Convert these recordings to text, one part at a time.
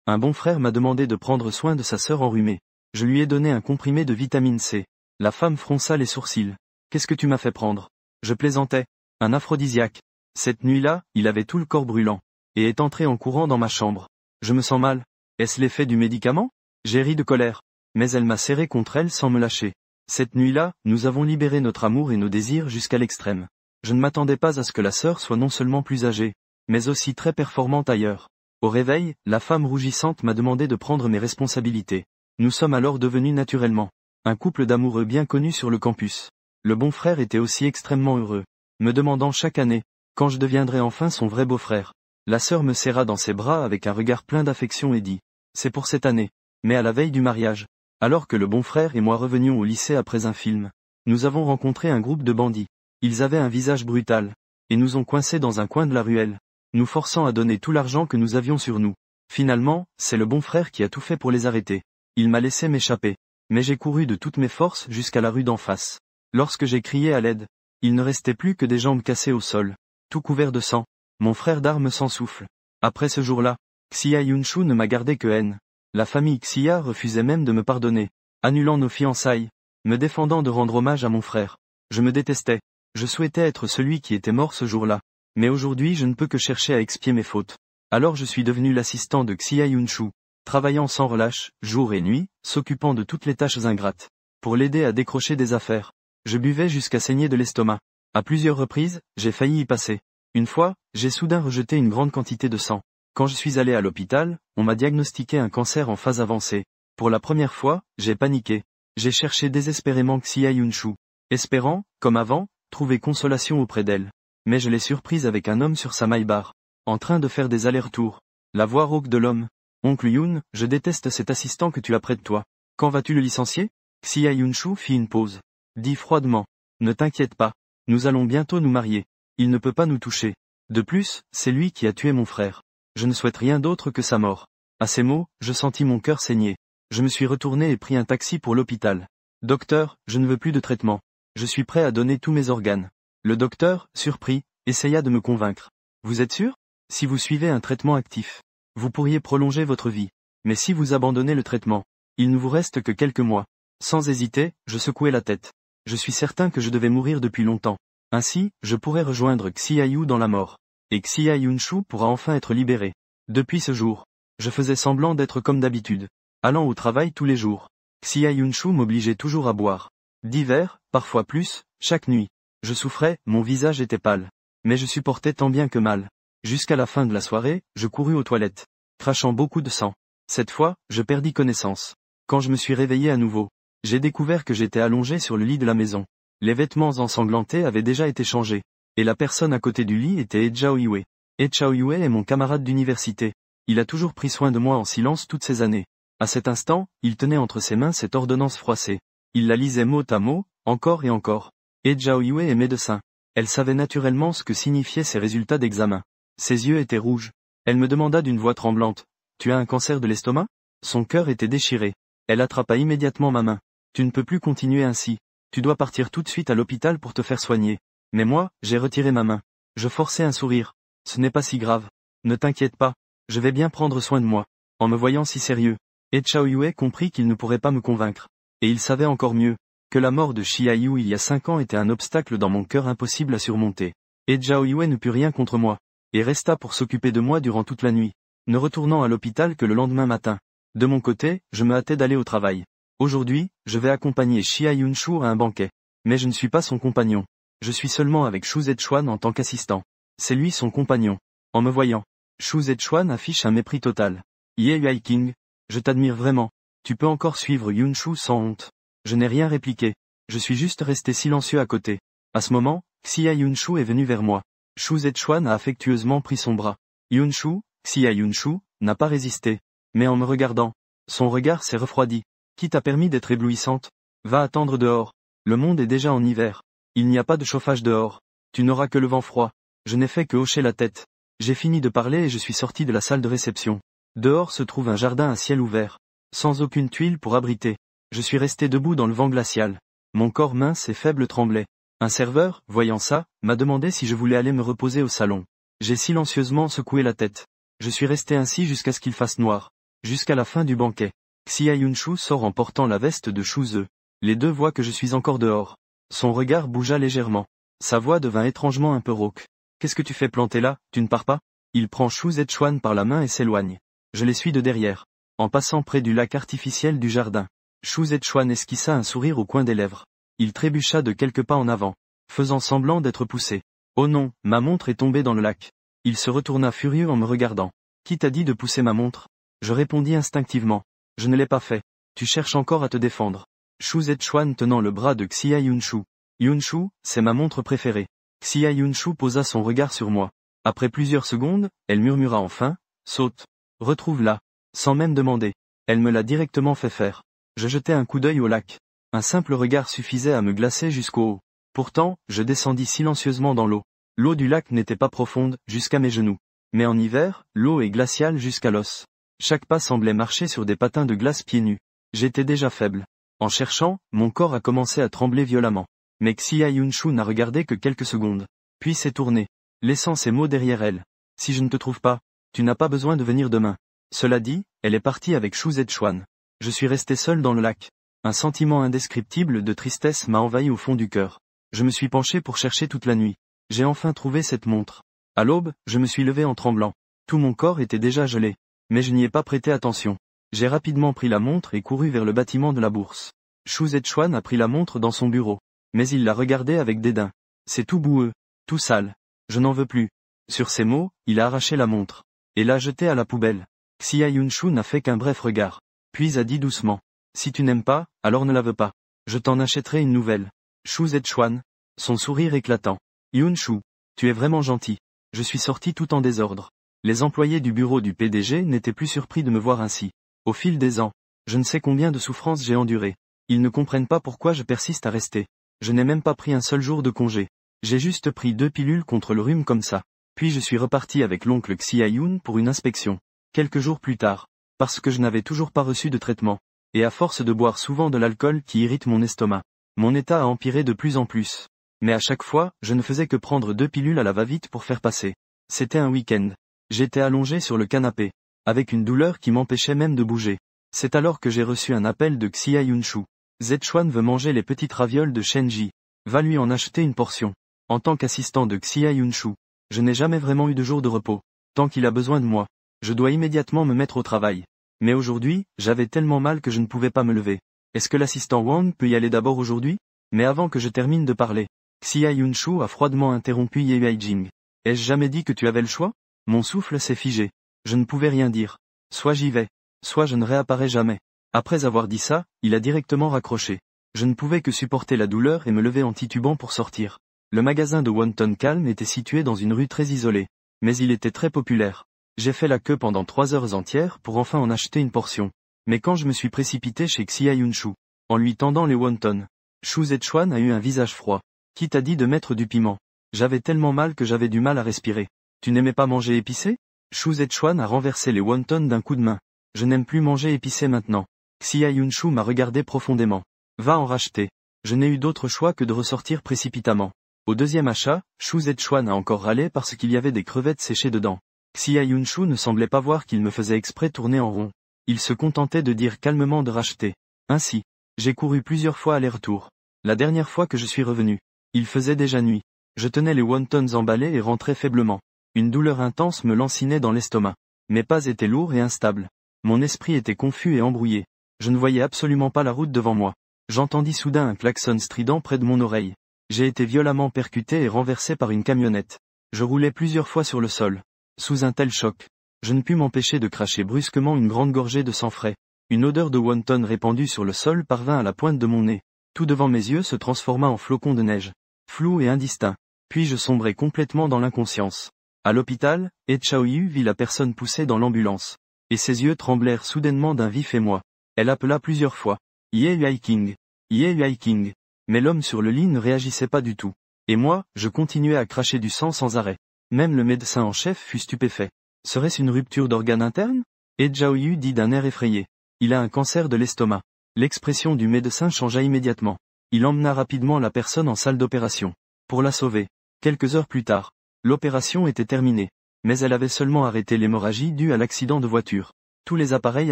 Un bon frère m'a demandé de prendre soin de sa sœur enrhumée. Je lui ai donné un comprimé de vitamine C. La femme fronça les sourcils. Qu'est-ce que tu m'as fait prendre? Je plaisantais. Un aphrodisiaque. Cette nuit-là, il avait tout le corps brûlant. Et est entré en courant dans ma chambre. Je me sens mal. Est-ce l'effet du médicament? J'ai ri de colère. Mais elle m'a serré contre elle sans me lâcher. Cette nuit-là, nous avons libéré notre amour et nos désirs jusqu'à l'extrême. Je ne m'attendais pas à ce que la sœur soit non seulement plus âgée, mais aussi très performante ailleurs. Au réveil, la femme rougissante m'a demandé de prendre mes responsabilités. Nous sommes alors devenus naturellement un couple d'amoureux bien connu sur le campus. Le bon frère était aussi extrêmement heureux, me demandant chaque année quand je deviendrais enfin son vrai beau-frère. La sœur me serra dans ses bras avec un regard plein d'affection et dit « C'est pour cette année ». Mais à la veille du mariage, alors que le bon frère et moi revenions au lycée après un film, nous avons rencontré un groupe de bandits. Ils avaient un visage brutal, et nous ont coincés dans un coin de la ruelle, nous forçant à donner tout l'argent que nous avions sur nous. Finalement, c'est le bon frère qui a tout fait pour les arrêter. Il m'a laissé m'échapper. Mais j'ai couru de toutes mes forces jusqu'à la rue d'en face. Lorsque j'ai crié à l'aide, il ne restait plus que des jambes cassées au sol, tout couvert de sang. Mon frère d'armes sans souffle. Après ce jour-là, Xia Yunshu ne m'a gardé que haine. La famille Xia refusait même de me pardonner, annulant nos fiançailles, me défendant de rendre hommage à mon frère. Je me détestais. Je souhaitais être celui qui était mort ce jour-là. Mais aujourd'hui je ne peux que chercher à expier mes fautes. Alors je suis devenu l'assistant de Xia Yunshu, travaillant sans relâche, jour et nuit, s'occupant de toutes les tâches ingrates, pour l'aider à décrocher des affaires. Je buvais jusqu'à saigner de l'estomac. À plusieurs reprises, j'ai failli y passer. Une fois, j'ai soudain rejeté une grande quantité de sang. Quand je suis allé à l'hôpital, on m'a diagnostiqué un cancer en phase avancée. Pour la première fois, j'ai paniqué. J'ai cherché désespérément Xia Yunshu, espérant, comme avant, trouver consolation auprès d'elle. Mais je l'ai surprise avec un homme sur sa maille-barre, en train de faire des allers-retours. La voix rauque de l'homme. Oncle Yoon, je déteste cet assistant que tu as près de toi. Quand vas-tu le licencier? Xia Yunshu fit une pause. Dit froidement. Ne t'inquiète pas. Nous allons bientôt nous marier. Il ne peut pas nous toucher. De plus, c'est lui qui a tué mon frère. Je ne souhaite rien d'autre que sa mort. À ces mots, je sentis mon cœur saigner. Je me suis retourné et pris un taxi pour l'hôpital. Docteur, je ne veux plus de traitement. Je suis prêt à donner tous mes organes. Le docteur, surpris, essaya de me convaincre. Vous êtes sûr? Si vous suivez un traitement actif, vous pourriez prolonger votre vie. Mais si vous abandonnez le traitement, il ne vous reste que quelques mois. Sans hésiter, je secouai la tête. Je suis certain que je devais mourir depuis longtemps. Ainsi, je pourrais rejoindre Xia Yu dans la mort. Et Xia Yunshu pourra enfin être libéré. Depuis ce jour, je faisais semblant d'être comme d'habitude, allant au travail tous les jours. Xia Yunshu m'obligeait toujours à boire. D'hiver, parfois plus, chaque nuit. Je souffrais, mon visage était pâle. Mais je supportais tant bien que mal. Jusqu'à la fin de la soirée, je courus aux toilettes, crachant beaucoup de sang. Cette fois, je perdis connaissance. Quand je me suis réveillé à nouveau, j'ai découvert que j'étais allongé sur le lit de la maison. Les vêtements ensanglantés avaient déjà été changés. Et la personne à côté du lit était Echao Yue. Echao Yue est mon camarade d'université. Il a toujours pris soin de moi en silence toutes ces années. À cet instant, il tenait entre ses mains cette ordonnance froissée. Il la lisait mot à mot, encore et encore. Echao Yue est médecin. Elle savait naturellement ce que signifiaient ses résultats d'examen. Ses yeux étaient rouges. Elle me demanda d'une voix tremblante. « Tu as un cancer de l'estomac ?» Son cœur était déchiré. Elle attrapa immédiatement ma main. « Tu ne peux plus continuer ainsi. Tu dois partir tout de suite à l'hôpital pour te faire soigner. » Mais moi, j'ai retiré ma main. Je forçai un sourire. « Ce n'est pas si grave. Ne t'inquiète pas. Je vais bien prendre soin de moi. » En me voyant si sérieux, Echao Yue comprit qu'il ne pourrait pas me convaincre. Et il savait encore mieux que la mort de Xia Yu il y a 5 ans était un obstacle dans mon cœur impossible à surmonter. Echao Yue ne put rien contre moi, et resta pour s'occuper de moi durant toute la nuit, ne retournant à l'hôpital que le lendemain matin. De mon côté, je me hâtais d'aller au travail. Aujourd'hui, je vais accompagner Xia Yunshu à un banquet. Mais je ne suis pas son compagnon. Je suis seulement avec Shu Zhechuan en tant qu'assistant. C'est lui son compagnon. En me voyant, Shu Zhechuan affiche un mépris total. Ye Yuaiking, je t'admire vraiment. Tu peux encore suivre Yunshu sans honte. Je n'ai rien répliqué. Je suis juste resté silencieux à côté. À ce moment, Xia Yunshu est venu vers moi. Shu Zhechuan a affectueusement pris son bras. Yunshu, Xia Yunshu, n'a pas résisté. Mais en me regardant, son regard s'est refroidi. Qui t'a permis d'être éblouissante? Va attendre dehors. Le monde est déjà en hiver. Il n'y a pas de chauffage dehors. Tu n'auras que le vent froid. Je n'ai fait que hocher la tête. J'ai fini de parler et je suis sorti de la salle de réception. Dehors se trouve un jardin à ciel ouvert, sans aucune tuile pour abriter. Je suis resté debout dans le vent glacial. Mon corps mince et faible tremblait. Un serveur, voyant ça, m'a demandé si je voulais aller me reposer au salon. J'ai silencieusement secoué la tête. Je suis resté ainsi jusqu'à ce qu'il fasse noir. jusqu'à la fin du banquet. Xia Yunshu sort en portant la veste de Shu Ze. Les deux voient que je suis encore dehors. Son regard bougea légèrement. Sa voix devint étrangement un peu rauque. Qu'est-ce que tu fais planté là, tu ne pars pas? Il prend Shu Zetshuan par la main et s'éloigne. Je les suis de derrière. En passant près du lac artificiel du jardin, Shu Zetshuan esquissa un sourire au coin des lèvres. Il trébucha de quelques pas en avant, faisant semblant d'être poussé. Oh non, ma montre est tombée dans le lac. Il se retourna furieux en me regardant. Qui t'a dit de pousser ma montre? Je répondis instinctivement. Je ne l'ai pas fait. Tu cherches encore à te défendre. Shu Zetshuan tenant le bras de Xia Yunshu. Yunshu, c'est ma montre préférée. Xia Yunshu posa son regard sur moi. Après plusieurs secondes, elle murmura enfin, saute. Retrouve-la. Sans même demander. Elle me l'a directement fait faire. Je jetai un coup d'œil au lac. Un simple regard suffisait à me glacer jusqu'au haut. Pourtant, je descendis silencieusement dans l'eau. L'eau du lac n'était pas profonde, jusqu'à mes genoux. Mais en hiver, l'eau est glaciale jusqu'à l'os. Chaque pas semblait marcher sur des patins de glace pieds nus. J'étais déjà faible. En cherchant, mon corps a commencé à trembler violemment. Mais Xia Yunshu n'a regardé que quelques secondes. Puis s'est tournée, laissant ses mots derrière elle. Si je ne te trouve pas, tu n'as pas besoin de venir demain. Cela dit, elle est partie avec Shu Zetshuan. Je suis resté seul dans le lac. Un sentiment indescriptible de tristesse m'a envahi au fond du cœur. Je me suis penché pour chercher toute la nuit. J'ai enfin trouvé cette montre. À l'aube, je me suis levé en tremblant. Tout mon corps était déjà gelé. Mais je n'y ai pas prêté attention. J'ai rapidement pris la montre et couru vers le bâtiment de la bourse. Shu Zetshuan a pris la montre dans son bureau. Mais il l'a regardée avec dédain. C'est tout boueux, tout sale. Je n'en veux plus. Sur ces mots, il a arraché la montre. Et l'a jetée à la poubelle. Xia Yunshu n'a fait qu'un bref regard. Puis a dit doucement. Si tu n'aimes pas, alors ne la veux pas. Je t'en achèterai une nouvelle. Shu Zetshuan. Son sourire éclatant. Yunshu. Tu es vraiment gentil. Je suis sorti tout en désordre. Les employés du bureau du PDG n'étaient plus surpris de me voir ainsi. Au fil des ans, je ne sais combien de souffrances j'ai endurées. Ils ne comprennent pas pourquoi je persiste à rester. Je n'ai même pas pris un seul jour de congé. J'ai juste pris 2 pilules contre le rhume comme ça. Puis je suis reparti avec l'oncle Xia Yun pour une inspection. Quelques jours plus tard. Parce que je n'avais toujours pas reçu de traitement. Et à force de boire souvent de l'alcool qui irrite mon estomac. Mon état a empiré de plus en plus. Mais à chaque fois, je ne faisais que prendre 2 pilules à la va-vite pour faire passer. C'était un week-end. J'étais allongé sur le canapé. Avec une douleur qui m'empêchait même de bouger. C'est alors que j'ai reçu un appel de Xia Yunshu. Zetshuan veut manger les petites ravioles de Shenji. Va lui en acheter une portion. En tant qu'assistant de Xia Yunshu, je n'ai jamais vraiment eu de jour de repos. Tant qu'il a besoin de moi, je dois immédiatement me mettre au travail. Mais aujourd'hui, j'avais tellement mal que je ne pouvais pas me lever. Est-ce que l'assistant Wang peut y aller d'abord aujourd'hui? Mais avant que je termine de parler, Xia Yunshu a froidement interrompu Ye Yuijing. Ai-je jamais dit que tu avais le choix? Mon souffle s'est figé. Je ne pouvais rien dire. Soit j'y vais, soit je ne réapparais jamais. Après avoir dit ça, il a directement raccroché. Je ne pouvais que supporter la douleur et me lever en titubant pour sortir. Le magasin de Wonton Calm était situé dans une rue très isolée. Mais il était très populaire. J'ai fait la queue pendant 3 heures entières pour enfin en acheter une portion. Mais quand je me suis précipité chez Xia Yunshu, en lui tendant les wontons, Shu Zetshuan a eu un visage froid. Qui t'a dit de mettre du piment? J'avais tellement mal que j'avais du mal à respirer. Tu n'aimais pas manger épicé? Shu Zetshuan a renversé les wontons d'un coup de main. Je n'aime plus manger épicé maintenant. Xia Yunshu m'a regardé profondément. Va en racheter. Je n'ai eu d'autre choix que de ressortir précipitamment. Au deuxième achat, Shu Zetshuan a encore râlé parce qu'il y avait des crevettes séchées dedans. Xia Yunshu ne semblait pas voir qu'il me faisait exprès tourner en rond. Il se contentait de dire calmement de racheter. Ainsi, j'ai couru plusieurs fois aller-retour. La dernière fois que je suis revenu, il faisait déjà nuit. Je tenais les wontons emballés et rentrais faiblement. Une douleur intense me lancinait dans l'estomac. Mes pas étaient lourds et instables. Mon esprit était confus et embrouillé. Je ne voyais absolument pas la route devant moi. J'entendis soudain un klaxon strident près de mon oreille. J'ai été violemment percuté et renversé par une camionnette. Je roulais plusieurs fois sur le sol. Sous un tel choc, je ne pus m'empêcher de cracher brusquement une grande gorgée de sang frais. Une odeur de wonton répandue sur le sol parvint à la pointe de mon nez. Tout devant mes yeux se transforma en flocons de neige. Flou et indistinct. Puis je sombrai complètement dans l'inconscience. À l'hôpital, Chaoyu vit la personne poussée dans l'ambulance. Et ses yeux tremblèrent soudainement d'un vif émoi. Elle appela plusieurs fois. Ye Yuiking. Ye Yuiking. Mais l'homme sur le lit ne réagissait pas du tout. Et moi, je continuais à cracher du sang sans arrêt. Même le médecin en chef fut stupéfait. Serait-ce une rupture d'organe interne? Chaoyu dit d'un air effrayé. Il a un cancer de l'estomac. L'expression du médecin changea immédiatement. Il emmena rapidement la personne en salle d'opération. Pour la sauver. Quelques heures plus tard, l'opération était terminée. Mais elle avait seulement arrêté l'hémorragie due à l'accident de voiture. Tous les appareils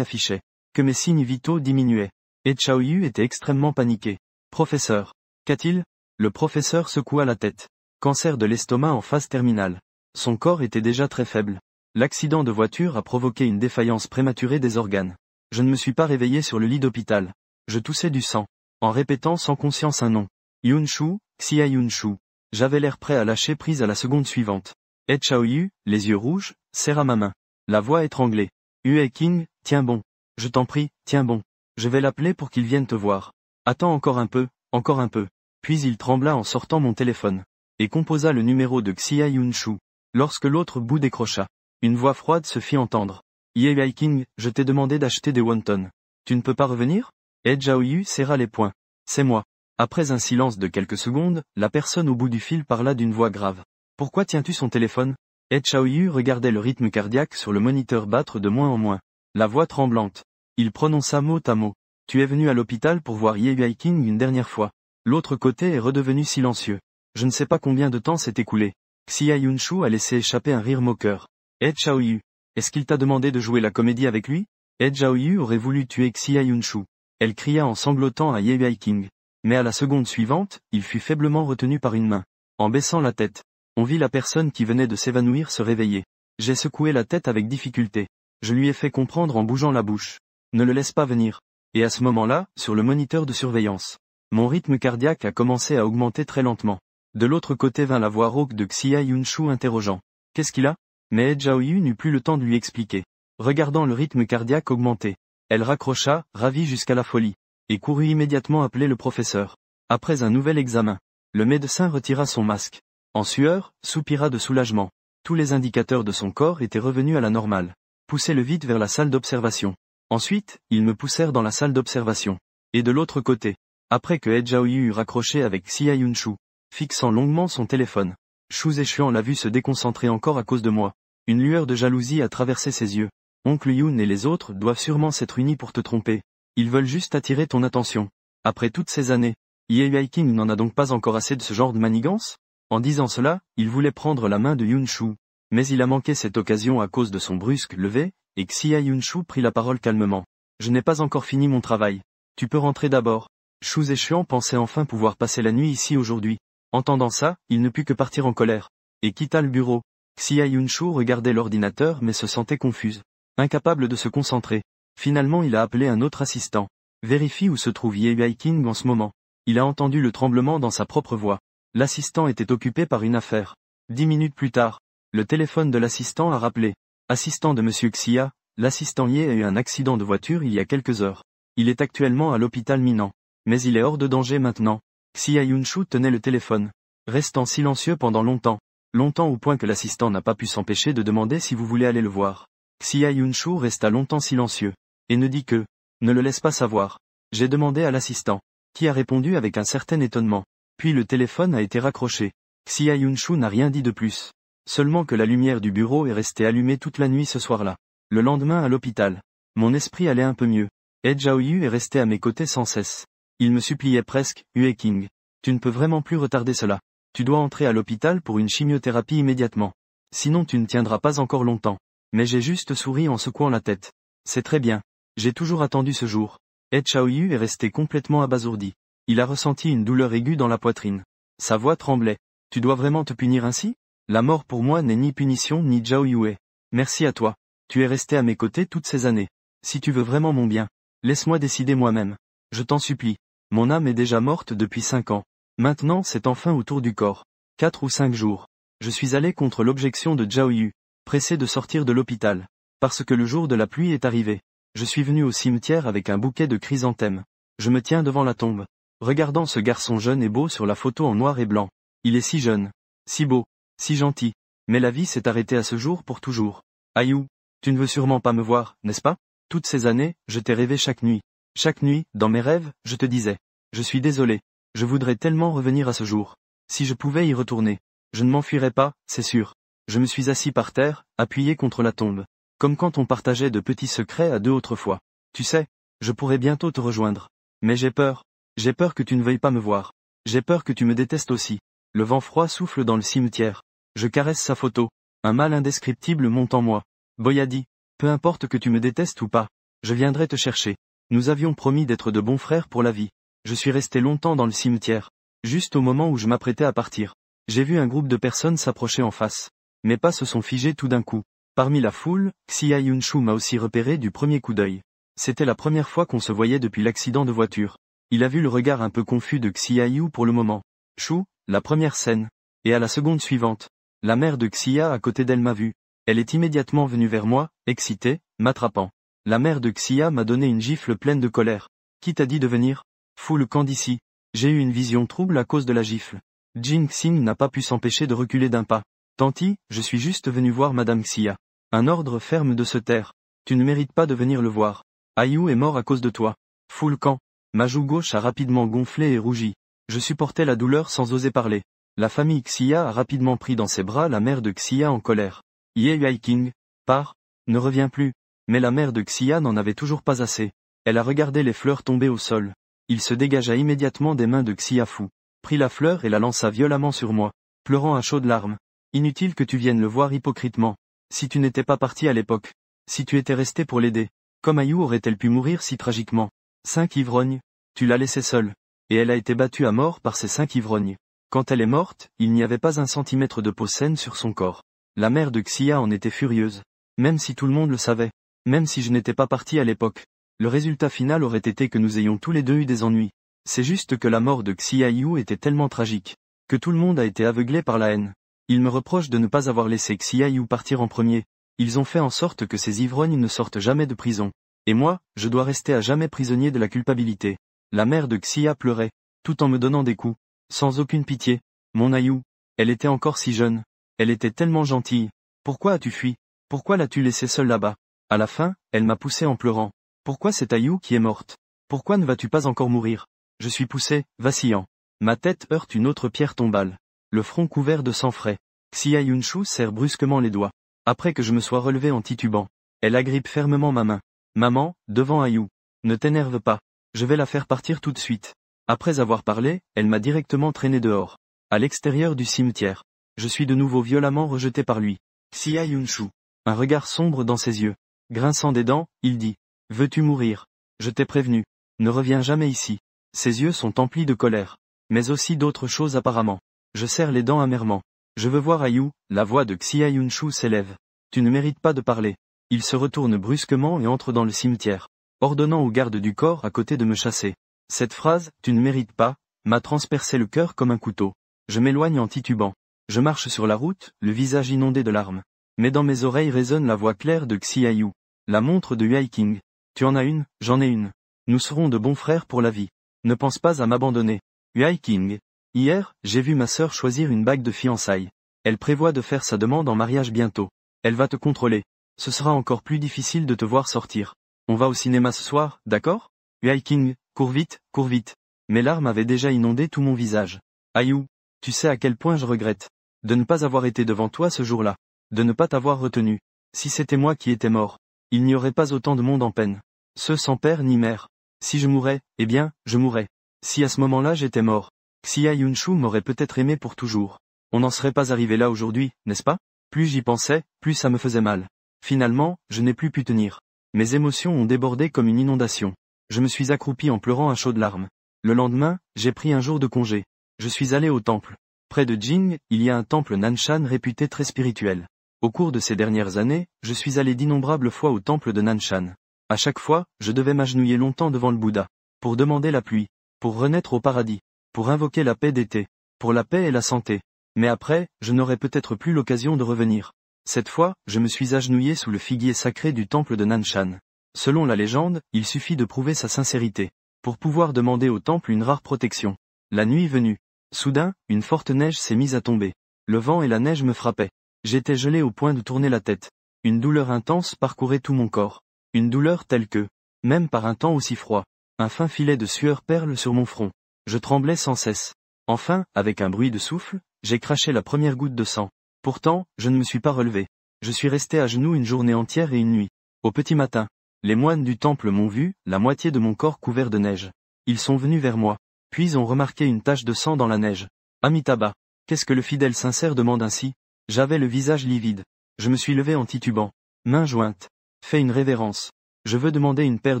affichaient que mes signes vitaux diminuaient. Et Xiaoyu était extrêmement paniqué. Professeur. Qu'a-t-il? Le professeur secoua la tête. Cancer de l'estomac en phase terminale. Son corps était déjà très faible. L'accident de voiture a provoqué une défaillance prématurée des organes. Je ne me suis pas réveillé sur le lit d'hôpital. Je toussais du sang. En répétant sans conscience un nom. Yunshu, Xia Yunshu. J'avais l'air prêt à lâcher prise à la seconde suivante. Et Xiaoyu, les yeux rouges, serra ma main. La voix étranglée. Hue King, tiens bon. Je t'en prie, tiens bon. Je vais l'appeler pour qu'il vienne te voir. Attends encore un peu, encore un peu. Puis il trembla en sortant mon téléphone. Et composa le numéro de Xia Yunshu. Lorsque l'autre bout décrocha. Une voix froide se fit entendre. Ye King, je t'ai demandé d'acheter des wontons. Tu ne peux pas revenir? Et Xiaoyu serra les poings. C'est moi. Après un silence de quelques secondes, la personne au bout du fil parla d'une voix grave. Pourquoi tiens-tu son téléphone? Et Xiaoyu regardait le rythme cardiaque sur le moniteur battre de moins en moins. La voix tremblante. Il prononça mot à mot. Tu es venu à l'hôpital pour voir Ye King une dernière fois. L'autre côté est redevenu silencieux. Je ne sais pas combien de temps s'est écoulé. Xia Yunshu a laissé échapper un rire moqueur. Et Xiaoyu. Est-ce qu'il t'a demandé de jouer la comédie avec lui? Et Xiaoyu aurait voulu tuer Xia Yunshu. Elle cria en sanglotant à Ye King. Mais à la seconde suivante, il fut faiblement retenu par une main. En baissant la tête, on vit la personne qui venait de s'évanouir se réveiller. J'ai secoué la tête avec difficulté. Je lui ai fait comprendre en bougeant la bouche. Ne le laisse pas venir. Et à ce moment-là, sur le moniteur de surveillance, mon rythme cardiaque a commencé à augmenter très lentement. De l'autre côté vint la voix rauque de Xia Yunshu interrogeant. Qu'est-ce qu'il a? Mais Xiaoyu n'eut plus le temps de lui expliquer. Regardant le rythme cardiaque augmenter, elle raccrocha, ravie jusqu'à la folie, et courut immédiatement appeler le professeur. Après un nouvel examen, le médecin retira son masque. En sueur, soupira de soulagement. Tous les indicateurs de son corps étaient revenus à la normale. Poussez-le vite vers la salle d'observation. Ensuite, ils me poussèrent dans la salle d'observation. Et de l'autre côté, après que Xiaoyu eut raccroché avec Xia Yunshu, fixant longuement son téléphone, Shu Zeshuan l'a vu se déconcentrer encore à cause de moi. Une lueur de jalousie a traversé ses yeux. Oncle Yoon et les autres doivent sûrement s'être unis pour te tromper. Ils veulent juste attirer ton attention. Après toutes ces années, Ye King n'en a donc pas encore assez de ce genre de manigance? En disant cela, il voulait prendre la main de Yunshu. Mais il a manqué cette occasion à cause de son brusque lever, et Xia Yunshu prit la parole calmement. Je n'ai pas encore fini mon travail. Tu peux rentrer d'abord. Shu Zeshuan pensait enfin pouvoir passer la nuit ici aujourd'hui. Entendant ça, il ne put que partir en colère. Et quitta le bureau. Xia Yunshu regardait l'ordinateur mais se sentait confuse. Incapable de se concentrer. Finalement il a appelé un autre assistant. Vérifie où se trouve Ye King en ce moment. Il a entendu le tremblement dans sa propre voix. L'assistant était occupé par une affaire. 10 minutes plus tard, le téléphone de l'assistant a rappelé. Assistant de Monsieur Xia, l'assistant Ye a eu un accident de voiture il y a quelques heures. Il est actuellement à l'hôpital Minnan. Mais il est hors de danger maintenant. Xia Yunshu tenait le téléphone. Restant silencieux pendant longtemps. Longtemps au point que l'assistant n'a pas pu s'empêcher de demander si vous voulez aller le voir. Xia Yunshu resta longtemps silencieux. Et ne dit que, ne le laisse pas savoir. J'ai demandé à l'assistant. Qui a répondu avec un certain étonnement. Puis le téléphone a été raccroché. Xia Yunshu n'a rien dit de plus. Seulement que la lumière du bureau est restée allumée toute la nuit ce soir-là. Le lendemain à l'hôpital. Mon esprit allait un peu mieux. Et Xiaoyu est resté à mes côtés sans cesse. Il me suppliait presque, Hue King. Tu ne peux vraiment plus retarder cela. Tu dois entrer à l'hôpital pour une chimiothérapie immédiatement. Sinon tu ne tiendras pas encore longtemps. Mais j'ai juste souri en secouant la tête. C'est très bien. J'ai toujours attendu ce jour. Et Xiaoyu est resté complètement abasourdi. Il a ressenti une douleur aiguë dans la poitrine. Sa voix tremblait. Tu dois vraiment te punir ainsi? La mort pour moi n'est ni punition ni Xiaoyu. Merci à toi. Tu es resté à mes côtés toutes ces années. Si tu veux vraiment mon bien, laisse-moi décider moi-même. Je t'en supplie. Mon âme est déjà morte depuis 5 ans. Maintenant c'est enfin au tour du corps. 4 ou 5 jours. Je suis allé contre l'objection de Xiaoyu, pressé de sortir de l'hôpital. Parce que le jour de la pluie est arrivé. Je suis venu au cimetière avec un bouquet de chrysanthèmes. Je me tiens devant la tombe. Regardant ce garçon jeune et beau sur la photo en noir et blanc. Il est si jeune. Si beau. Si gentil. Mais la vie s'est arrêtée à ce jour pour toujours. Aïou. Tu ne veux sûrement pas me voir, n'est-ce pas? Toutes ces années, je t'ai rêvé chaque nuit. Chaque nuit, dans mes rêves, je te disais. Je suis désolé. Je voudrais tellement revenir à ce jour. Si je pouvais y retourner. Je ne m'enfuirais pas, c'est sûr. Je me suis assis par terre, appuyé contre la tombe. Comme quand on partageait de petits secrets à deux autrefois. Tu sais, je pourrais bientôt te rejoindre. Mais j'ai peur. J'ai peur que tu ne veuilles pas me voir. J'ai peur que tu me détestes aussi. Le vent froid souffle dans le cimetière. Je caresse sa photo. Un mal indescriptible monte en moi. Boyadi. Peu importe que tu me détestes ou pas, je viendrai te chercher. Nous avions promis d'être de bons frères pour la vie. Je suis resté longtemps dans le cimetière. Juste au moment où je m'apprêtais à partir. J'ai vu un groupe de personnes s'approcher en face. Mes pas se sont figés tout d'un coup. Parmi la foule, Xia Yunshu m'a aussi repéré du premier coup d'œil. C'était la première fois qu'on se voyait depuis l'accident de voiture. Il a vu le regard un peu confus de Xia Yu pour le moment. Chou, la première scène. Et à la seconde suivante. La mère de Xia à côté d'elle m'a vu. Elle est immédiatement venue vers moi, excitée, m'attrapant. La mère de Xia m'a donné une gifle pleine de colère. Qui t'a dit de venir? Fous le camp d'ici. J'ai eu une vision trouble à cause de la gifle. Jin Xing n'a pas pu s'empêcher de reculer d'un pas. Tanti, je suis juste venu voir Madame Xia. Un ordre ferme de se taire. Tu ne mérites pas de venir le voir. Ayu est mort à cause de toi. Fous le camp. Ma joue gauche a rapidement gonflé et rougi. Je supportais la douleur sans oser parler. La famille Xia a rapidement pris dans ses bras la mère de Xia en colère. Ye Yuaiking, pars, ne reviens plus. Mais la mère de Xia n'en avait toujours pas assez. Elle a regardé les fleurs tomber au sol. Il se dégagea immédiatement des mains de Xia Fu, prit la fleur et la lança violemment sur moi, pleurant à chaudes larmes. Inutile que tu viennes le voir hypocritement. Si tu n'étais pas parti à l'époque. Si tu étais resté pour l'aider. Comme Ayu aurait-elle pu mourir si tragiquement? 5 ivrognes. Tu l'as laissée seule. Et elle a été battue à mort par ces 5 ivrognes. Quand elle est morte, il n'y avait pas un centimètre de peau saine sur son corps. La mère de Xia en était furieuse. Même si tout le monde le savait. Même si je n'étais pas parti à l'époque. Le résultat final aurait été que nous ayons tous les deux eu des ennuis. C'est juste que la mort de Xia Yu était tellement tragique. Que tout le monde a été aveuglé par la haine. Ils me reprochent de ne pas avoir laissé Xia Yu partir en premier. Ils ont fait en sorte que ces ivrognes ne sortent jamais de prison. Et moi, je dois rester à jamais prisonnier de la culpabilité. La mère de Xia pleurait, tout en me donnant des coups. Sans aucune pitié. Mon Ayu. Elle était encore si jeune. Elle était tellement gentille. Pourquoi as-tu fui? Pourquoi l'as-tu laissée seule là-bas? À la fin, elle m'a poussé en pleurant. Pourquoi c'est Ayu qui est morte? Pourquoi ne vas-tu pas encore mourir? Je suis poussé, vacillant. Ma tête heurte une autre pierre tombale. Le front couvert de sang frais. Xia Yunshu serre brusquement les doigts. Après que je me sois relevé en titubant. Elle agrippe fermement ma main. Maman, devant Ayu. Ne t'énerve pas. Je vais la faire partir tout de suite. Après avoir parlé, elle m'a directement traîné dehors. À l'extérieur du cimetière. Je suis de nouveau violemment rejeté par lui. Xia Yunshu. Un regard sombre dans ses yeux. Grinçant des dents, il dit. Veux-tu mourir? Je t'ai prévenu. Ne reviens jamais ici. Ses yeux sont emplis de colère. Mais aussi d'autres choses apparemment. Je serre les dents amèrement. Je veux voir Ayu, la voix de Xia Yunshu s'élève. Tu ne mérites pas de parler. Il se retourne brusquement et entre dans le cimetière, ordonnant aux gardes du corps à côté de me chasser. Cette phrase, tu ne mérites pas, m'a transpercé le cœur comme un couteau. Je m'éloigne en titubant. Je marche sur la route, le visage inondé de larmes. Mais dans mes oreilles résonne la voix claire de Xia Yu. La montre de Yuaiking. Tu en as une, j'en ai une. Nous serons de bons frères pour la vie. Ne pense pas à m'abandonner. Yuaiking. Hier, j'ai vu ma sœur choisir une bague de fiançailles. Elle prévoit de faire sa demande en mariage bientôt. Elle va te contrôler. Ce sera encore plus difficile de te voir sortir. On va au cinéma ce soir, d'accord? Yuaiking, cours vite, cours vite. Mes larmes avaient déjà inondé tout mon visage. Ayu, tu sais à quel point je regrette. De ne pas avoir été devant toi ce jour-là. De ne pas t'avoir retenu. Si c'était moi qui étais mort. Il n'y aurait pas autant de monde en peine. Ceux sans père ni mère. Si je mourais, eh bien, je mourrais. Si à ce moment-là j'étais mort. Xia Yunshu m'aurait peut-être aimé pour toujours. On n'en serait pas arrivé là aujourd'hui, n'est-ce pas? Plus j'y pensais, plus ça me faisait mal. Finalement, je n'ai plus pu tenir. Mes émotions ont débordé comme une inondation. Je me suis accroupi en pleurant à chaudes larmes. Le lendemain, j'ai pris un jour de congé. Je suis allé au temple. Près de Jing, il y a un temple Nanshan réputé très spirituel. Au cours de ces dernières années, je suis allé d'innombrables fois au temple de Nanshan. À chaque fois, je devais m'agenouiller longtemps devant le Bouddha. Pour demander la pluie. Pour renaître au paradis. Pour invoquer la paix d'été. Pour la paix et la santé. Mais après, je n'aurai peut-être plus l'occasion de revenir. Cette fois, je me suis agenouillé sous le figuier sacré du temple de Nanshan. Selon la légende, il suffit de prouver sa sincérité. Pour pouvoir demander au temple une rare protection. La nuit venue. Soudain, une forte neige s'est mise à tomber. Le vent et la neige me frappaient. J'étais gelé au point de tourner la tête. Une douleur intense parcourait tout mon corps. Une douleur telle que, même par un temps aussi froid, un fin filet de sueur perle sur mon front. Je tremblais sans cesse. Enfin, avec un bruit de souffle, j'ai craché la première goutte de sang. Pourtant, je ne me suis pas relevé. Je suis resté à genoux une journée entière et une nuit. Au petit matin, les moines du temple m'ont vu, la moitié de mon corps couvert de neige. Ils sont venus vers moi. Puis ont remarqué une tache de sang dans la neige. Amitabha. Qu'est-ce que le fidèle sincère demande ainsi? J'avais le visage livide. Je me suis levé en titubant. Mains jointes. Fais une révérence. Je veux demander une paire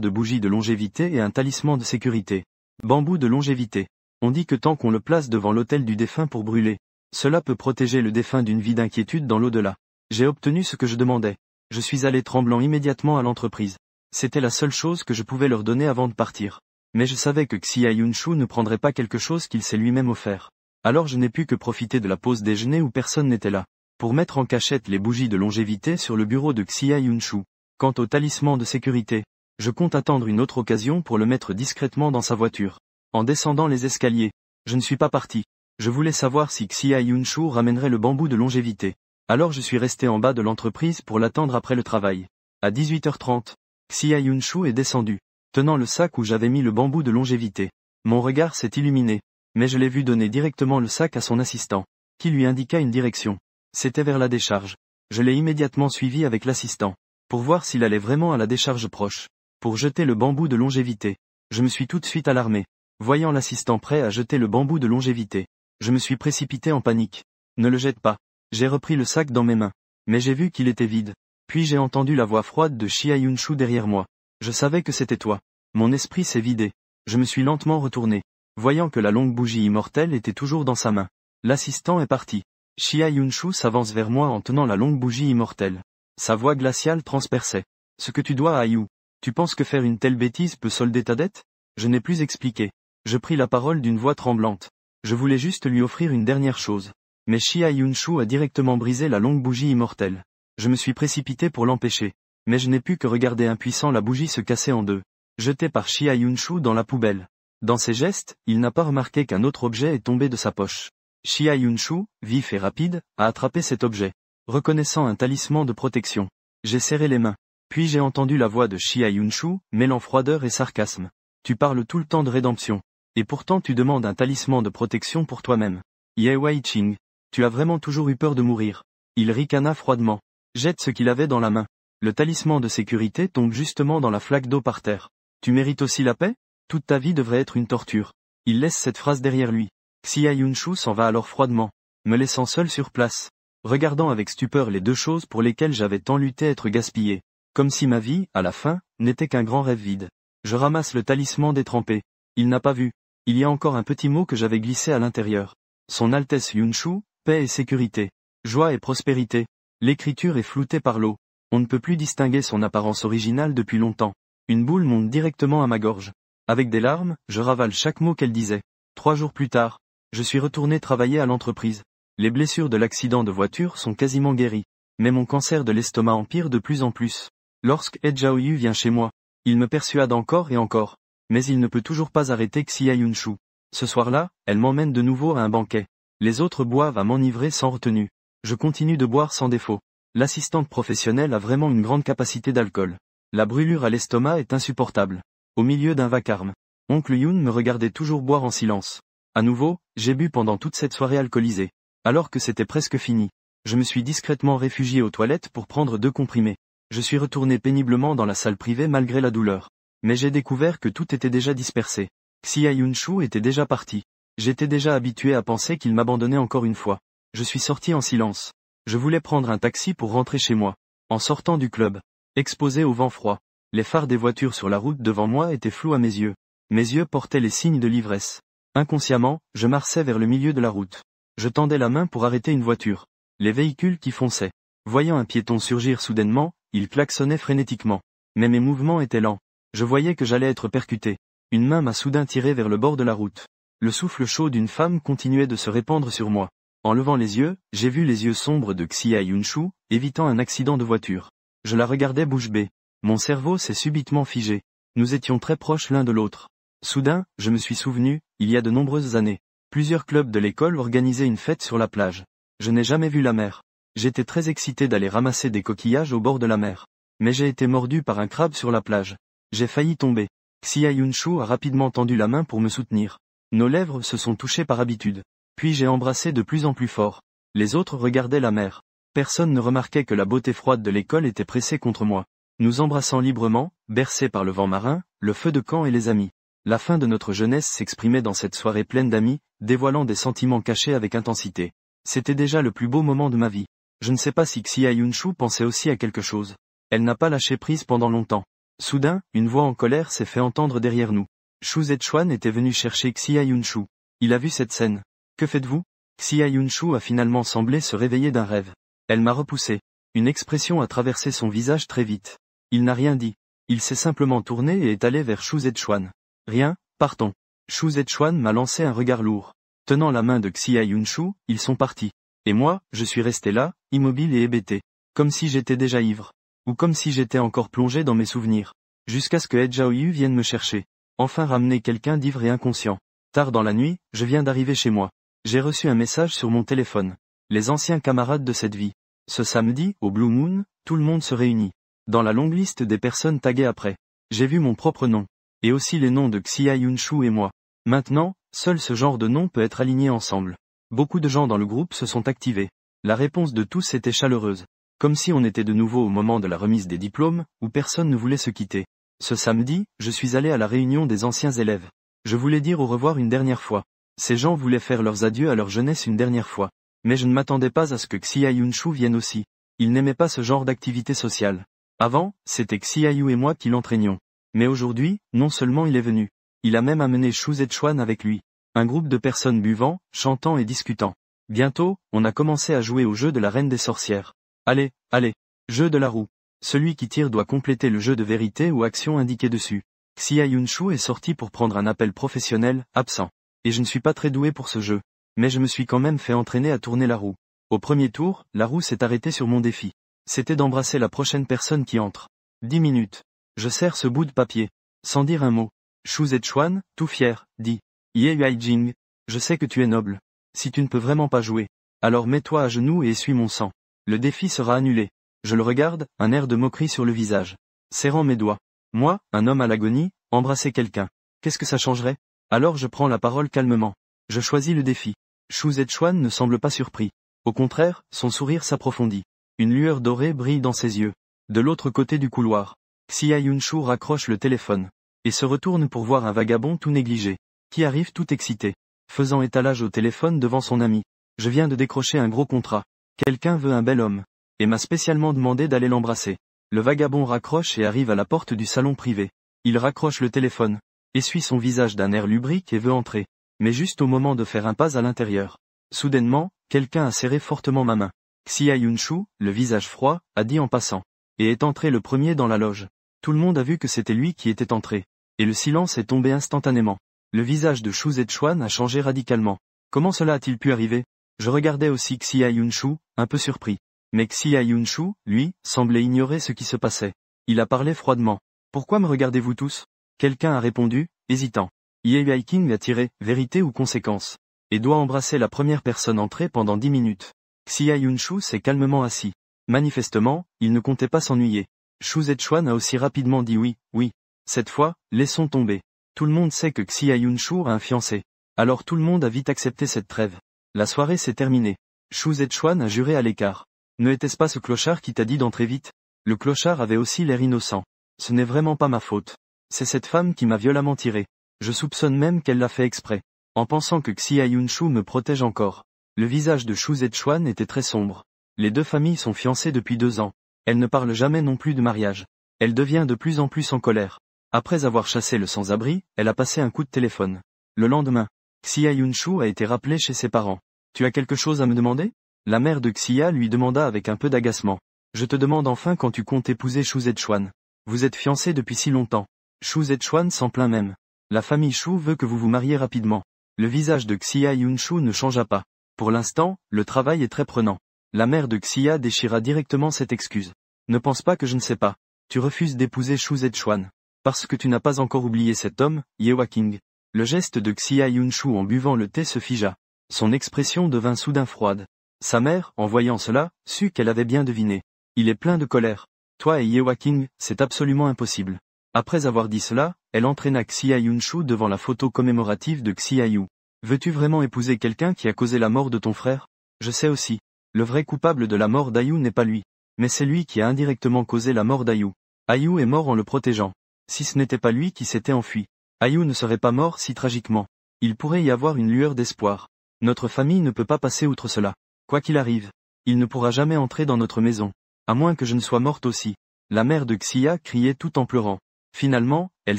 de bougies de longévité et un talisman de sécurité. Bambou de longévité. On dit que tant qu'on le place devant l'autel du défunt pour brûler, cela peut protéger le défunt d'une vie d'inquiétude dans l'au-delà. J'ai obtenu ce que je demandais. Je suis allé tremblant immédiatement à l'entreprise. C'était la seule chose que je pouvais leur donner avant de partir. Mais je savais que Xia Yunshu ne prendrait pas quelque chose qu'il s'est lui-même offert. Alors je n'ai pu que profiter de la pause déjeuner où personne n'était là, pour mettre en cachette les bougies de longévité sur le bureau de Xia Yunshu. Quant au talisman de sécurité, je compte attendre une autre occasion pour le mettre discrètement dans sa voiture. En descendant les escaliers, je ne suis pas parti. Je voulais savoir si Xia Yunshu ramènerait le bambou de longévité. Alors je suis resté en bas de l'entreprise pour l'attendre après le travail. À 18h30, Xia Yunshu est descendu, tenant le sac où j'avais mis le bambou de longévité. Mon regard s'est illuminé, mais je l'ai vu donner directement le sac à son assistant, qui lui indiqua une direction. C'était vers la décharge. Je l'ai immédiatement suivi avec l'assistant, pour voir s'il allait vraiment à la décharge proche, pour jeter le bambou de longévité. Je me suis tout de suite alarmé. Voyant l'assistant prêt à jeter le bambou de longévité, je me suis précipité en panique. Ne le jette pas. J'ai repris le sac dans mes mains, mais j'ai vu qu'il était vide. Puis j'ai entendu la voix froide de Xia Yunshu derrière moi. Je savais que c'était toi. Mon esprit s'est vidé. Je me suis lentement retourné, voyant que la longue bougie immortelle était toujours dans sa main. L'assistant est parti. Xia Yunshu s'avance vers moi en tenant la longue bougie immortelle. Sa voix glaciale transperçait. Ce que tu dois à Ayu. Tu penses que faire une telle bêtise peut solder ta dette? Je n'ai plus expliqué. Je pris la parole d'une voix tremblante. Je voulais juste lui offrir une dernière chose. Mais Xia Yunshu a directement brisé la longue bougie immortelle. Je me suis précipité pour l'empêcher. Mais je n'ai pu que regarder impuissant la bougie se casser en deux, jetée par Xia Yunshu dans la poubelle. Dans ses gestes, il n'a pas remarqué qu'un autre objet est tombé de sa poche. Xia Yunshu, vif et rapide, a attrapé cet objet, reconnaissant un talisman de protection. J'ai serré les mains. Puis j'ai entendu la voix de Xia Yunshu, mêlant froideur et sarcasme. Tu parles tout le temps de rédemption. Et pourtant tu demandes un talisman de protection pour toi-même. Ye Wei-Ching. Tu as vraiment toujours eu peur de mourir. Il ricana froidement. Jette ce qu'il avait dans la main. Le talisman de sécurité tombe justement dans la flaque d'eau par terre. Tu mérites aussi la paix? Toute ta vie devrait être une torture. Il laisse cette phrase derrière lui. Xia Yunshu s'en va alors froidement, me laissant seul sur place, regardant avec stupeur les deux choses pour lesquelles j'avais tant lutté être gaspillé. Comme si ma vie, à la fin, n'était qu'un grand rêve vide. Je ramasse le talisman détrempé. Il n'a pas vu. Il y a encore un petit mot que j'avais glissé à l'intérieur. Son Altesse Yunshu, paix et sécurité. Joie et prospérité. L'écriture est floutée par l'eau. On ne peut plus distinguer son apparence originale depuis longtemps. Une boule monte directement à ma gorge. Avec des larmes, je ravale chaque mot qu'elle disait. 3 jours plus tard, je suis retourné travailler à l'entreprise. Les blessures de l'accident de voiture sont quasiment guéries. Mais mon cancer de l'estomac empire de plus en plus. Lorsque He Jiaoyu vient chez moi, il me persuade encore et encore. Mais il ne peut toujours pas arrêter Xia Yunshu. Ce soir-là, elle m'emmène de nouveau à un banquet. Les autres boivent à m'enivrer sans retenue. Je continue de boire sans défaut. L'assistante professionnelle a vraiment une grande capacité d'alcool. La brûlure à l'estomac est insupportable. Au milieu d'un vacarme, Oncle Yoon me regardait toujours boire en silence. À nouveau, j'ai bu pendant toute cette soirée alcoolisée. Alors que c'était presque fini, je me suis discrètement réfugié aux toilettes pour prendre 2 comprimés. Je suis retourné péniblement dans la salle privée malgré la douleur. Mais j'ai découvert que tout était déjà dispersé. Xia Yunshu était déjà parti. J'étais déjà habitué à penser qu'il m'abandonnait encore une fois. Je suis sorti en silence. Je voulais prendre un taxi pour rentrer chez moi. En sortant du club, exposé au vent froid, les phares des voitures sur la route devant moi étaient flous à mes yeux. Mes yeux portaient les signes de l'ivresse. Inconsciemment, je marchais vers le milieu de la route. Je tendais la main pour arrêter une voiture. Les véhicules qui fonçaient. Voyant un piéton surgir soudainement, il klaxonnait frénétiquement. Mais mes mouvements étaient lents. Je voyais que j'allais être percuté. Une main m'a soudain tiré vers le bord de la route. Le souffle chaud d'une femme continuait de se répandre sur moi. En levant les yeux, j'ai vu les yeux sombres de Xia Yunshu, évitant un accident de voiture. Je la regardais bouche bée. Mon cerveau s'est subitement figé. Nous étions très proches l'un de l'autre. Soudain, je me suis souvenu, il y a de nombreuses années, plusieurs clubs de l'école organisaient une fête sur la plage. Je n'ai jamais vu la mer. J'étais très excité d'aller ramasser des coquillages au bord de la mer. Mais j'ai été mordu par un crabe sur la plage. J'ai failli tomber. Xia Yunshu a rapidement tendu la main pour me soutenir. Nos lèvres se sont touchées par habitude. Puis j'ai embrassé de plus en plus fort. Les autres regardaient la mer. Personne ne remarquait que la beauté froide de l'école était pressée contre moi. Nous embrassant librement, bercés par le vent marin, le feu de camp et les amis. La fin de notre jeunesse s'exprimait dans cette soirée pleine d'amis, dévoilant des sentiments cachés avec intensité. C'était déjà le plus beau moment de ma vie. Je ne sais pas si Xia Yunshu pensait aussi à quelque chose. Elle n'a pas lâché prise pendant longtemps. Soudain, une voix en colère s'est fait entendre derrière nous. Shu Zetshuan était venu chercher Xia Yunshu. Il a vu cette scène. Que faites-vous? Xia Yunshu a finalement semblé se réveiller d'un rêve. Elle m'a repoussé. Une expression a traversé son visage très vite. Il n'a rien dit. Il s'est simplement tourné et est allé vers Shu Zetshuan. Rien, partons. Shu Zetshuan m'a lancé un regard lourd. Tenant la main de Xia Yunshu, ils sont partis. Et moi, je suis resté là, immobile et hébété. Comme si j'étais déjà ivre. Ou comme si j'étais encore plongé dans mes souvenirs. Jusqu'à ce que He Zhaoyu vienne me chercher. Enfin ramener quelqu'un d'ivre et inconscient. Tard dans la nuit, je viens d'arriver chez moi. J'ai reçu un message sur mon téléphone. Les anciens camarades de cette vie. Ce samedi, au Blue Moon, tout le monde se réunit. Dans la longue liste des personnes taguées après. J'ai vu mon propre nom. Et aussi les noms de Xia Yunshu et moi. Maintenant, seul ce genre de nom peut être aligné ensemble. Beaucoup de gens dans le groupe se sont activés. La réponse de tous était chaleureuse. Comme si on était de nouveau au moment de la remise des diplômes, où personne ne voulait se quitter. Ce samedi, je suis allé à la réunion des anciens élèves. Je voulais dire au revoir une dernière fois. Ces gens voulaient faire leurs adieux à leur jeunesse une dernière fois. Mais je ne m'attendais pas à ce que Xia Yunshu vienne aussi. Il n'aimait pas ce genre d'activité sociale. Avant, c'était Xia Yu et moi qui l'entraînions. Mais aujourd'hui, non seulement il est venu. Il a même amené Shu Zetshuan avec lui. Un groupe de personnes buvant, chantant et discutant. Bientôt, on a commencé à jouer au jeu de la reine des sorcières. Allez, allez. Jeu de la roue. Celui qui tire doit compléter le jeu de vérité ou action indiqué dessus. Xia Yunshu est sorti pour prendre un appel professionnel, absent. Et je ne suis pas très doué pour ce jeu. Mais je me suis quand même fait entraîner à tourner la roue. Au premier tour, la roue s'est arrêtée sur mon défi. C'était d'embrasser la prochaine personne qui entre. 10 minutes. Je serre ce bout de papier. Sans dire un mot. Shu Zetshuan, tout fier, dit. Ye Yuaijing. Je sais que tu es noble. Si tu ne peux vraiment pas jouer, alors mets-toi à genoux et essuie mon sang. Le défi sera annulé. Je le regarde, un air de moquerie sur le visage. Serrant mes doigts. Moi, un homme à l'agonie, embrasser quelqu'un. Qu'est-ce que ça changerait? Alors je prends la parole calmement. Je choisis le défi. Shu Zetshuan ne semble pas surpris. Au contraire, son sourire s'approfondit. Une lueur dorée brille dans ses yeux. De l'autre côté du couloir, Xia Yunshu raccroche le téléphone. Et se retourne pour voir un vagabond tout négligé. Qui arrive tout excité. Faisant étalage au téléphone devant son ami. Je viens de décrocher un gros contrat. Quelqu'un veut un bel homme. Et m'a spécialement demandé d'aller l'embrasser. Le vagabond raccroche et arrive à la porte du salon privé. Il raccroche le téléphone. Essuie son visage d'un air lubrique et veut entrer. Mais juste au moment de faire un pas à l'intérieur. Soudainement, quelqu'un a serré fortement ma main. Xia Yunshu, le visage froid, a dit en passant. Et est entré le premier dans la loge. Tout le monde a vu que c'était lui qui était entré. Et le silence est tombé instantanément. Le visage de Shu Zetshuan a changé radicalement. Comment cela a-t-il pu arriver? Je regardais aussi Xia Yunshu, un peu surpris. Mais Xia Yunshu, lui, semblait ignorer ce qui se passait. Il a parlé froidement. Pourquoi me regardez-vous tous? Quelqu'un a répondu, hésitant. Ye Yuaiking a tiré, vérité ou conséquence. Et doit embrasser la première personne entrée pendant 10 minutes. Xia Yunshu s'est calmement assis. Manifestement, il ne comptait pas s'ennuyer. Shu Zetshuan a aussi rapidement dit oui, oui. Cette fois, laissons tomber. Tout le monde sait que Xia Yunshu a un fiancé. Alors tout le monde a vite accepté cette trêve. La soirée s'est terminée. Shu Zetshuan a juré à l'écart. Ne était-ce pas ce clochard qui t'a dit d'entrer vite? Le clochard avait aussi l'air innocent. Ce n'est vraiment pas ma faute. C'est cette femme qui m'a violemment tiré. Je soupçonne même qu'elle l'a fait exprès. En pensant que Xia Yunshu me protège encore. Le visage de Shu Zetshuan était très sombre. Les deux familles sont fiancées depuis 2 ans. Elle ne parle jamais non plus de mariage. Elle devient de plus en plus en colère. Après avoir chassé le sans-abri, elle a passé un coup de téléphone. Le lendemain, Xia Yunshu a été rappelée chez ses parents. Tu as quelque chose à me demander? La mère de Xia lui demanda avec un peu d'agacement. Je te demande enfin quand tu comptes épouser Shu Zetshuan. Vous êtes fiancés depuis si longtemps. Shu Zetshuan s'en plaint même. La famille Shu veut que vous vous mariez rapidement. Le visage de Xia Yunshu ne changea pas. Pour l'instant, le travail est très prenant. La mère de Xia déchira directement cette excuse. Ne pense pas que je ne sais pas. Tu refuses d'épouser Shu Zetshuan. Parce que tu n'as pas encore oublié cet homme, Ye Yuaiking. Le geste de Xia Yunshu en buvant le thé se figea. Son expression devint soudain froide. Sa mère, en voyant cela, sut qu'elle avait bien deviné. Il est plein de colère. Toi et Ye Yuaiking, c'est absolument impossible. Après avoir dit cela, elle entraîna Xia Yunshu devant la photo commémorative de Xia Yu. Veux-tu vraiment épouser quelqu'un qui a causé la mort de ton frère? Je sais aussi. Le vrai coupable de la mort d'Ayu n'est pas lui. Mais c'est lui qui a indirectement causé la mort d'Ayu. Ayu est mort en le protégeant. Si ce n'était pas lui qui s'était enfui, Ayu ne serait pas mort si tragiquement. Il pourrait y avoir une lueur d'espoir. Notre famille ne peut pas passer outre cela. Quoi qu'il arrive, il ne pourra jamais entrer dans notre maison. À moins que je ne sois morte aussi. La mère de Xia criait tout en pleurant. Finalement, elle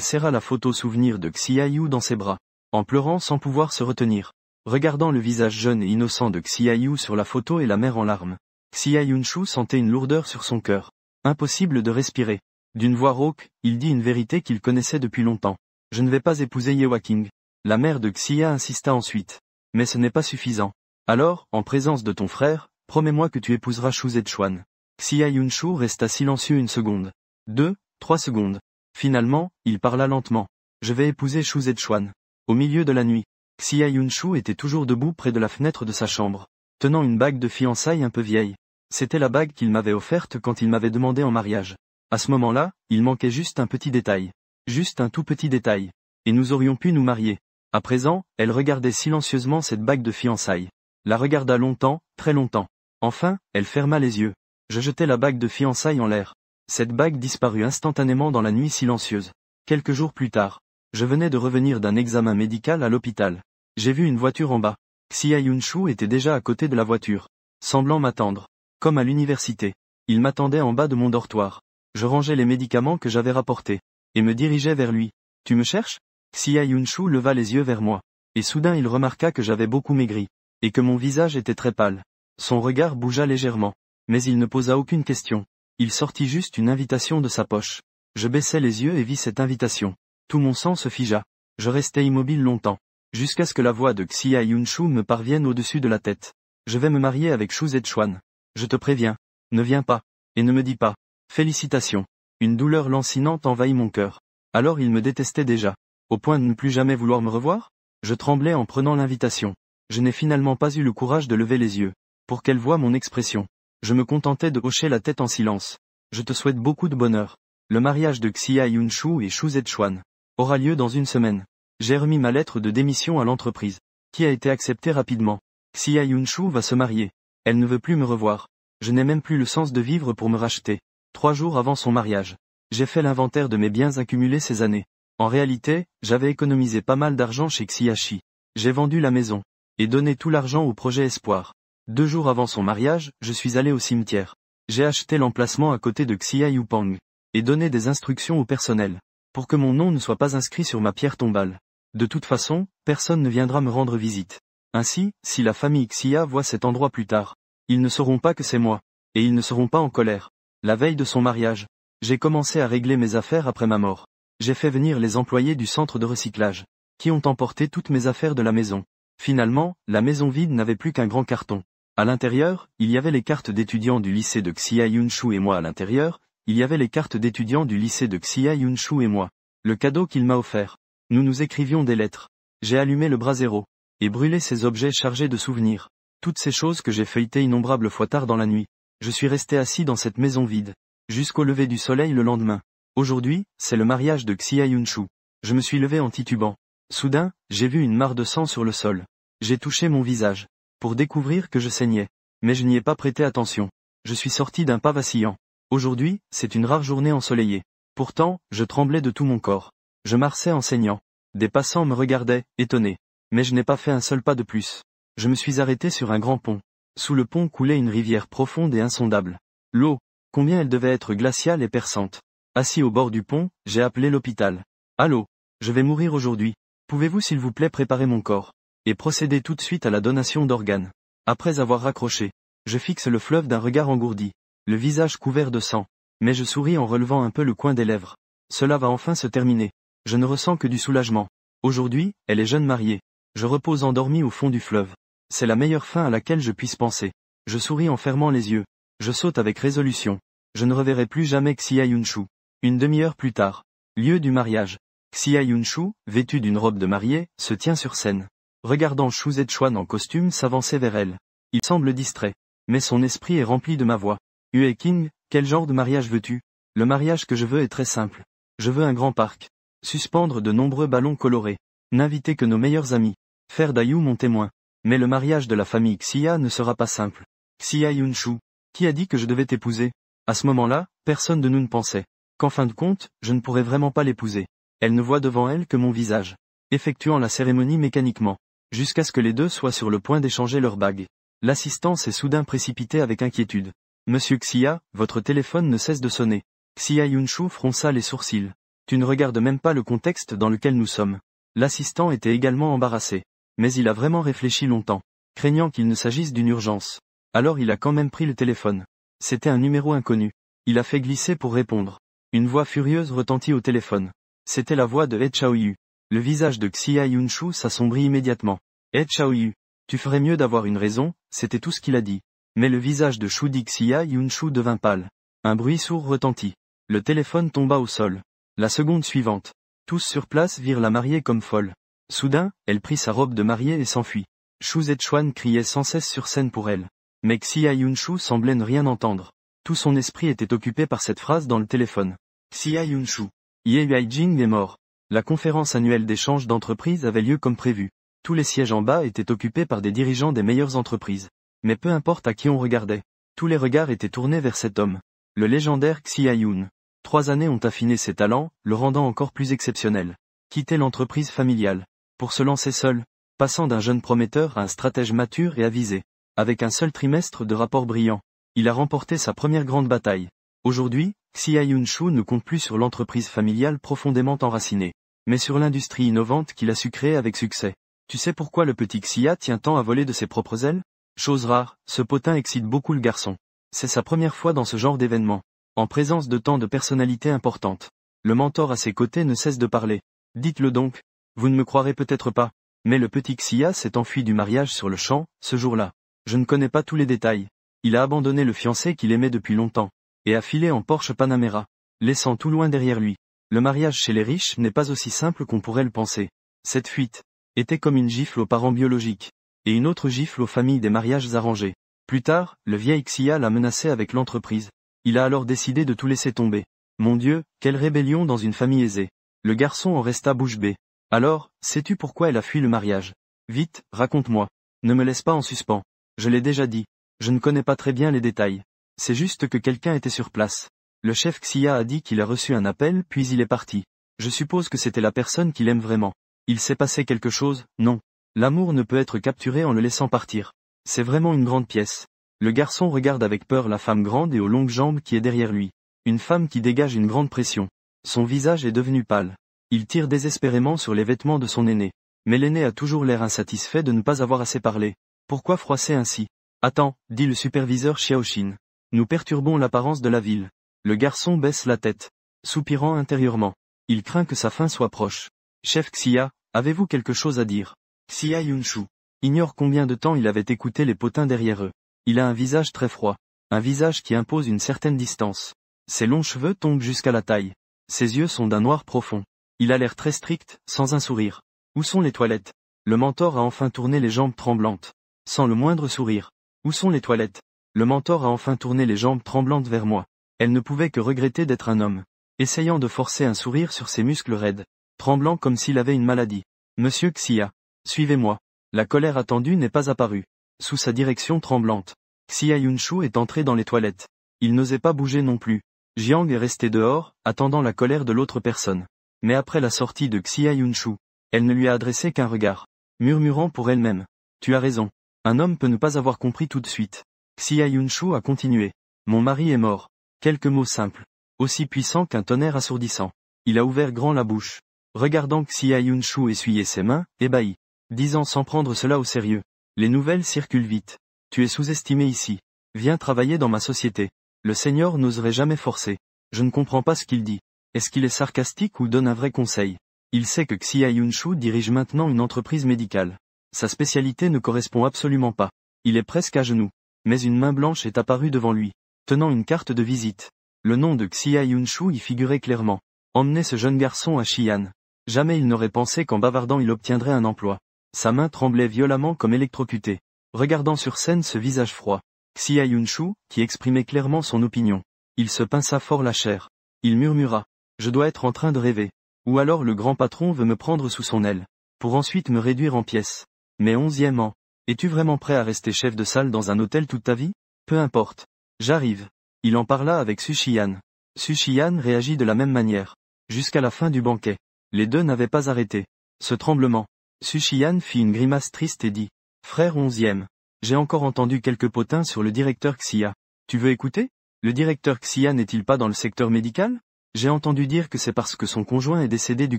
serra la photo souvenir de Xia Yu dans ses bras, en pleurant sans pouvoir se retenir. Regardant le visage jeune et innocent de Xia Yu sur la photo et la mère en larmes, Xia Yunshu sentait une lourdeur sur son cœur. Impossible de respirer. D'une voix rauque, il dit une vérité qu'il connaissait depuis longtemps. Je ne vais pas épouser Yewaking. La mère de Xia insista ensuite. Mais ce n'est pas suffisant. Alors, en présence de ton frère, promets-moi que tu épouseras Shu Zetshuan. Xia Yunshu resta silencieux 1 seconde. 2, 3 secondes. Finalement, il parla lentement. Je vais épouser Shu Zetshuan. Au milieu de la nuit, Xia Yunshu était toujours debout près de la fenêtre de sa chambre, tenant une bague de fiançailles un peu vieille. C'était la bague qu'il m'avait offerte quand il m'avait demandé en mariage. À ce moment-là, il manquait juste un petit détail. Juste un tout petit détail. Et nous aurions pu nous marier. À présent, elle regardait silencieusement cette bague de fiançailles. La regarda longtemps, très longtemps. Enfin, elle ferma les yeux. Je jetai la bague de fiançailles en l'air. Cette bague disparut instantanément dans la nuit silencieuse. Quelques jours plus tard, je venais de revenir d'un examen médical à l'hôpital. J'ai vu une voiture en bas. Xia Yunshu était déjà à côté de la voiture, semblant m'attendre. Comme à l'université. Il m'attendait en bas de mon dortoir. Je rangeais les médicaments que j'avais rapportés, et me dirigeais vers lui. Tu me cherches? Xia Yunshu leva les yeux vers moi. Et soudain il remarqua que j'avais beaucoup maigri, et que mon visage était très pâle. Son regard bougea légèrement. Mais il ne posa aucune question. Il sortit juste une invitation de sa poche. Je baissai les yeux et vis cette invitation. Tout mon sang se figea. Je restai immobile longtemps. Jusqu'à ce que la voix de Xia Yunshu me parvienne au-dessus de la tête. Je vais me marier avec Shu Zetshuan. Je te préviens. Ne viens pas. Et ne me dis pas. Félicitations. Une douleur lancinante envahit mon cœur. Alors il me détestait déjà. Au point de ne plus jamais vouloir me revoir? Je tremblais en prenant l'invitation. Je n'ai finalement pas eu le courage de lever les yeux, pour qu'elle voie mon expression. Je me contentais de hocher la tête en silence. Je te souhaite beaucoup de bonheur. Le mariage de Xia Yunshu et Shu Zetshuan aura lieu dans 1 semaine. J'ai remis ma lettre de démission à l'entreprise, qui a été acceptée rapidement. Xia Yunshu va se marier. Elle ne veut plus me revoir. Je n'ai même plus le sens de vivre pour me racheter. 3 jours avant son mariage, j'ai fait l'inventaire de mes biens accumulés ces années. En réalité, j'avais économisé pas mal d'argent chez Xiashi. J'ai vendu la maison, et donné tout l'argent au projet Espoir. 2 jours avant son mariage, je suis allé au cimetière. J'ai acheté l'emplacement à côté de Xia Yupang, et donné des instructions au personnel, pour que mon nom ne soit pas inscrit sur ma pierre tombale. De toute façon, personne ne viendra me rendre visite. Ainsi, si la famille Xia voit cet endroit plus tard, ils ne sauront pas que c'est moi, et ils ne seront pas en colère. La veille de son mariage, j'ai commencé à régler mes affaires après ma mort. J'ai fait venir les employés du centre de recyclage, qui ont emporté toutes mes affaires de la maison. Finalement, la maison vide n'avait plus qu'un grand carton. À l'intérieur, il y avait les cartes d'étudiants du lycée de Xia Yunshu et moi à l'intérieur, il y avait les cartes d'étudiants du lycée de Xia Yunshu et moi. Le cadeau qu'il m'a offert. Nous nous écrivions des lettres. J'ai allumé le brasero, et brûlé ces objets chargés de souvenirs. Toutes ces choses que j'ai feuilletées innombrables fois tard dans la nuit. Je suis resté assis dans cette maison vide, jusqu'au lever du soleil le lendemain. Aujourd'hui, c'est le mariage de Xia Yunshu. Je me suis levé en titubant. Soudain, j'ai vu une mare de sang sur le sol. J'ai touché mon visage, pour découvrir que je saignais. Mais je n'y ai pas prêté attention. Je suis sorti d'un pas vacillant. Aujourd'hui, c'est une rare journée ensoleillée. Pourtant, je tremblais de tout mon corps. Je marchais en saignant. Des passants me regardaient, étonnés. Mais je n'ai pas fait un seul pas de plus. Je me suis arrêté sur un grand pont. Sous le pont coulait une rivière profonde et insondable. L'eau, combien elle devait être glaciale et perçante. Assis au bord du pont, j'ai appelé l'hôpital. Allô, je vais mourir aujourd'hui. Pouvez-vous s'il vous plaît préparer mon corps, et procéder tout de suite à la donation d'organes. Après avoir raccroché, je fixe le fleuve d'un regard engourdi, le visage couvert de sang. Mais je souris en relevant un peu le coin des lèvres. Cela va enfin se terminer. Je ne ressens que du soulagement. Aujourd'hui, elle est jeune mariée. Je repose endormi au fond du fleuve. C'est la meilleure fin à laquelle je puisse penser. Je souris en fermant les yeux. Je saute avec résolution. Je ne reverrai plus jamais Xia Yunshu. 1 demi-heure plus tard. Lieu du mariage. Xia Yunshu, vêtue d'une robe de mariée, se tient sur scène. Regardant Shu Zetshuan en costume s'avancer vers elle. Il semble distrait. Mais son esprit est rempli de ma voix. Hue King, quel genre de mariage veux-tu? Le mariage que je veux est très simple. Je veux un grand parc. Suspendre de nombreux ballons colorés. N'inviter que nos meilleurs amis. Faire d'Ayu mon témoin. Mais le mariage de la famille Xia ne sera pas simple. Xia Yunshu. Qui a dit que je devais t'épouser? À ce moment-là, personne de nous ne pensait qu'en fin de compte, je ne pourrais vraiment pas l'épouser. Elle ne voit devant elle que mon visage. Effectuant la cérémonie mécaniquement. Jusqu'à ce que les deux soient sur le point d'échanger leurs bagues. L'assistant s'est soudain précipité avec inquiétude. Monsieur Xia, votre téléphone ne cesse de sonner. Xia Yunshu fronça les sourcils. Tu ne regardes même pas le contexte dans lequel nous sommes. L'assistant était également embarrassé. Mais il a vraiment réfléchi longtemps, craignant qu'il ne s'agisse d'une urgence. Alors il a quand même pris le téléphone. C'était un numéro inconnu. Il a fait glisser pour répondre. Une voix furieuse retentit au téléphone. C'était la voix de He Chaoyu. Le visage de Xia Yunshu s'assombrit immédiatement. He Chaoyu, tu ferais mieux d'avoir une raison, c'était tout ce qu'il a dit. Mais le visage de Shudi Xia Yunshu devint pâle. Un bruit sourd retentit. Le téléphone tomba au sol. La seconde suivante. Tous sur place virent la mariée comme folle. Soudain, elle prit sa robe de mariée et s'enfuit. Shu Zhechuan criait sans cesse sur scène pour elle. Mais Xia Yunshu semblait ne rien entendre. Tout son esprit était occupé par cette phrase dans le téléphone. Xia Yunshu. Ye Yuijing est mort. La conférence annuelle d'échange d'entreprises avait lieu comme prévu. Tous les sièges en bas étaient occupés par des dirigeants des meilleures entreprises. Mais peu importe à qui on regardait. Tous les regards étaient tournés vers cet homme. Le légendaire Xia Yun. 3 années ont affiné ses talents, le rendant encore plus exceptionnel. Quitter l'entreprise familiale. Pour se lancer seul. Passant d'un jeune prometteur à un stratège mature et avisé. Avec un seul trimestre de rapport brillant. Il a remporté sa première grande bataille. Aujourd'hui, Xia Yunshu ne compte plus sur l'entreprise familiale profondément enracinée. Mais sur l'industrie innovante qu'il a su créer avec succès. Tu sais pourquoi le petit Xia tient tant à voler de ses propres ailes? Chose rare, ce potin excite beaucoup le garçon. C'est sa première fois dans ce genre d'événement. En présence de tant de personnalités importantes. Le mentor à ses côtés ne cesse de parler. Dites-le donc. Vous ne me croirez peut-être pas. Mais le petit Xia s'est enfui du mariage sur le champ, ce jour-là. Je ne connais pas tous les détails. Il a abandonné le fiancé qu'il aimait depuis longtemps. Et a filé en Porsche Panamera. Laissant tout loin derrière lui. Le mariage chez les riches n'est pas aussi simple qu'on pourrait le penser. Cette fuite était comme une gifle aux parents biologiques. Et une autre gifle aux familles des mariages arrangés. Plus tard, le vieil Xia l'a menacé avec l'entreprise. Il a alors décidé de tout laisser tomber. Mon Dieu, quelle rébellion dans une famille aisée. Le garçon en resta bouche bée. Alors, sais-tu pourquoi elle a fui le mariage? Vite, raconte-moi. Ne me laisse pas en suspens. Je l'ai déjà dit. Je ne connais pas très bien les détails. C'est juste que quelqu'un était sur place. Le chef Xia a dit qu'il a reçu un appel puis il est parti. Je suppose que c'était la personne qu'il aime vraiment. Il s'est passé quelque chose, non. L'amour ne peut être capturé en le laissant partir. C'est vraiment une grande pièce. Le garçon regarde avec peur la femme grande et aux longues jambes qui est derrière lui. Une femme qui dégage une grande pression. Son visage est devenu pâle. Il tire désespérément sur les vêtements de son aîné. Mais l'aîné a toujours l'air insatisfait de ne pas avoir assez parlé. Pourquoi froisser ainsi? Attends, dit le superviseur Xiaoxin. Nous perturbons l'apparence de la ville. Le garçon baisse la tête, soupirant intérieurement. Il craint que sa fin soit proche. Chef Xia, avez-vous quelque chose à dire? Xia Yunshu ignore combien de temps il avait écouté les potins derrière eux. Il a un visage très froid. Un visage qui impose une certaine distance. Ses longs cheveux tombent jusqu'à la taille. Ses yeux sont d'un noir profond. Il a l'air très strict, sans un sourire. Où sont les toilettes? Le mentor a enfin tourné les jambes tremblantes. Sans le moindre sourire. Où sont les toilettes? Le mentor a enfin tourné les jambes tremblantes vers moi. Elle ne pouvait que regretter d'être un homme. Essayant de forcer un sourire sur ses muscles raides. Tremblant comme s'il avait une maladie. Monsieur Xia. Suivez-moi. La colère attendue n'est pas apparue. Sous sa direction tremblante. Xia Yunshu est entré dans les toilettes. Il n'osait pas bouger non plus. Jiang est resté dehors, attendant la colère de l'autre personne. Mais après la sortie de Xia Yunshu, elle ne lui a adressé qu'un regard. Murmurant pour elle-même. Tu as raison. Un homme peut ne pas avoir compris tout de suite. Xia Yunshu a continué. Mon mari est mort. Quelques mots simples. Aussi puissants qu'un tonnerre assourdissant. Il a ouvert grand la bouche. Regardant Xia Yunshu essuyer ses mains, ébahi. Disant sans prendre cela au sérieux. Les nouvelles circulent vite. Tu es sous-estimé ici. Viens travailler dans ma société. Le Seigneur n'oserait jamais forcer. Je ne comprends pas ce qu'il dit. Est-ce qu'il est sarcastique ou donne un vrai conseil? Il sait que Xia Yunshu dirige maintenant une entreprise médicale. Sa spécialité ne correspond absolument pas. Il est presque à genoux. Mais une main blanche est apparue devant lui, tenant une carte de visite. Le nom de Xia Yunshu y figurait clairement. Emmener ce jeune garçon à Xi'an. Jamais il n'aurait pensé qu'en bavardant il obtiendrait un emploi. Sa main tremblait violemment comme électrocutée. Regardant sur scène ce visage froid. Xia Yunshu, qui exprimait clairement son opinion. Il se pinça fort la chair. Il murmura. Je dois être en train de rêver. Ou alors le grand patron veut me prendre sous son aile. Pour ensuite me réduire en pièces. Mais 11e an. Es-tu vraiment prêt à rester chef de salle dans un hôtel toute ta vie? Peu importe. J'arrive. Il en parla avec Su Xian. Su Xian réagit de la même manière. Jusqu'à la fin du banquet. Les deux n'avaient pas arrêté. Ce tremblement. Su Xian fit une grimace triste et dit. Frère 11e. J'ai encore entendu quelques potins sur le directeur Xia. Tu veux écouter? Le directeur Xia n'est-il pas dans le secteur médical? J'ai entendu dire que c'est parce que son conjoint est décédé du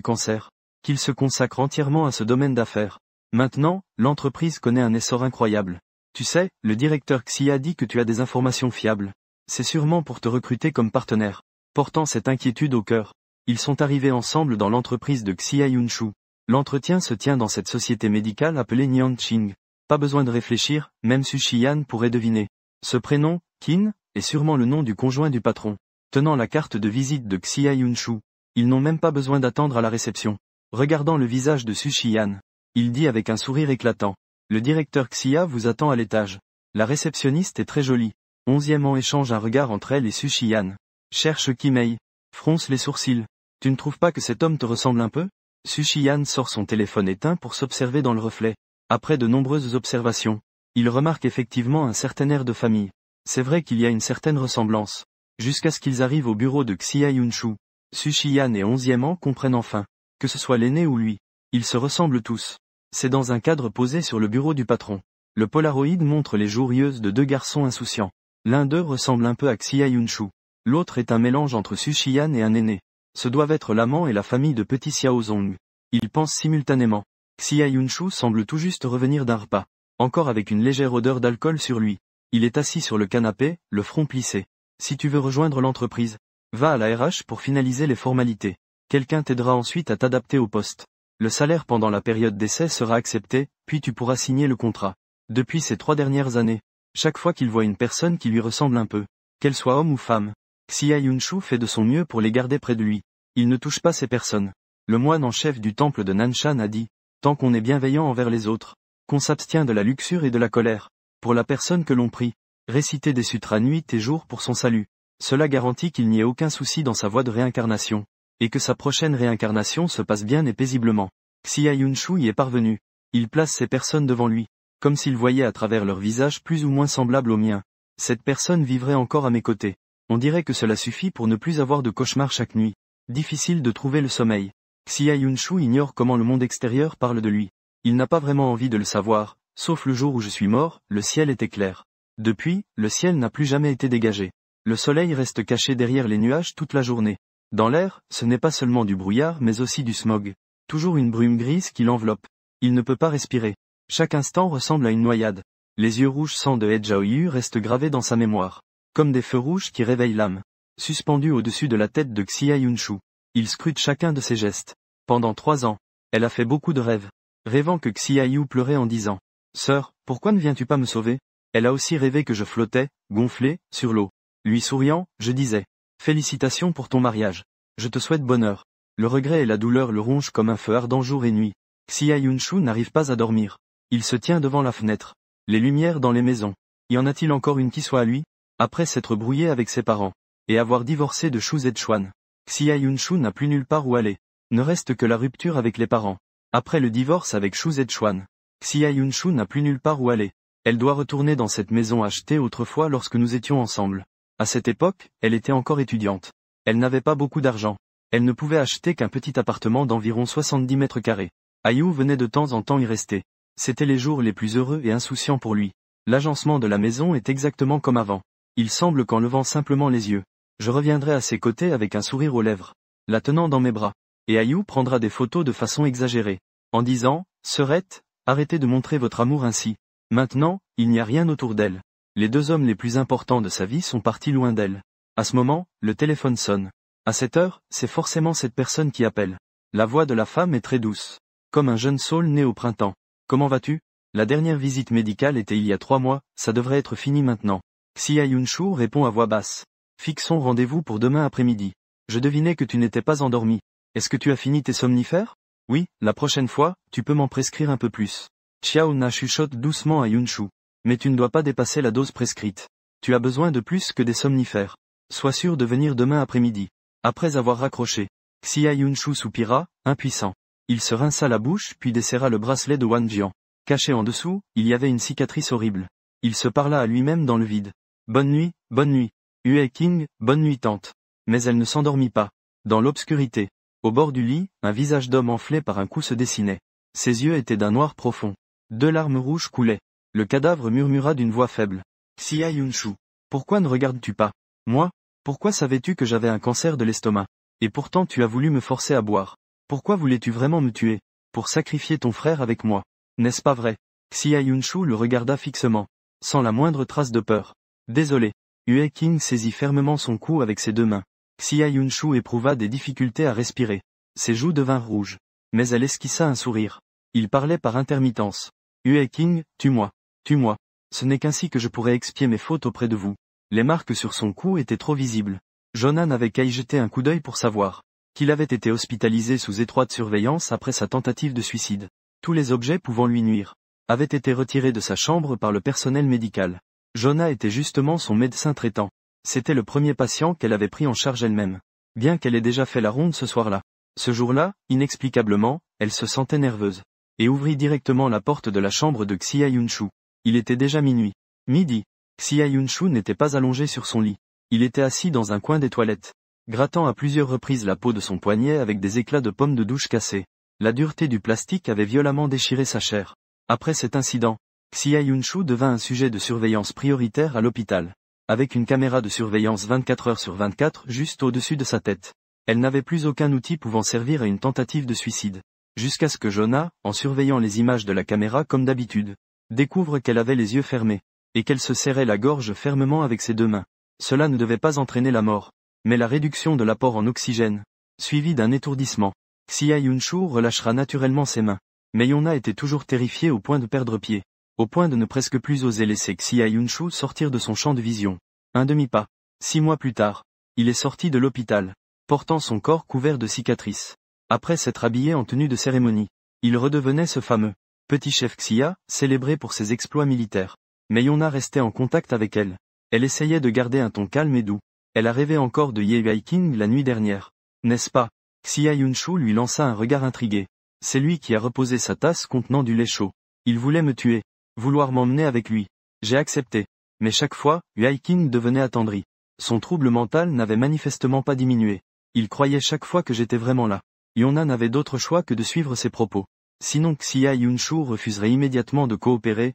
cancer, qu'il se consacre entièrement à ce domaine d'affaires. Maintenant, l'entreprise connaît un essor incroyable. Tu sais, le directeur Xia dit que tu as des informations fiables. C'est sûrement pour te recruter comme partenaire. Portant cette inquiétude au cœur, ils sont arrivés ensemble dans l'entreprise de Xia Yunshu. L'entretien se tient dans cette société médicale appelée Nianqing. Pas besoin de réfléchir, même Su Shiyan pourrait deviner. Ce prénom, Qin, est sûrement le nom du conjoint du patron. Tenant la carte de visite de Xia Yunshu, ils n'ont même pas besoin d'attendre à la réception. Regardant le visage de Su Shiyan, il dit avec un sourire éclatant. Le directeur Xia vous attend à l'étage. La réceptionniste est très jolie. 11e an échange un regard entre elle et Su Shiyan. Cherche Kimei. Fronce les sourcils. Tu ne trouves pas que cet homme te ressemble un peu? Su Shiyan sort son téléphone éteint pour s'observer dans le reflet. Après de nombreuses observations, il remarque effectivement un certain air de famille. C'est vrai qu'il y a une certaine ressemblance. Jusqu'à ce qu'ils arrivent au bureau de Xia Yunshu. Su Shiyan et 11e an comprennent enfin. Que ce soit l'aîné ou lui. Ils se ressemblent tous. C'est dans un cadre posé sur le bureau du patron. Le Polaroid montre les jourieuses de deux garçons insouciants. L'un d'eux ressemble un peu à Xia Yunshu. L'autre est un mélange entre Su Shiyan et un aîné. Ce doivent être l'amant et la famille de petit Xiaozong. Ils pensent simultanément. Xia Yunshu semble tout juste revenir d'un repas. Encore avec une légère odeur d'alcool sur lui. Il est assis sur le canapé, le front plissé. Si tu veux rejoindre l'entreprise, va à la RH pour finaliser les formalités. Quelqu'un t'aidera ensuite à t'adapter au poste. Le salaire pendant la période d'essai sera accepté, puis tu pourras signer le contrat. Depuis ces 3 dernières années, chaque fois qu'il voit une personne qui lui ressemble un peu, qu'elle soit homme ou femme, Xia Yunshu fait de son mieux pour les garder près de lui. Il ne touche pas ces personnes. Le moine en chef du temple de Nanshan a dit, tant qu'on est bienveillant envers les autres, qu'on s'abstient de la luxure et de la colère. Pour la personne que l'on prie, réciter des sutras nuit et jour pour son salut. Cela garantit qu'il n'y ait aucun souci dans sa voie de réincarnation, et que sa prochaine réincarnation se passe bien et paisiblement. Xia Yunshu y est parvenu. Il place ces personnes devant lui, comme s'il voyait à travers leur visage plus ou moins semblable au mien. Cette personne vivrait encore à mes côtés. On dirait que cela suffit pour ne plus avoir de cauchemars chaque nuit. Difficile de trouver le sommeil. Xia Yunshu ignore comment le monde extérieur parle de lui. Il n'a pas vraiment envie de le savoir, sauf le jour où je suis mort, le ciel était clair. Depuis, le ciel n'a plus jamais été dégagé. Le soleil reste caché derrière les nuages toute la journée. Dans l'air, ce n'est pas seulement du brouillard mais aussi du smog. Toujours une brume grise qui l'enveloppe. Il ne peut pas respirer. Chaque instant ressemble à une noyade. Les yeux rouges sang de He Zhaoyu restent gravés dans sa mémoire. Comme des feux rouges qui réveillent l'âme. Suspendus au-dessus de la tête de Xia Yunshu. Il scrute chacun de ses gestes. Pendant 3 ans, elle a fait beaucoup de rêves. Rêvant que Xia Yu pleurait en disant « Sœur, pourquoi ne viens-tu pas me sauver ?» Elle a aussi rêvé que je flottais, gonflé, sur l'eau. Lui souriant, je disais « Félicitations pour ton mariage. Je te souhaite bonheur. » Le regret et la douleur le rongent comme un feu ardent jour et nuit. Xia Yunshu n'arrive pas à dormir. Il se tient devant la fenêtre. Les lumières dans les maisons. Y en a-t-il encore une qui soit à lui? Après s'être brouillé avec ses parents, et avoir divorcé de Shu Zhechuan, Xia Yunshu n'a plus nulle part où aller. Ne reste que la rupture avec les parents. Après le divorce avec Shu Zhechuan, Xia Yunshu n'a plus nulle part où aller. Elle doit retourner dans cette maison achetée autrefois lorsque nous étions ensemble. À cette époque, elle était encore étudiante. Elle n'avait pas beaucoup d'argent. Elle ne pouvait acheter qu'un petit appartement d'environ 70 mètres carrés. Ayu venait de temps en temps y rester. C'étaient les jours les plus heureux et insouciants pour lui. L'agencement de la maison est exactement comme avant. Il semble qu'en levant simplement les yeux, je reviendrai à ses côtés avec un sourire aux lèvres, la tenant dans mes bras. Et Ayu prendra des photos de façon exagérée, en disant « Sœurette, arrêtez de montrer votre amour ainsi. Maintenant, il n'y a rien autour d'elle. » Les 2 hommes les plus importants de sa vie sont partis loin d'elle. À ce moment, le téléphone sonne. À cette heure, c'est forcément cette personne qui appelle. La voix de la femme est très douce. Comme un jeune saule né au printemps. Comment vas-tu? La dernière visite médicale était il y a 3 mois, ça devrait être fini maintenant. Xia Yunshu répond à voix basse. Fixons rendez-vous pour demain après-midi. Je devinais que tu n'étais pas endormi. Est-ce que tu as fini tes somnifères? Oui, la prochaine fois, tu peux m'en prescrire un peu plus. Xiao Na chuchote doucement à Yunshu. Mais tu ne dois pas dépasser la dose prescrite. Tu as besoin de plus que des somnifères. Sois sûr de venir demain après-midi. Après avoir raccroché, Xia Yunshu soupira, impuissant. Il se rinça la bouche puis desserra le bracelet de Wang Jian. Caché en dessous, il y avait une cicatrice horrible. Il se parla à lui-même dans le vide. Bonne nuit, Hue King, bonne nuit tante. Mais elle ne s'endormit pas. Dans l'obscurité, au bord du lit, un visage d'homme enflé par un coup se dessinait. Ses yeux étaient d'un noir profond. 2 larmes rouges coulaient. Le cadavre murmura d'une voix faible. Xia Yunshu. Pourquoi ne regardes-tu pas? Moi? Pourquoi savais-tu que j'avais un cancer de l'estomac? Et pourtant tu as voulu me forcer à boire. Pourquoi voulais-tu vraiment me tuer? Pour sacrifier ton frère avec moi. N'est-ce pas vrai? Xia Yunshu le regarda fixement, sans la moindre trace de peur. Désolé. Hue Qing saisit fermement son cou avec ses deux mains. Xia Yunshu éprouva des difficultés à respirer. Ses joues devinrent rouges. Mais elle esquissa un sourire. Il parlait par intermittence. Hue Qing, tue-moi. Tue-moi. Ce n'est qu'ainsi que je pourrai expier mes fautes auprès de vous. Les marques sur son cou étaient trop visibles. Jonah n'avait qu'à y jeter un coup d'œil pour savoir qu'il avait été hospitalisé sous étroite surveillance après sa tentative de suicide. Tous les objets pouvant lui nuire avaient été retirés de sa chambre par le personnel médical. Jonah était justement son médecin traitant. C'était le premier patient qu'elle avait pris en charge elle-même. Bien qu'elle ait déjà fait la ronde ce soir-là. Ce jour-là, inexplicablement, elle se sentait nerveuse. Et ouvrit directement la porte de la chambre de Xia Yunshu. Il était déjà minuit. Midi. Xia Yunshu n'était pas allongé sur son lit. Il était assis dans un coin des toilettes, grattant à plusieurs reprises la peau de son poignet avec des éclats de pommes de douche cassées. La dureté du plastique avait violemment déchiré sa chair. Après cet incident, Xia Yunshu devint un sujet de surveillance prioritaire à l'hôpital, avec une caméra de surveillance 24 heures sur 24 juste au-dessus de sa tête. Elle n'avait plus aucun outil pouvant servir à une tentative de suicide. Jusqu'à ce que Jonah, en surveillant les images de la caméra comme d'habitude, découvre qu'elle avait les yeux fermés, et qu'elle se serrait la gorge fermement avec ses deux mains. Cela ne devait pas entraîner la mort, mais la réduction de l'apport en oxygène, suivie d'un étourdissement. Xia Yunshu relâchera naturellement ses mains. Mais Yona était toujours terrifié au point de perdre pied, au point de ne presque plus oser laisser Xia Yunshu sortir de son champ de vision. Un demi-pas. 6 mois plus tard, il est sorti de l'hôpital, portant son corps couvert de cicatrices. Après s'être habillé en tenue de cérémonie, il redevenait ce fameux petit chef Xia, célébré pour ses exploits militaires. Mais Yona restait en contact avec elle. Elle essayait de garder un ton calme et doux. Elle a rêvé encore de Ye Huaiqing la nuit dernière. N'est-ce pas? Xia Yunshu lui lança un regard intrigué. C'est lui qui a reposé sa tasse contenant du lait chaud. Il voulait me tuer. Vouloir m'emmener avec lui. J'ai accepté. Mais chaque fois, Huaiqing devenait attendri. Son trouble mental n'avait manifestement pas diminué. Il croyait chaque fois que j'étais vraiment là. Yona n'avait d'autre choix que de suivre ses propos. Sinon Xia Yunshu refuserait immédiatement de coopérer.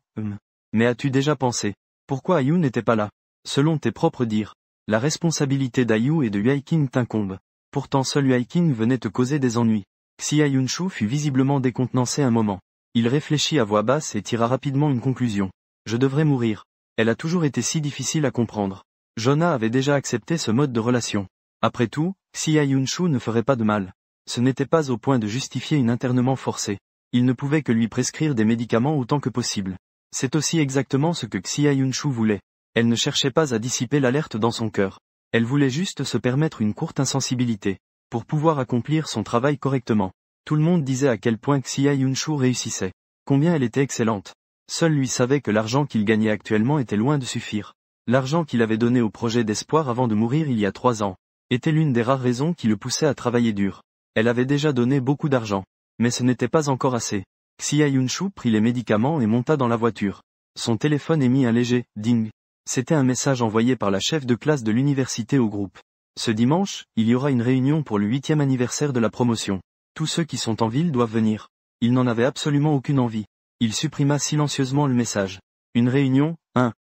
Mais as-tu déjà pensé? Pourquoi Ayu n'était pas là? Selon tes propres dires, la responsabilité d'Ayu et de Huaiqing t'incombe. Pourtant seul Huaiqing venait te causer des ennuis. Xia Yunshu fut visiblement décontenancé un moment. Il réfléchit à voix basse et tira rapidement une conclusion. Je devrais mourir. Elle a toujours été si difficile à comprendre. Jonah avait déjà accepté ce mode de relation. Après tout, Xia Yunshu ne ferait pas de mal. Ce n'était pas au point de justifier un internement forcé. Il ne pouvait que lui prescrire des médicaments autant que possible. C'est aussi exactement ce que Xia Yunshu voulait. Elle ne cherchait pas à dissiper l'alerte dans son cœur. Elle voulait juste se permettre une courte insensibilité, pour pouvoir accomplir son travail correctement. Tout le monde disait à quel point Xia Yunshu réussissait. Combien elle était excellente. Seul lui savait que l'argent qu'il gagnait actuellement était loin de suffire. L'argent qu'il avait donné au projet d'espoir avant de mourir il y a 3 ans, était l'une des rares raisons qui le poussaient à travailler dur. Elle avait déjà donné beaucoup d'argent. Mais ce n'était pas encore assez. Xia Yunshu prit les médicaments et monta dans la voiture. Son téléphone émit un léger « ding ». C'était un message envoyé par la chef de classe de l'université au groupe. Ce dimanche, il y aura une réunion pour le 8e anniversaire de la promotion. Tous ceux qui sont en ville doivent venir. Il n'en avait absolument aucune envie. Il supprima silencieusement le message. Une réunion,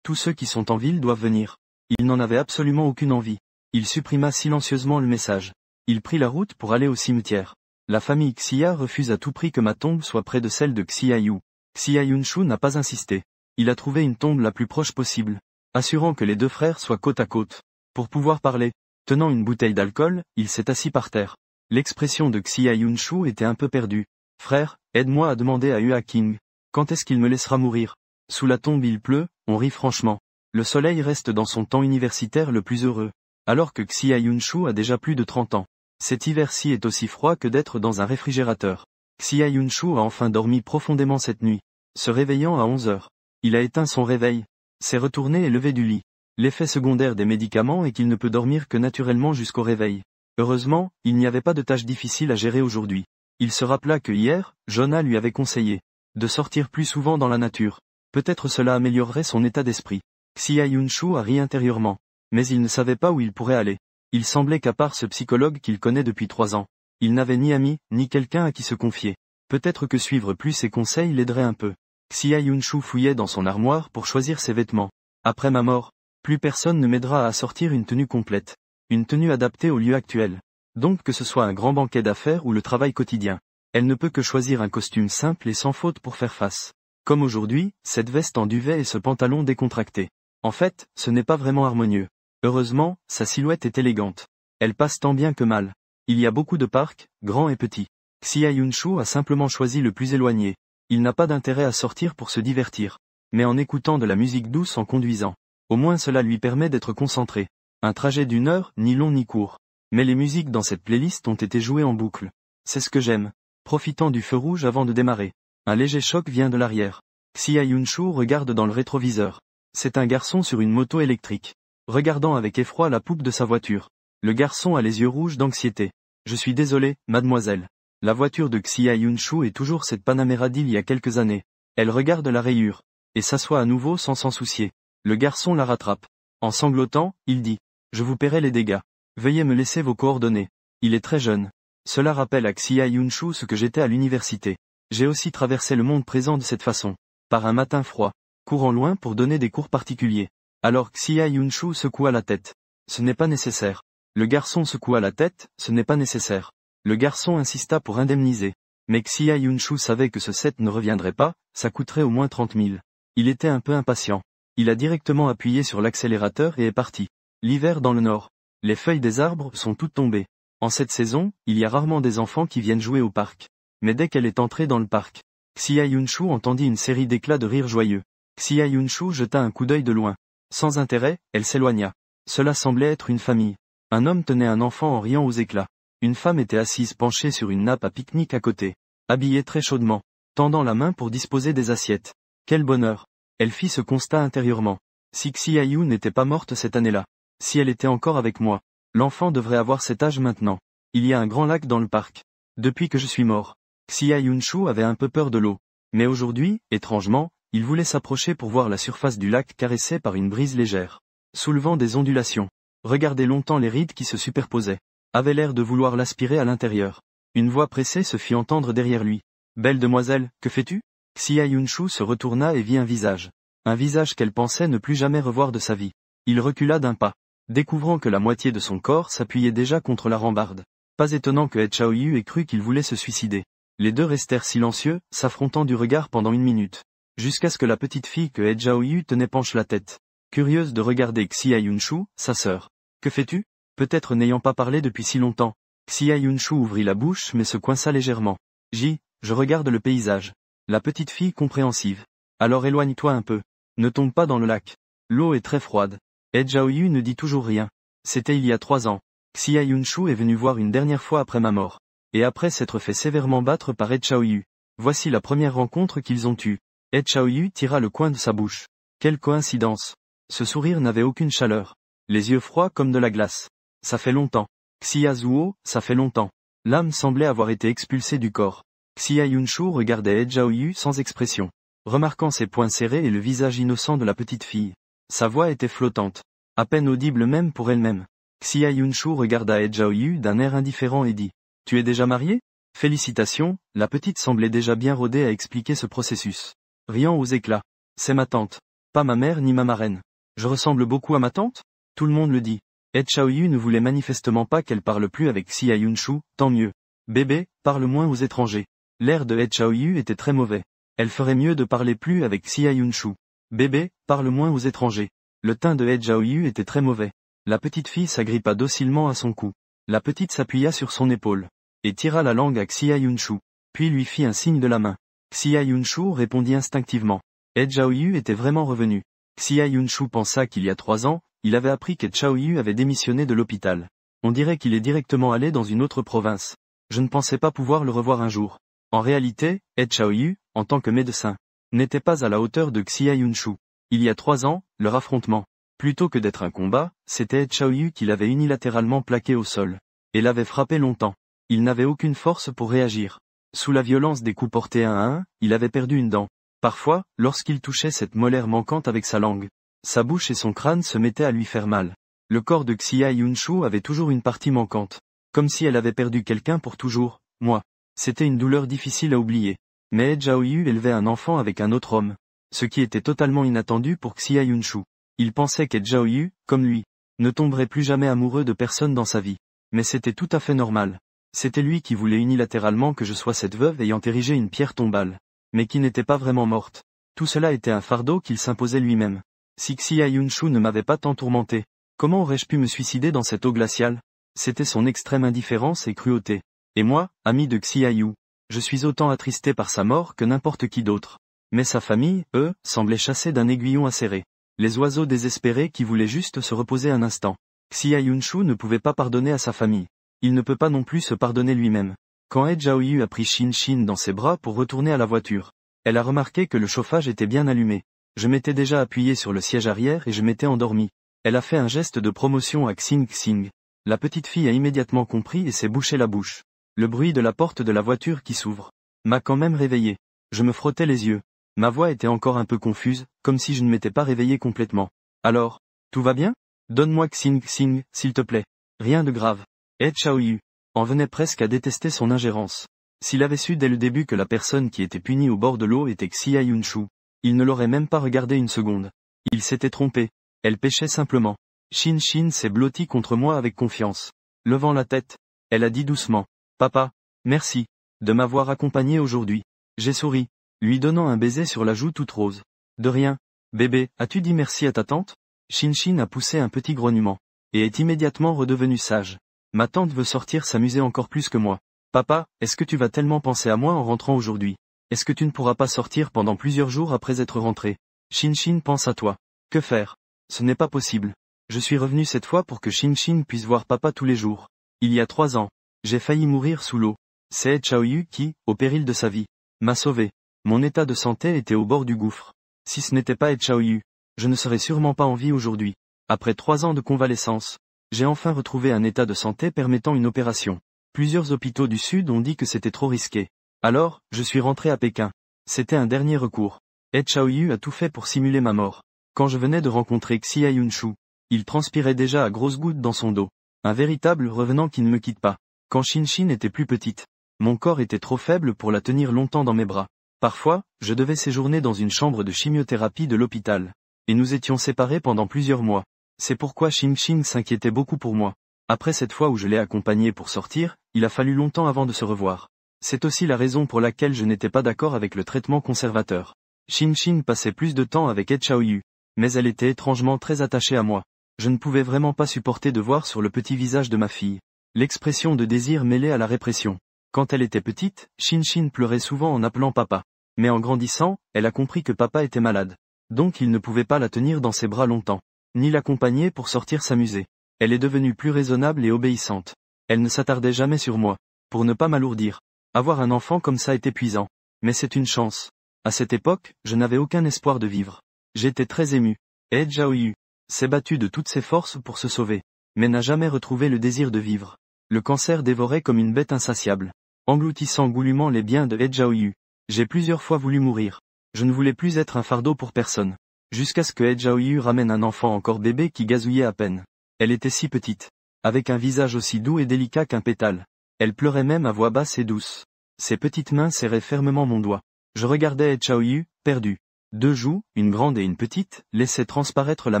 tous ceux qui sont en ville doivent venir. Il n'en avait absolument aucune envie. Il supprima silencieusement le message. Il prit la route pour aller au cimetière. La famille Xia refuse à tout prix que ma tombe soit près de celle de Xia Yu. Xia Yunshu n'a pas insisté. Il a trouvé une tombe la plus proche possible, assurant que les deux frères soient côte à côte. Pour pouvoir parler, tenant une bouteille d'alcool, il s'est assis par terre. L'expression de Xia Yunshu était un peu perdue. Frère, aide-moi à demander à Huaiqing. Quand est-ce qu'il me laissera mourir? Sous la tombe il pleut, on rit franchement. Le soleil reste dans son temps universitaire le plus heureux. Alors que Xia Yunshu a déjà plus de 30 ans. Cet hiver-ci est aussi froid que d'être dans un réfrigérateur. Xia Yunshu a enfin dormi profondément cette nuit, se réveillant à 11 heures. Il a éteint son réveil, s'est retourné et levé du lit. L'effet secondaire des médicaments est qu'il ne peut dormir que naturellement jusqu'au réveil. Heureusement, il n'y avait pas de tâche difficile à gérer aujourd'hui. Il se rappela que hier, Jonah lui avait conseillé de sortir plus souvent dans la nature. Peut-être cela améliorerait son état d'esprit. Xia Yunshu a ri intérieurement. Mais il ne savait pas où il pourrait aller. Il semblait qu'à part ce psychologue qu'il connaît depuis 3 ans, il n'avait ni ami, ni quelqu'un à qui se confier. Peut-être que suivre plus ses conseils l'aiderait un peu. Xia Yunshu fouillait dans son armoire pour choisir ses vêtements. Après ma mort, Plus personne ne m'aidera à assortir une tenue complète. Une tenue adaptée au lieu actuel. Donc que ce soit un grand banquet d'affaires ou le travail quotidien. Elle ne peut que choisir un costume simple et sans faute pour faire face. Comme aujourd'hui, cette veste en duvet et ce pantalon décontracté. En fait, ce n'est pas vraiment harmonieux. Heureusement, sa silhouette est élégante. Elle passe tant bien que mal. Il y a beaucoup de parcs, grands et petits. Xia Yunshu a simplement choisi le plus éloigné. Il n'a pas d'intérêt à sortir pour se divertir. Mais en écoutant de la musique douce en conduisant. Au moins cela lui permet d'être concentré. Un trajet d'1 heure, ni long ni court. Mais les musiques dans cette playlist ont été jouées en boucle. C'est ce que j'aime. Profitant du feu rouge avant de démarrer. Un léger choc vient de l'arrière. Xia Yunshu regarde dans le rétroviseur. C'est un garçon sur une moto électrique. Regardant avec effroi la poupe de sa voiture. Le garçon a les yeux rouges d'anxiété. Je suis désolé, mademoiselle. La voiture de Xia Yunshu est toujours cette Panamera d'il y a quelques années. Elle regarde la rayure. Et s'assoit à nouveau sans s'en soucier. Le garçon la rattrape. En sanglotant, il dit. Je vous paierai les dégâts. Veuillez me laisser vos coordonnées. Il est très jeune. Cela rappelle à Xia Yunshu ce que j'étais à l'université. J'ai aussi traversé le monde présent de cette façon. Par un matin froid. Courant loin pour donner des cours particuliers. Alors Xia Yunshu secoua la tête. Ce n'est pas nécessaire. Le garçon secoua la tête, ce n'est pas nécessaire. Le garçon insista pour indemniser. Mais Xia Yunshu savait que ce set ne reviendrait pas, ça coûterait au moins 30 000. Il était un peu impatient. Il a directement appuyé sur l'accélérateur et est parti. L'hiver dans le nord. Les feuilles des arbres sont toutes tombées. En cette saison, il y a rarement des enfants qui viennent jouer au parc. Mais dès qu'elle est entrée dans le parc, Xia Yunshu entendit une série d'éclats de rire joyeux. Xia Yunshu jeta un coup d'œil de loin. Sans intérêt, elle s'éloigna. Cela semblait être une famille. Un homme tenait un enfant en riant aux éclats. Une femme était assise penchée sur une nappe à pique-nique à côté. Habillée très chaudement. Tendant la main pour disposer des assiettes. Quel bonheur. Elle fit ce constat intérieurement. Si Xia Yu n'était pas morte cette année-là. Si elle était encore avec moi. L'enfant devrait avoir cet âge maintenant. Il y a un grand lac dans le parc. Depuis que je suis mort. Xia Yunshu avait un peu peur de l'eau. Mais aujourd'hui, étrangement, il voulait s'approcher pour voir la surface du lac caressée par une brise légère. Soulevant des ondulations. Regarder longtemps les rides qui se superposaient. Avait l'air de vouloir l'aspirer à l'intérieur. Une voix pressée se fit entendre derrière lui. Belle demoiselle, que fais-tu? Xia Yunshu se retourna et vit un visage. Un visage qu'elle pensait ne plus jamais revoir de sa vie. Il recula d'un pas. Découvrant que la moitié de son corps s'appuyait déjà contre la rambarde. Pas étonnant que He Chaoyu ait cru qu'il voulait se suicider. Les deux restèrent silencieux, s'affrontant du regard pendant 1 minute. Jusqu'à ce que la petite fille que He Chaoyu tenait penche la tête. Curieuse de regarder Xia Yunshu, sa sœur. Que fais-tu? Peut-être n'ayant pas parlé depuis si longtemps. Xia Yunshu ouvrit la bouche mais se coinça légèrement. Je regarde le paysage. La petite fille compréhensive. Alors éloigne-toi un peu. Ne tombe pas dans le lac. L'eau est très froide. He Chaoyu ne dit toujours rien. C'était il y a 3 ans. Xia Yunshu est venu voir une dernière fois après ma mort. Et après s'être fait sévèrement battre par He Chaoyu. Voici la première rencontre qu'ils ont eue. He Chaoyu tira le coin de sa bouche. Quelle coïncidence. Ce sourire n'avait aucune chaleur. Les yeux froids comme de la glace. Ça fait longtemps. Xia Zuo, ça fait longtemps. L'âme semblait avoir été expulsée du corps. Xia Yunshu regardait He Chaoyu sans expression. Remarquant ses poings serrés et le visage innocent de la petite fille. Sa voix était flottante. À peine audible même pour elle-même. Xia Yunshu regarda He Chaoyu d'un air indifférent et dit. Tu es déjà marié? Félicitations, la petite semblait déjà bien rodée à expliquer ce processus. Riant aux éclats. C'est ma tante. Pas ma mère ni ma marraine. Je ressemble beaucoup à ma tante? Tout le monde le dit. He Chaoyu ne voulait manifestement pas qu'elle parle plus avec Xia Yunshu, tant mieux. Bébé, parle moins aux étrangers. L'air de He Chaoyu était très mauvais. Elle ferait mieux de parler plus avec Xia Yunshu. Bébé, parle moins aux étrangers. Le teint de He Chaoyu était très mauvais. La petite fille s'agrippa docilement à son cou. La petite s'appuya sur son épaule. Et tira la langue à Xia Yunshu. Puis lui fit un signe de la main. Xia Yunshu répondit instinctivement. He Chaoyu était vraiment revenu. Xia Yunshu pensa qu'il y a 3 ans, il avait appris qu'He Chaoyu avait démissionné de l'hôpital. On dirait qu'il est directement allé dans une autre province. Je ne pensais pas pouvoir le revoir un jour. En réalité, He Chaoyu, en tant que médecin, n'était pas à la hauteur de Xia Yunshu. Il y a 3 ans, leur affrontement. Plutôt que d'être un combat, c'était He Chaoyu qui l'avait unilatéralement plaqué au sol. Et l'avait frappé longtemps. Il n'avait aucune force pour réagir. Sous la violence des coups portés 1 à 1, il avait perdu une dent. Parfois, lorsqu'il touchait cette molaire manquante avec sa langue, sa bouche et son crâne se mettaient à lui faire mal. Le corps de Xia Yunshu avait toujours une partie manquante. Comme si elle avait perdu quelqu'un pour toujours, moi. C'était une douleur difficile à oublier. Mais He Chaoyu élevait un enfant avec un autre homme. Ce qui était totalement inattendu pour Xia Yunshu. Il pensait qu'E comme lui, ne tomberait plus jamais amoureux de personne dans sa vie. Mais c'était tout à fait normal. C'était lui qui voulait unilatéralement que je sois cette veuve ayant érigé une pierre tombale. Mais qui n'était pas vraiment morte. Tout cela était un fardeau qu'il s'imposait lui-même. Si Xia Yunshu ne m'avait pas tant tourmenté, comment aurais-je pu me suicider dans cette eau glaciale? C'était son extrême indifférence et cruauté. Et moi, ami de Xia Yu, je suis autant attristé par sa mort que n'importe qui d'autre. Mais sa famille, eux, semblait chassée d'un aiguillon acéré. Les oiseaux désespérés qui voulaient juste se reposer un instant. Xia Yunshu ne pouvait pas pardonner à sa famille. Il ne peut pas non plus se pardonner lui-même. Quand Yu a pris Shin dans ses bras pour retourner à la voiture, elle a remarqué que le chauffage était bien allumé. Je m'étais déjà appuyé sur le siège arrière et je m'étais endormi. Elle a fait un geste de promotion à Xing. La petite fille a immédiatement compris et s'est bouché la bouche. Le bruit de la porte de la voiture qui s'ouvre m'a quand même réveillé. Je me frottais les yeux. Ma voix était encore un peu confuse, comme si je ne m'étais pas réveillé complètement. Alors, tout va bien? Donne-moi Xing, s'il te plaît. Rien de grave. Yu en venait presque à détester son ingérence. S'il avait su dès le début que la personne qui était punie au bord de l'eau était Xia Yunshu, il ne l'aurait même pas regardé une seconde. Il s'était trompé. Elle pêchait simplement. Shin s'est blotti contre moi avec confiance. Levant la tête, elle a dit doucement. Papa, merci, de m'avoir accompagné aujourd'hui. J'ai souri, lui donnant un baiser sur la joue toute rose. De rien. Bébé, as-tu dit merci à ta tante? Shin a poussé un petit grognement, et est immédiatement redevenue sage. Ma tante veut sortir s'amuser encore plus que moi. Papa, est-ce que tu vas tellement penser à moi en rentrant aujourd'hui? Est-ce que tu ne pourras pas sortir pendant plusieurs jours après être rentré? Shin pense à toi. Que faire? Ce n'est pas possible. Je suis revenu cette fois pour que Shin puisse voir papa tous les jours. Il y a 3 ans, j'ai failli mourir sous l'eau. C'est Yu qui, au péril de sa vie, m'a sauvé. Mon état de santé était au bord du gouffre. Si ce n'était pas Yu, je ne serais sûrement pas en vie aujourd'hui. Après 3 ans de convalescence, j'ai enfin retrouvé un état de santé permettant une opération. Plusieurs hôpitaux du Sud ont dit que c'était trop risqué. Alors, je suis rentré à Pékin. C'était un dernier recours. Yu a tout fait pour simuler ma mort. Quand je venais de rencontrer Xia Yunshu, il transpirait déjà à grosses gouttes dans son dos. Un véritable revenant qui ne me quitte pas. Quand Shin était plus petite, mon corps était trop faible pour la tenir longtemps dans mes bras. Parfois, je devais séjourner dans une chambre de chimiothérapie de l'hôpital. Et nous étions séparés pendant plusieurs mois. C'est pourquoi Shin s'inquiétait beaucoup pour moi. Après cette fois où je l'ai accompagné pour sortir, il a fallu longtemps avant de se revoir. C'est aussi la raison pour laquelle je n'étais pas d'accord avec le traitement conservateur. Shin passait plus de temps avec Yu. Mais elle était étrangement très attachée à moi. Je ne pouvais vraiment pas supporter de voir sur le petit visage de ma fille l'expression de désir mêlée à la répression. Quand elle était petite, Shin pleurait souvent en appelant papa. Mais en grandissant, elle a compris que papa était malade. Donc il ne pouvait pas la tenir dans ses bras longtemps, ni l'accompagner pour sortir s'amuser. Elle est devenue plus raisonnable et obéissante. Elle ne s'attardait jamais sur moi, pour ne pas m'alourdir. Avoir un enfant comme ça est épuisant. Mais c'est une chance. À cette époque, je n'avais aucun espoir de vivre. J'étais très ému. Yu s'est battu de toutes ses forces pour se sauver, mais n'a jamais retrouvé le désir de vivre. Le cancer dévorait comme une bête insatiable, engloutissant goulûment les biens de Yu. J'ai plusieurs fois voulu mourir. Je ne voulais plus être un fardeau pour personne. Jusqu'à ce que Yu ramène un enfant encore bébé qui gazouillait à peine. Elle était si petite, avec un visage aussi doux et délicat qu'un pétale. Elle pleurait même à voix basse et douce. Ses petites mains serraient fermement mon doigt. Je regardais Yu, perdu. 2 joues, une grande et une petite, laissaient transparaître la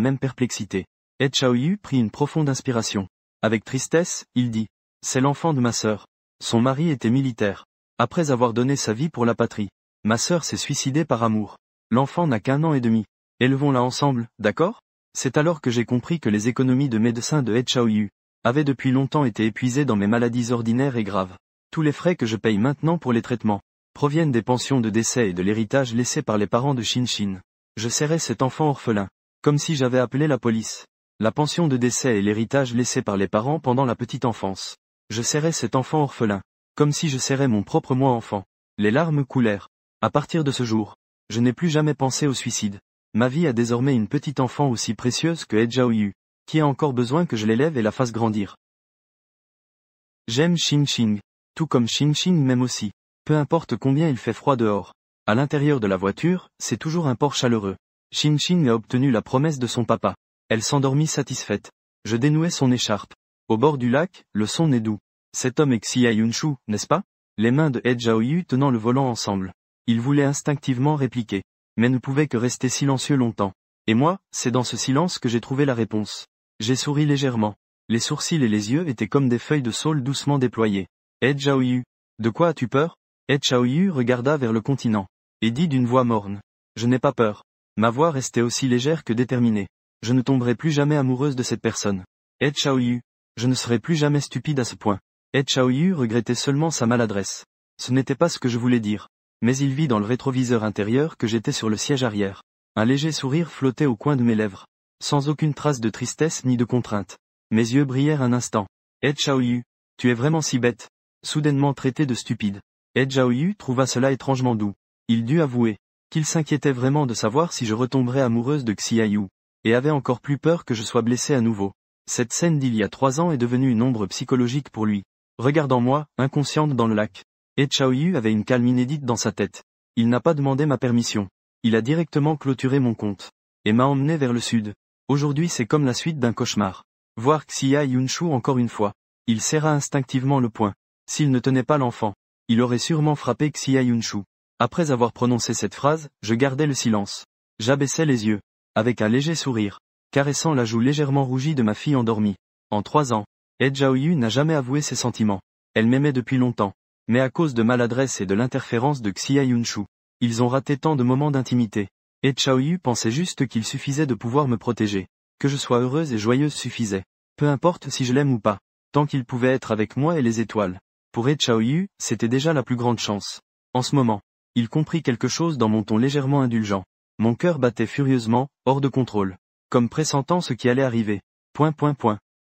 même perplexité. Yu prit une profonde inspiration. Avec tristesse, il dit. C'est l'enfant de ma sœur. Son mari était militaire. Après avoir donné sa vie pour la patrie, ma sœur s'est suicidée par amour. L'enfant n'a qu'1 an et demi. Élevons-la ensemble, d'accord? C'est alors que j'ai compris que les économies de médecin de Yu avaient depuis longtemps été épuisées dans mes maladies ordinaires et graves. Tous les frais que je paye maintenant pour les traitements proviennent des pensions de décès et de l'héritage laissé par les parents de Shin. Je serrais cet enfant orphelin, comme si j'avais appelé la police. La pension de décès et l'héritage laissé par les parents pendant la petite enfance. Je serrais cet enfant orphelin, comme si je serrais mon propre moi enfant. Les larmes coulèrent. À partir de ce jour, je n'ai plus jamais pensé au suicide. Ma vie a désormais une petite enfant aussi précieuse que Yu, qui a encore besoin que je l'élève et la fasse grandir. J'aime Shin, tout comme Shin m'aime aussi. Peu importe combien il fait froid dehors. À l'intérieur de la voiture, c'est toujours un port chaleureux. Shin a obtenu la promesse de son papa. Elle s'endormit satisfaite. Je dénouai son écharpe. Au bord du lac, le son n'est doux. Cet homme est Xia Yunshu, n'est-ce pas? Les mains de Yu tenant le volant ensemble. Il voulait instinctivement répliquer, mais ne pouvait que rester silencieux longtemps. Et moi, c'est dans ce silence que j'ai trouvé la réponse. J'ai souri légèrement. Les sourcils et les yeux étaient comme des feuilles de saule doucement déployées. Zhaoyu, de quoi as-tu peur? Zhaoyu regarda vers le continent. Et dit d'une voix morne. Je n'ai pas peur. Ma voix restait aussi légère que déterminée. Je ne tomberai plus jamais amoureuse de cette personne. Zhaoyu, je ne serai plus jamais stupide à ce point. Zhaoyu regrettait seulement sa maladresse. Ce n'était pas ce que je voulais dire. Mais il vit dans le rétroviseur intérieur que j'étais sur le siège arrière. Un léger sourire flottait au coin de mes lèvres. Sans aucune trace de tristesse ni de contrainte. Mes yeux brillèrent un instant. Zhaoyu, tu es vraiment si bête. Soudainement traité de stupide. Zhaoyu trouva cela étrangement doux. Il dut avouer qu'il s'inquiétait vraiment de savoir si je retomberais amoureuse de Xiaoyu, et avait encore plus peur que je sois blessé à nouveau. Cette scène d'il y a 3 ans est devenue une ombre psychologique pour lui. Regardant moi, inconsciente dans le lac. Zhaoyu avait une calme inédite dans sa tête. Il n'a pas demandé ma permission. Il a directement clôturé mon compte. Et m'a emmené vers le sud. Aujourd'hui c'est comme la suite d'un cauchemar. Voir Xia Yunshu encore une fois. Il serra instinctivement le poing. S'il ne tenait pas l'enfant, il aurait sûrement frappé Xia Yunshu. Après avoir prononcé cette phrase, je gardais le silence. J'abaissais les yeux. Avec un léger sourire. Caressant la joue légèrement rougie de ma fille endormie. En 3 ans, Zhaoyu n'a jamais avoué ses sentiments. Elle m'aimait depuis longtemps. Mais à cause de maladresse et de l'interférence de Xia Yunshu, ils ont raté tant de moments d'intimité. Zhaoyu pensait juste qu'il suffisait de pouvoir me protéger. Que je sois heureuse et joyeuse suffisait. Peu importe si je l'aime ou pas. Tant qu'il pouvait être avec moi et les étoiles. Pour Zhaoyu, c'était déjà la plus grande chance. En ce moment, il comprit quelque chose dans mon ton légèrement indulgent. Mon cœur battait furieusement, hors de contrôle. Comme pressentant ce qui allait arriver.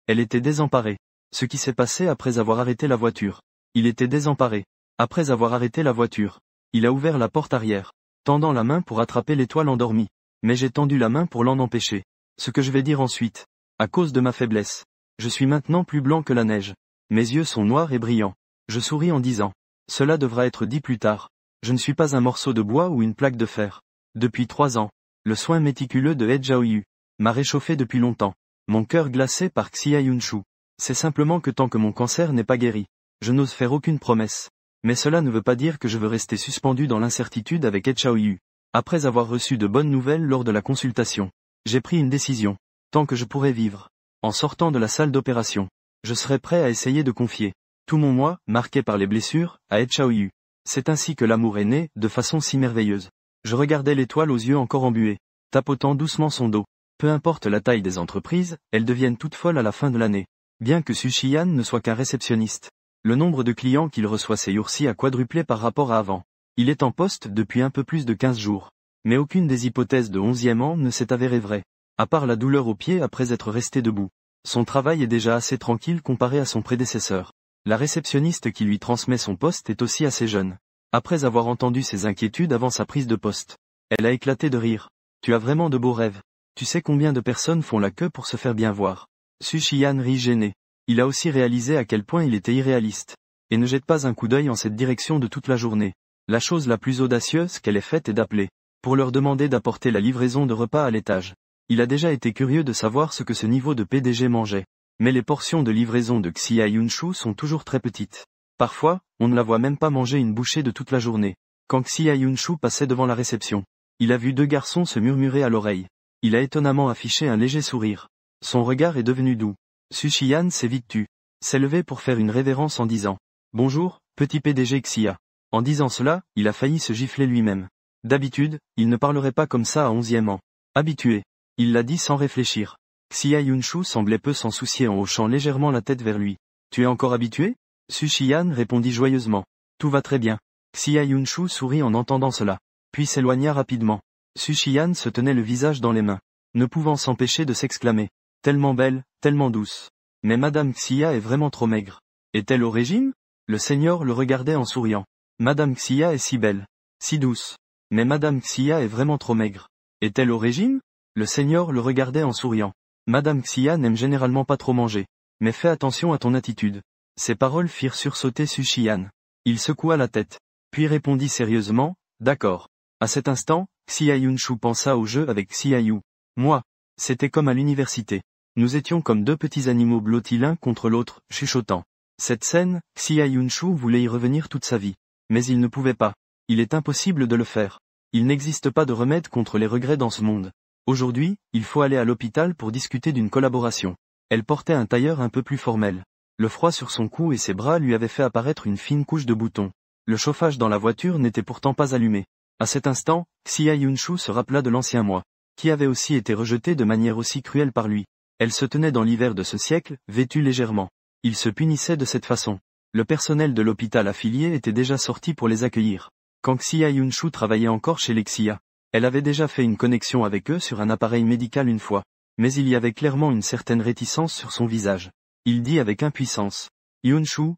Elle était désemparée. Ce qui s'est passé après avoir arrêté la voiture. Il était désemparé. Après avoir arrêté la voiture. Il a ouvert la porte arrière. Tendant la main pour attraper l'étoile endormie. Mais j'ai tendu la main pour l'en empêcher. Ce que je vais dire ensuite. À cause de ma faiblesse. Je suis maintenant plus blanc que la neige. Mes yeux sont noirs et brillants. Je souris en disant. Cela devra être dit plus tard. Je ne suis pas un morceau de bois ou une plaque de fer. Depuis 3 ans, le soin méticuleux de Zhaoyu m'a réchauffé depuis longtemps. Mon cœur glacé par Xia Yunshu. C'est simplement que tant que mon cancer n'est pas guéri, je n'ose faire aucune promesse. Mais cela ne veut pas dire que je veux rester suspendu dans l'incertitude avec Zhaoyu. Après avoir reçu de bonnes nouvelles lors de la consultation, j'ai pris une décision. Tant que je pourrai vivre. En sortant de la salle d'opération, je serai prêt à essayer de confier tout mon moi, marqué par les blessures, à Zhaoyu. C'est ainsi que l'amour est né, de façon si merveilleuse. Je regardais l'étoile aux yeux encore embués, tapotant doucement son dos. Peu importe la taille des entreprises, elles deviennent toutes folles à la fin de l'année. Bien que Sushiyan ne soit qu'un réceptionniste, le nombre de clients qu'il reçoit ces jours-ci a quadruplé par rapport à avant. Il est en poste depuis un peu plus de 15 jours. Mais aucune des hypothèses de 11e an ne s'est avérée vraie. À part la douleur au pied après être resté debout. Son travail est déjà assez tranquille comparé à son prédécesseur. La réceptionniste qui lui transmet son poste est aussi assez jeune. Après avoir entendu ses inquiétudes avant sa prise de poste, elle a éclaté de rire. Tu as vraiment de beaux rêves. Tu sais combien de personnes font la queue pour se faire bien voir. Sushiyan rit gêné. Il a aussi réalisé à quel point il était irréaliste. Et ne jette pas un coup d'œil en cette direction de toute la journée. La chose la plus audacieuse qu'elle ait faite est d'appeler, pour leur demander d'apporter la livraison de repas à l'étage. Il a déjà été curieux de savoir ce que ce niveau de PDG mangeait. Mais les portions de livraison de Xia Yunshu sont toujours très petites. Parfois, on ne la voit même pas manger une bouchée de toute la journée. Quand Xia Yunshu passait devant la réception, il a vu 2 garçons se murmurer à l'oreille. Il a étonnamment affiché un léger sourire. Son regard est devenu doux. Sushiyan s'est vite tu. S'est levé pour faire une révérence en disant « Bonjour, petit PDG Xia ». En disant cela, il a failli se gifler lui-même. D'habitude, il ne parlerait pas comme ça à 11e an. Habitué. Il l'a dit sans réfléchir. Xia Yunshu semblait peu s'en soucier en hochant légèrement la tête vers lui. « Tu es encore habitué ?» Sushiyan répondit joyeusement. « Tout va très bien. » Xia Yunshu sourit en entendant cela, puis s'éloigna rapidement. Sushiyan se tenait le visage dans les mains, ne pouvant s'empêcher de s'exclamer. « Tellement belle, tellement douce. Mais Madame Xia est vraiment trop maigre. Est-elle au régime ?» Le seigneur le regardait en souriant. « Madame Xia est si belle, si douce. Mais Madame Xia est vraiment trop maigre. Est-elle au régime ?» Le seigneur le regardait en souriant. « Madame Xia n'aime généralement pas trop manger. Mais fais attention à ton attitude. » Ces paroles firent sursauter Sushiyan. Il secoua la tête, puis répondit sérieusement, « D'accord. » À cet instant, Xia Yunshu pensa au jeu avec Xiaoyu. Moi. C'était comme à l'université. Nous étions comme 2 petits animaux blottis l'un contre l'autre, chuchotant. Cette scène, Xia Yunshu voulait y revenir toute sa vie. Mais il ne pouvait pas. Il est impossible de le faire. Il n'existe pas de remède contre les regrets dans ce monde. Aujourd'hui, il faut aller à l'hôpital pour discuter d'une collaboration. Elle portait un tailleur un peu plus formel. Le froid sur son cou et ses bras lui avait fait apparaître une fine couche de boutons. Le chauffage dans la voiture n'était pourtant pas allumé. À cet instant, Xia Yunshu se rappela de l'ancien moi, qui avait aussi été rejeté de manière aussi cruelle par lui. Elle se tenait dans l'hiver de ce siècle, vêtue légèrement. Il se punissait de cette façon. Le personnel de l'hôpital affilié était déjà sorti pour les accueillir. Quand Xia Yunshu travaillait encore chez les Xia, elle avait déjà fait une connexion avec eux sur un appareil médical une fois. Mais il y avait clairement une certaine réticence sur son visage. Il dit avec impuissance. Yunshu,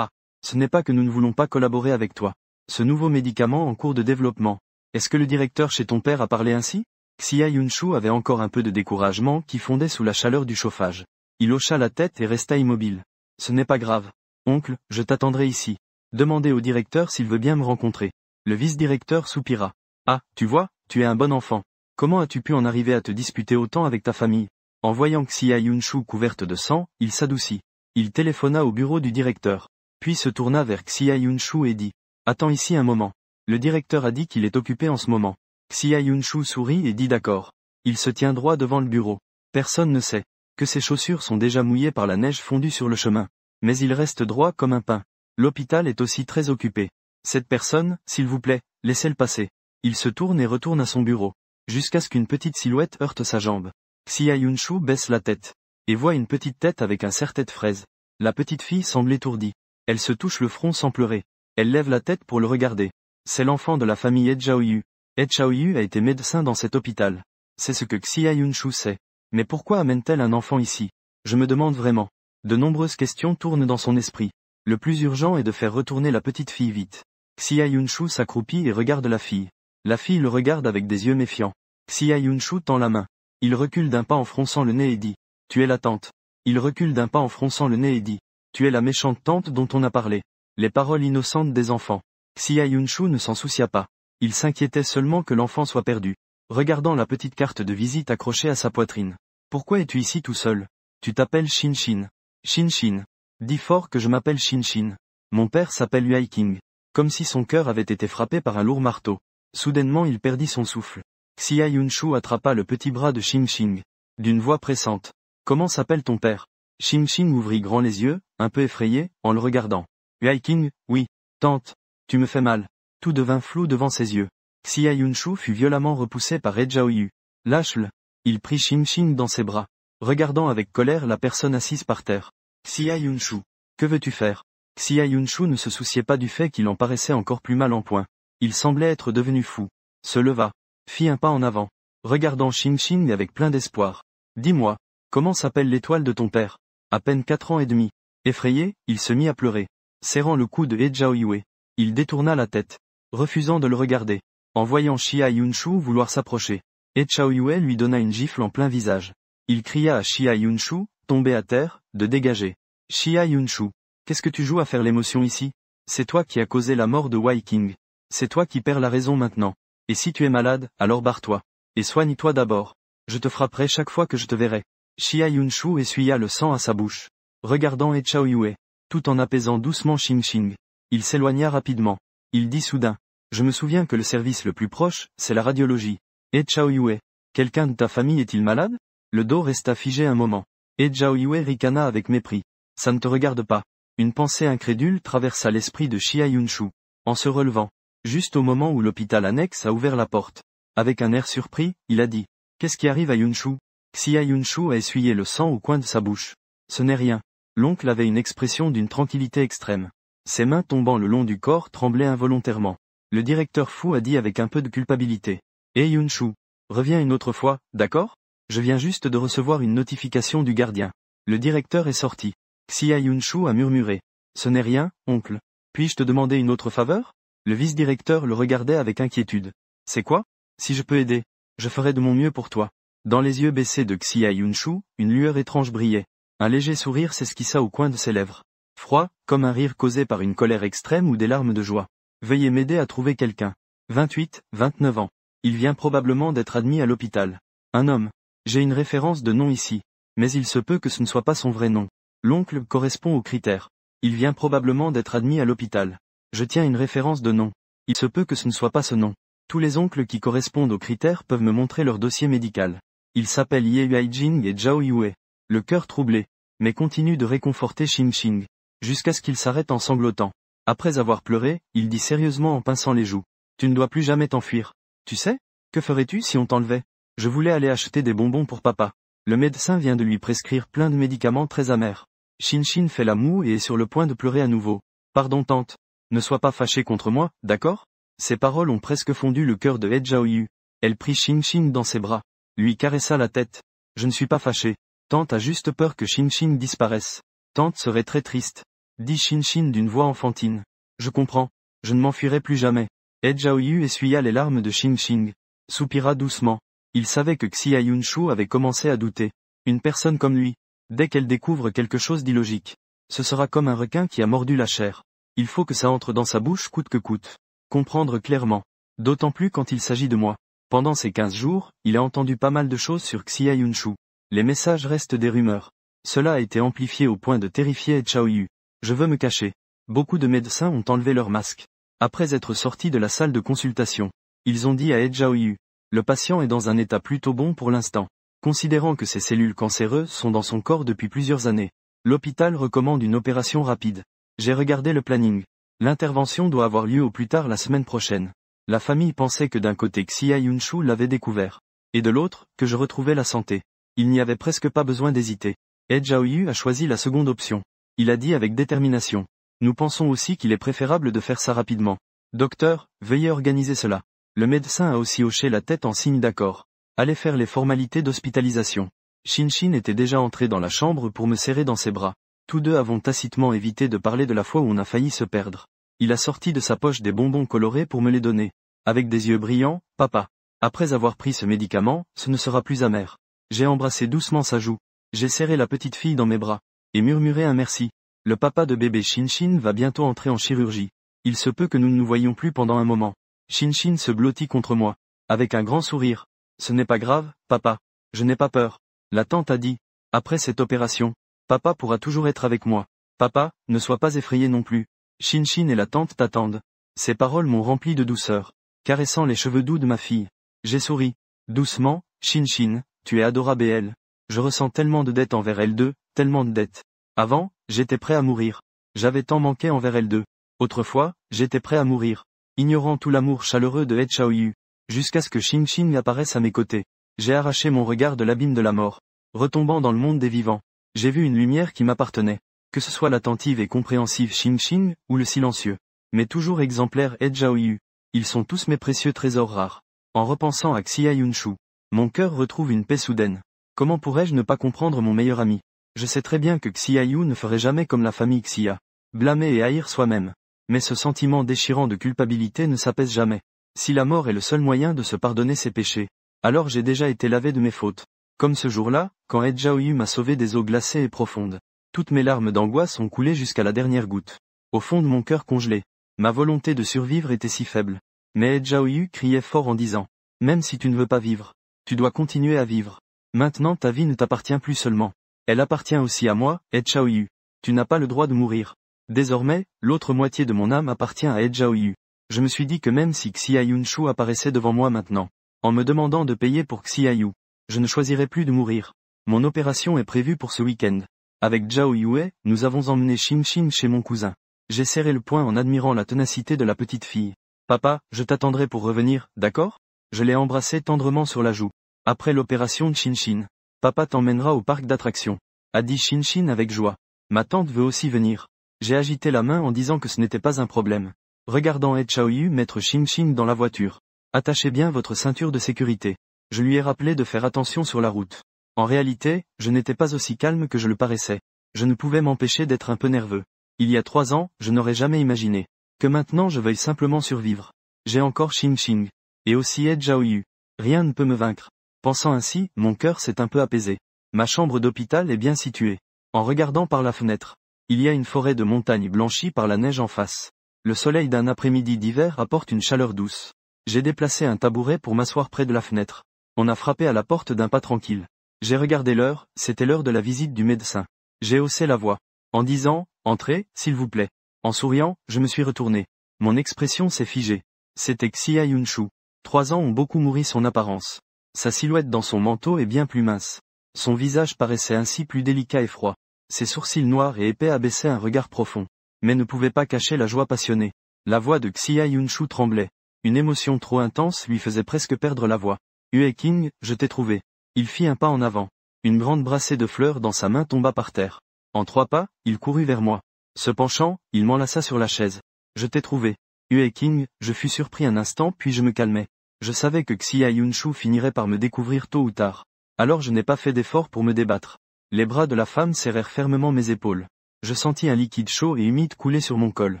ce n'est pas que nous ne voulons pas collaborer avec toi. Ce nouveau médicament en cours de développement. Est-ce que le directeur chez ton père a parlé ainsi? Xia Yunshu avait encore un peu de découragement qui fondait sous la chaleur du chauffage. Il hocha la tête et resta immobile. Ce n'est pas grave. Oncle, je t'attendrai ici. Demandez au directeur s'il veut bien me rencontrer. Le vice-directeur soupira. Ah, tu vois, tu es un bon enfant. Comment as-tu pu en arriver à te disputer autant avec ta famille? En voyant Xia Yunshu couverte de sang, il s'adoucit. Il téléphona au bureau du directeur. Puis se tourna vers Xia Yunshu et dit. Attends ici un moment. Le directeur a dit qu'il est occupé en ce moment. Xia Yunshu sourit et dit d'accord. Il se tient droit devant le bureau. Personne ne sait que ses chaussures sont déjà mouillées par la neige fondue sur le chemin. Mais il reste droit comme un pin. L'hôpital est aussi très occupé. Cette personne, s'il vous plaît, laissez-le passer. Il se tourne et retourne à son bureau. Jusqu'à ce qu'une petite silhouette heurte sa jambe. Xia Yunshu baisse la tête. Et voit une petite tête avec un serre-tête fraise. La petite fille semble étourdie. Elle se touche le front sans pleurer. Elle lève la tête pour le regarder. C'est l'enfant de la famille Edjaoyu. Edjaoyu a été médecin dans cet hôpital. C'est ce que Xia Yunshu sait. Mais pourquoi amène-t-elle un enfant ici? Je me demande vraiment. De nombreuses questions tournent dans son esprit. Le plus urgent est de faire retourner la petite fille vite. Xia Yunshu s'accroupit et regarde la fille. La fille le regarde avec des yeux méfiants. Xia Yunshu tend la main. Il recule d'un pas en fronçant le nez et dit. Tu es la tante. Il recule d'un pas en fronçant le nez et dit. Tu es la méchante tante dont on a parlé. Les paroles innocentes des enfants. Xia Yunshu ne s'en soucia pas. Il s'inquiétait seulement que l'enfant soit perdu. Regardant la petite carte de visite accrochée à sa poitrine. Pourquoi es-tu ici tout seul? Tu t'appelles Shinshin. Shinshin. Dis fort que je m'appelle Shinshin. Mon père s'appelle Huaiking. Comme si son cœur avait été frappé par un lourd marteau. Soudainement il perdit son souffle. Xia Yunshu attrapa le petit bras de Xingxing. D'une voix pressante. Comment s'appelle ton père? Xingxing ouvrit grand les yeux, un peu effrayé, en le regardant. Huaiking, oui. Tante. Tu me fais mal. Tout devint flou devant ses yeux. Xia Yunshu fut violemment repoussé par Edjaoyu. Lâche-le. Il prit Xingxing dans ses bras. Regardant avec colère la personne assise par terre. Xia Yunshu. Que veux-tu faire? Xia Yunshu ne se souciait pas du fait qu'il en paraissait encore plus mal en point. Il semblait être devenu fou. Se leva. Fit un pas en avant. Regardant Xingxing avec plein d'espoir. Dis-moi. Comment s'appelle l'étoile de ton père? À peine 4 ans et demi. Effrayé, il se mit à pleurer. Serrant le cou de Edjaoyue. Il détourna la tête. Refusant de le regarder. En voyant Xia Yunshu vouloir s'approcher. Edjaoyue lui donna une gifle en plein visage. Il cria à Xia Yunshu, tombé à terre, de dégager. Xia Yunshu. Qu'est-ce que tu joues à faire l'émotion ici? C'est toi qui as causé la mort de Huaiking. C'est toi qui perds la raison maintenant. Et si tu es malade, alors barre-toi. Et soigne-toi d'abord. Je te frapperai chaque fois que je te verrai. Xia Yunshu essuya le sang à sa bouche. Regardant Edjaoyue. Tout en apaisant doucement Xingxing. Il s'éloigna rapidement. Il dit soudain. Je me souviens que le service le plus proche, c'est la radiologie. Edjaoyue. Quelqu'un de ta famille est-il malade? Le dos resta figé un moment. Edjaoyue ricana avec mépris. Ça ne te regarde pas. Une pensée incrédule traversa l'esprit de Xia Yunshu. En se relevant. Juste au moment où l'hôpital annexe a ouvert la porte. Avec un air surpris, il a dit. Qu'est-ce qui arrive à Yunshu? Xia Yunshu a essuyé le sang au coin de sa bouche. Ce n'est rien. L'oncle avait une expression d'une tranquillité extrême. Ses mains tombant le long du corps tremblaient involontairement. Le directeur Fu a dit avec un peu de culpabilité. Yunshu. Reviens une autre fois, d'accord? Je viens juste de recevoir une notification du gardien. Le directeur est sorti. Xia Yunshu a murmuré. Ce n'est rien, oncle. Puis-je te demander une autre faveur? Le vice-directeur le regardait avec inquiétude. C'est quoi? Si je peux aider, je ferai de mon mieux pour toi. Dans les yeux baissés de Xia Yunshu, une lueur étrange brillait. Un léger sourire s'esquissa au coin de ses lèvres. Froid, comme un rire causé par une colère extrême ou des larmes de joie. Veuillez m'aider à trouver quelqu'un. 28, 29 ans. Il vient probablement d'être admis à l'hôpital. Un homme. J'ai une référence de nom ici. Mais il se peut que ce ne soit pas son vrai nom. L'oncle correspond aux critères. Il vient probablement d'être admis à l'hôpital. Je tiens une référence de nom. Il se peut que ce ne soit pas ce nom. Tous les oncles qui correspondent aux critères peuvent me montrer leur dossier médical. Ils s'appellent Ye Yuaijing et Zhao Yue. Le cœur troublé, mais continue de réconforter Xing, jusqu'à ce qu'il s'arrête en sanglotant. Après avoir pleuré, il dit sérieusement en pinçant les joues. Tu ne dois plus jamais t'enfuir. Tu sais? Que ferais-tu si on t'enlevait? Je voulais aller acheter des bonbons pour papa. Le médecin vient de lui prescrire plein de médicaments très amers. Xin fait la moue et est sur le point de pleurer à nouveau. Pardon tante. Ne sois pas fâchée contre moi, d'accord? Ces paroles ont presque fondu le cœur de He Zhaoyu. Elle prit Xing dans ses bras, lui caressa la tête. Je ne suis pas fâchée. Tante a juste peur que Xing disparaisse. Tante serait très triste, dit Xin d'une voix enfantine. Je comprends. Je ne m'enfuirai plus jamais. He Zhaoyu essuya les larmes de Xing. Soupira doucement. Il savait que Xia Yunshu avait commencé à douter. Une personne comme lui, dès qu'elle découvre quelque chose d'illogique, ce sera comme un requin qui a mordu la chair. Il faut que ça entre dans sa bouche coûte que coûte. Comprendre clairement. D'autant plus quand il s'agit de moi. Pendant ces 15 jours, il a entendu pas mal de choses sur Xia Yunshu. Les messages restent des rumeurs. Cela a été amplifié au point de terrifier He Zhaoyu. Je veux me cacher. Beaucoup de médecins ont enlevé leur masque. Après être sortis de la salle de consultation, ils ont dit à He Zhaoyu. Le patient est dans un état plutôt bon pour l'instant. Considérant que ces cellules cancéreuses sont dans son corps depuis plusieurs années, l'hôpital recommande une opération rapide. J'ai regardé le planning. L'intervention doit avoir lieu au plus tard la semaine prochaine. La famille pensait que d'un côté Xia Yunshu l'avait découvert, et de l'autre, que je retrouvais la santé. Il n'y avait presque pas besoin d'hésiter. He Zhaoyu a choisi la seconde option. Il a dit avec détermination. Nous pensons aussi qu'il est préférable de faire ça rapidement. Docteur, veuillez organiser cela. Le médecin a aussi hoché la tête en signe d'accord. Allez faire les formalités d'hospitalisation. Xin était déjà entré dans la chambre pour me serrer dans ses bras. Tous deux avons tacitement évité de parler de la fois où on a failli se perdre. Il a sorti de sa poche des bonbons colorés pour me les donner. Avec des yeux brillants, papa. Après avoir pris ce médicament, ce ne sera plus amer. J'ai embrassé doucement sa joue. J'ai serré la petite fille dans mes bras. Et murmuré un merci. Le papa de bébé Xin va bientôt entrer en chirurgie. Il se peut que nous ne nous voyions plus pendant un moment. Xin se blottit contre moi. Avec un grand sourire. Ce n'est pas grave, papa. Je n'ai pas peur. La tante a dit. Après cette opération, papa pourra toujours être avec moi. Papa, ne sois pas effrayé non plus. Xin et la tante t'attendent. Ces paroles m'ont rempli de douceur. Caressant les cheveux doux de ma fille. J'ai souri. Doucement, Xin, tu es adorable et elle. Je ressens tellement de dettes envers elle deux, tellement de dettes. Avant, j'étais prêt à mourir. J'avais tant manqué envers elle deux. Autrefois, j'étais prêt à mourir. Ignorant tout l'amour chaleureux de He Zhaoyu. Jusqu'à ce que Xin apparaisse à mes côtés. J'ai arraché mon regard de l'abîme de la mort. Retombant dans le monde des vivants. J'ai vu une lumière qui m'appartenait. Que ce soit l'attentive et compréhensive Xin ou le silencieux. Mais toujours exemplaire He Zhaoyu. Ils sont tous mes précieux trésors rares. En repensant à Xia Yunshu, mon cœur retrouve une paix soudaine. Comment pourrais-je ne pas comprendre mon meilleur ami? Je sais très bien que Xia Yu ne ferait jamais comme la famille Xia. Blâmer et haïr soi-même. Mais ce sentiment déchirant de culpabilité ne s'apaise jamais. Si la mort est le seul moyen de se pardonner ses péchés, alors j'ai déjà été lavé de mes fautes. Comme ce jour-là, quand He Zhaoyu m'a sauvé des eaux glacées et profondes. Toutes mes larmes d'angoisse ont coulé jusqu'à la dernière goutte. Au fond de mon cœur congelé, ma volonté de survivre était si faible. Mais He Zhaoyu criait fort en disant, « Même si tu ne veux pas vivre, tu dois continuer à vivre. Maintenant ta vie ne t'appartient plus seulement. Elle appartient aussi à moi, He Zhaoyu. Tu n'as pas le droit de mourir. Désormais, l'autre moitié de mon âme appartient à He Zhaoyu. » Je me suis dit que même si Xia Yunshu apparaissait devant moi maintenant, en me demandant de payer pour Xia Yu, je ne choisirais plus de mourir. Mon opération est prévue pour ce week-end. Avec Zhao Yue, nous avons emmené Xin chez mon cousin. J'ai serré le poing en admirant la ténacité de la petite fille. Papa, je t'attendrai pour revenir, d'accord? Je l'ai embrassé tendrement sur la joue. Après l'opération de Xin, papa t'emmènera au parc d'attractions, a dit Xin avec joie. Ma tante veut aussi venir. J'ai agité la main en disant que ce n'était pas un problème. Regardant He Zhaoyu mettre Xin dans la voiture. Attachez bien votre ceinture de sécurité. Je lui ai rappelé de faire attention sur la route. En réalité, je n'étais pas aussi calme que je le paraissais. Je ne pouvais m'empêcher d'être un peu nerveux. Il y a 3 ans, je n'aurais jamais imaginé que maintenant je veuille simplement survivre. J'ai encore Xin. Et aussi He Zhaoyu. Rien ne peut me vaincre. Pensant ainsi, mon cœur s'est un peu apaisé. Ma chambre d'hôpital est bien située. En regardant par la fenêtre, il y a une forêt de montagnes blanchies par la neige en face. Le soleil d'un après-midi d'hiver apporte une chaleur douce. J'ai déplacé un tabouret pour m'asseoir près de la fenêtre. On a frappé à la porte d'un pas tranquille. J'ai regardé l'heure, c'était l'heure de la visite du médecin. J'ai haussé la voix. En disant, « Entrez, s'il vous plaît ». En souriant, je me suis retourné. Mon expression s'est figée. C'était Xia Yunshu. 3 ans ont beaucoup mouru son apparence. Sa silhouette dans son manteau est bien plus mince. Son visage paraissait ainsi plus délicat et froid. Ses sourcils noirs et épais abaissaient un regard profond, mais ne pouvaient pas cacher la joie passionnée. La voix de Xia Yunshu tremblait. Une émotion trop intense lui faisait presque perdre la voix. Hue King, je t'ai trouvé. Il fit un pas en avant. Une grande brassée de fleurs dans sa main tomba par terre. En 3 pas, il courut vers moi. Se penchant, il m'enlaça sur la chaise. Je t'ai trouvé. Hue King, je fus surpris un instant puis je me calmai. Je savais que Xia Yunshu finirait par me découvrir tôt ou tard. Alors je n'ai pas fait d'effort pour me débattre. Les bras de la femme serrèrent fermement mes épaules. Je sentis un liquide chaud et humide couler sur mon col.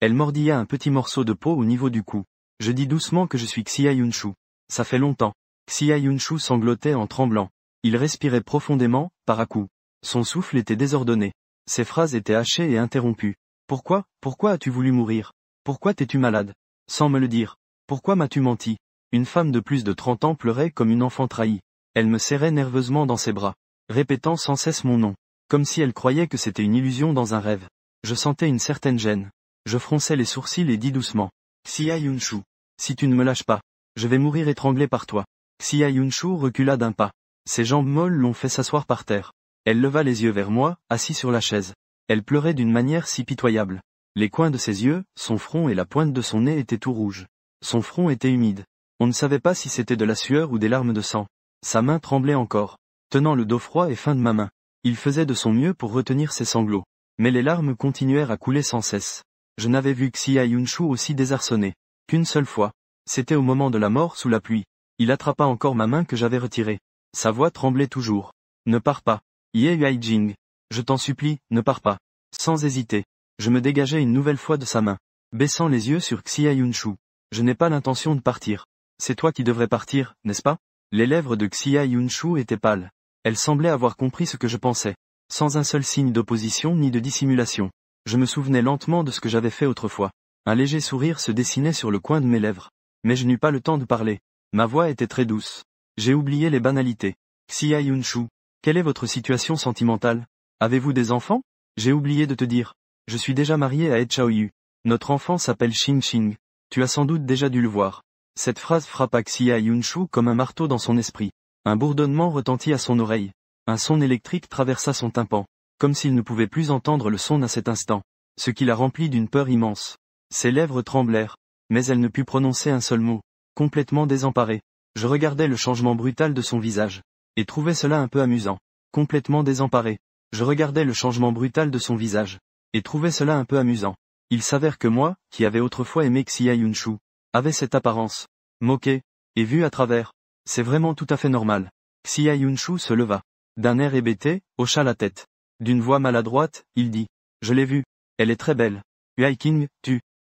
Elle mordilla un petit morceau de peau au niveau du cou. Je dis doucement que je suis Xia Yunshu. Ça fait longtemps. Xia Yunshu sanglotait en tremblant. Il respirait profondément, par à coups. Son souffle était désordonné. Ses phrases étaient hachées et interrompues. Pourquoi as-tu voulu mourir? Pourquoi t'es-tu malade? Sans me le dire. Pourquoi m'as-tu menti? Une femme de plus de 30 ans pleurait comme une enfant trahie. Elle me serrait nerveusement dans ses bras, répétant sans cesse mon nom, comme si elle croyait que c'était une illusion dans un rêve. Je sentais une certaine gêne. Je fronçai les sourcils et dis doucement. Xia Yunshu. Si tu ne me lâches pas, je vais mourir étranglé par toi. Xia Yunshu recula d'un pas. Ses jambes molles l'ont fait s'asseoir par terre. Elle leva les yeux vers moi, assis sur la chaise. Elle pleurait d'une manière si pitoyable. Les coins de ses yeux, son front et la pointe de son nez étaient tout rouges. Son front était humide. On ne savait pas si c'était de la sueur ou des larmes de sang. Sa main tremblait encore, tenant le dos froid et fin de ma main. Il faisait de son mieux pour retenir ses sanglots. Mais les larmes continuèrent à couler sans cesse. Je n'avais vu Xia Yunshu aussi désarçonné qu'une seule fois. C'était au moment de la mort sous la pluie. Il attrapa encore ma main que j'avais retirée. Sa voix tremblait toujours. Ne pars pas. Ye Yuijing. Je t'en supplie, ne pars pas. Sans hésiter. Je me dégageai une nouvelle fois de sa main, baissant les yeux sur Xia Yunshu. Je n'ai pas l'intention de partir. C'est toi qui devrais partir, n'est-ce pas? Les lèvres de Xia Yunshu étaient pâles. Elle semblait avoir compris ce que je pensais, sans un seul signe d'opposition ni de dissimulation. Je me souvenais lentement de ce que j'avais fait autrefois. Un léger sourire se dessinait sur le coin de mes lèvres. Mais je n'eus pas le temps de parler. Ma voix était très douce. J'ai oublié les banalités. Xia Yunshu, quelle est votre situation sentimentale? Avez-vous des enfants? J'ai oublié de te dire. Je suis déjà marié à Chaoyu. Notre enfant s'appelle Xing Xing. Tu as sans doute déjà dû le voir. Cette phrase frappa Xia Yunshu comme un marteau dans son esprit. Un bourdonnement retentit à son oreille. Un son électrique traversa son tympan, comme s'il ne pouvait plus entendre le son à cet instant, ce qui la remplit d'une peur immense. Ses lèvres tremblèrent, mais elle ne put prononcer un seul mot. Complètement désemparée, je regardais le changement brutal de son visage, et trouvais cela un peu amusant. Complètement désemparée, je regardais le changement brutal de son visage, et trouvais cela un peu amusant. Il s'avère que moi, qui avais autrefois aimé Xia Yunshu, avait cette apparence, moquée, et vue à travers. C'est vraiment tout à fait normal. Xia Yunshu se leva. D'un air hébété, hocha la tête. D'une voix maladroite, il dit. Je l'ai vue. Elle est très belle. Huaiking,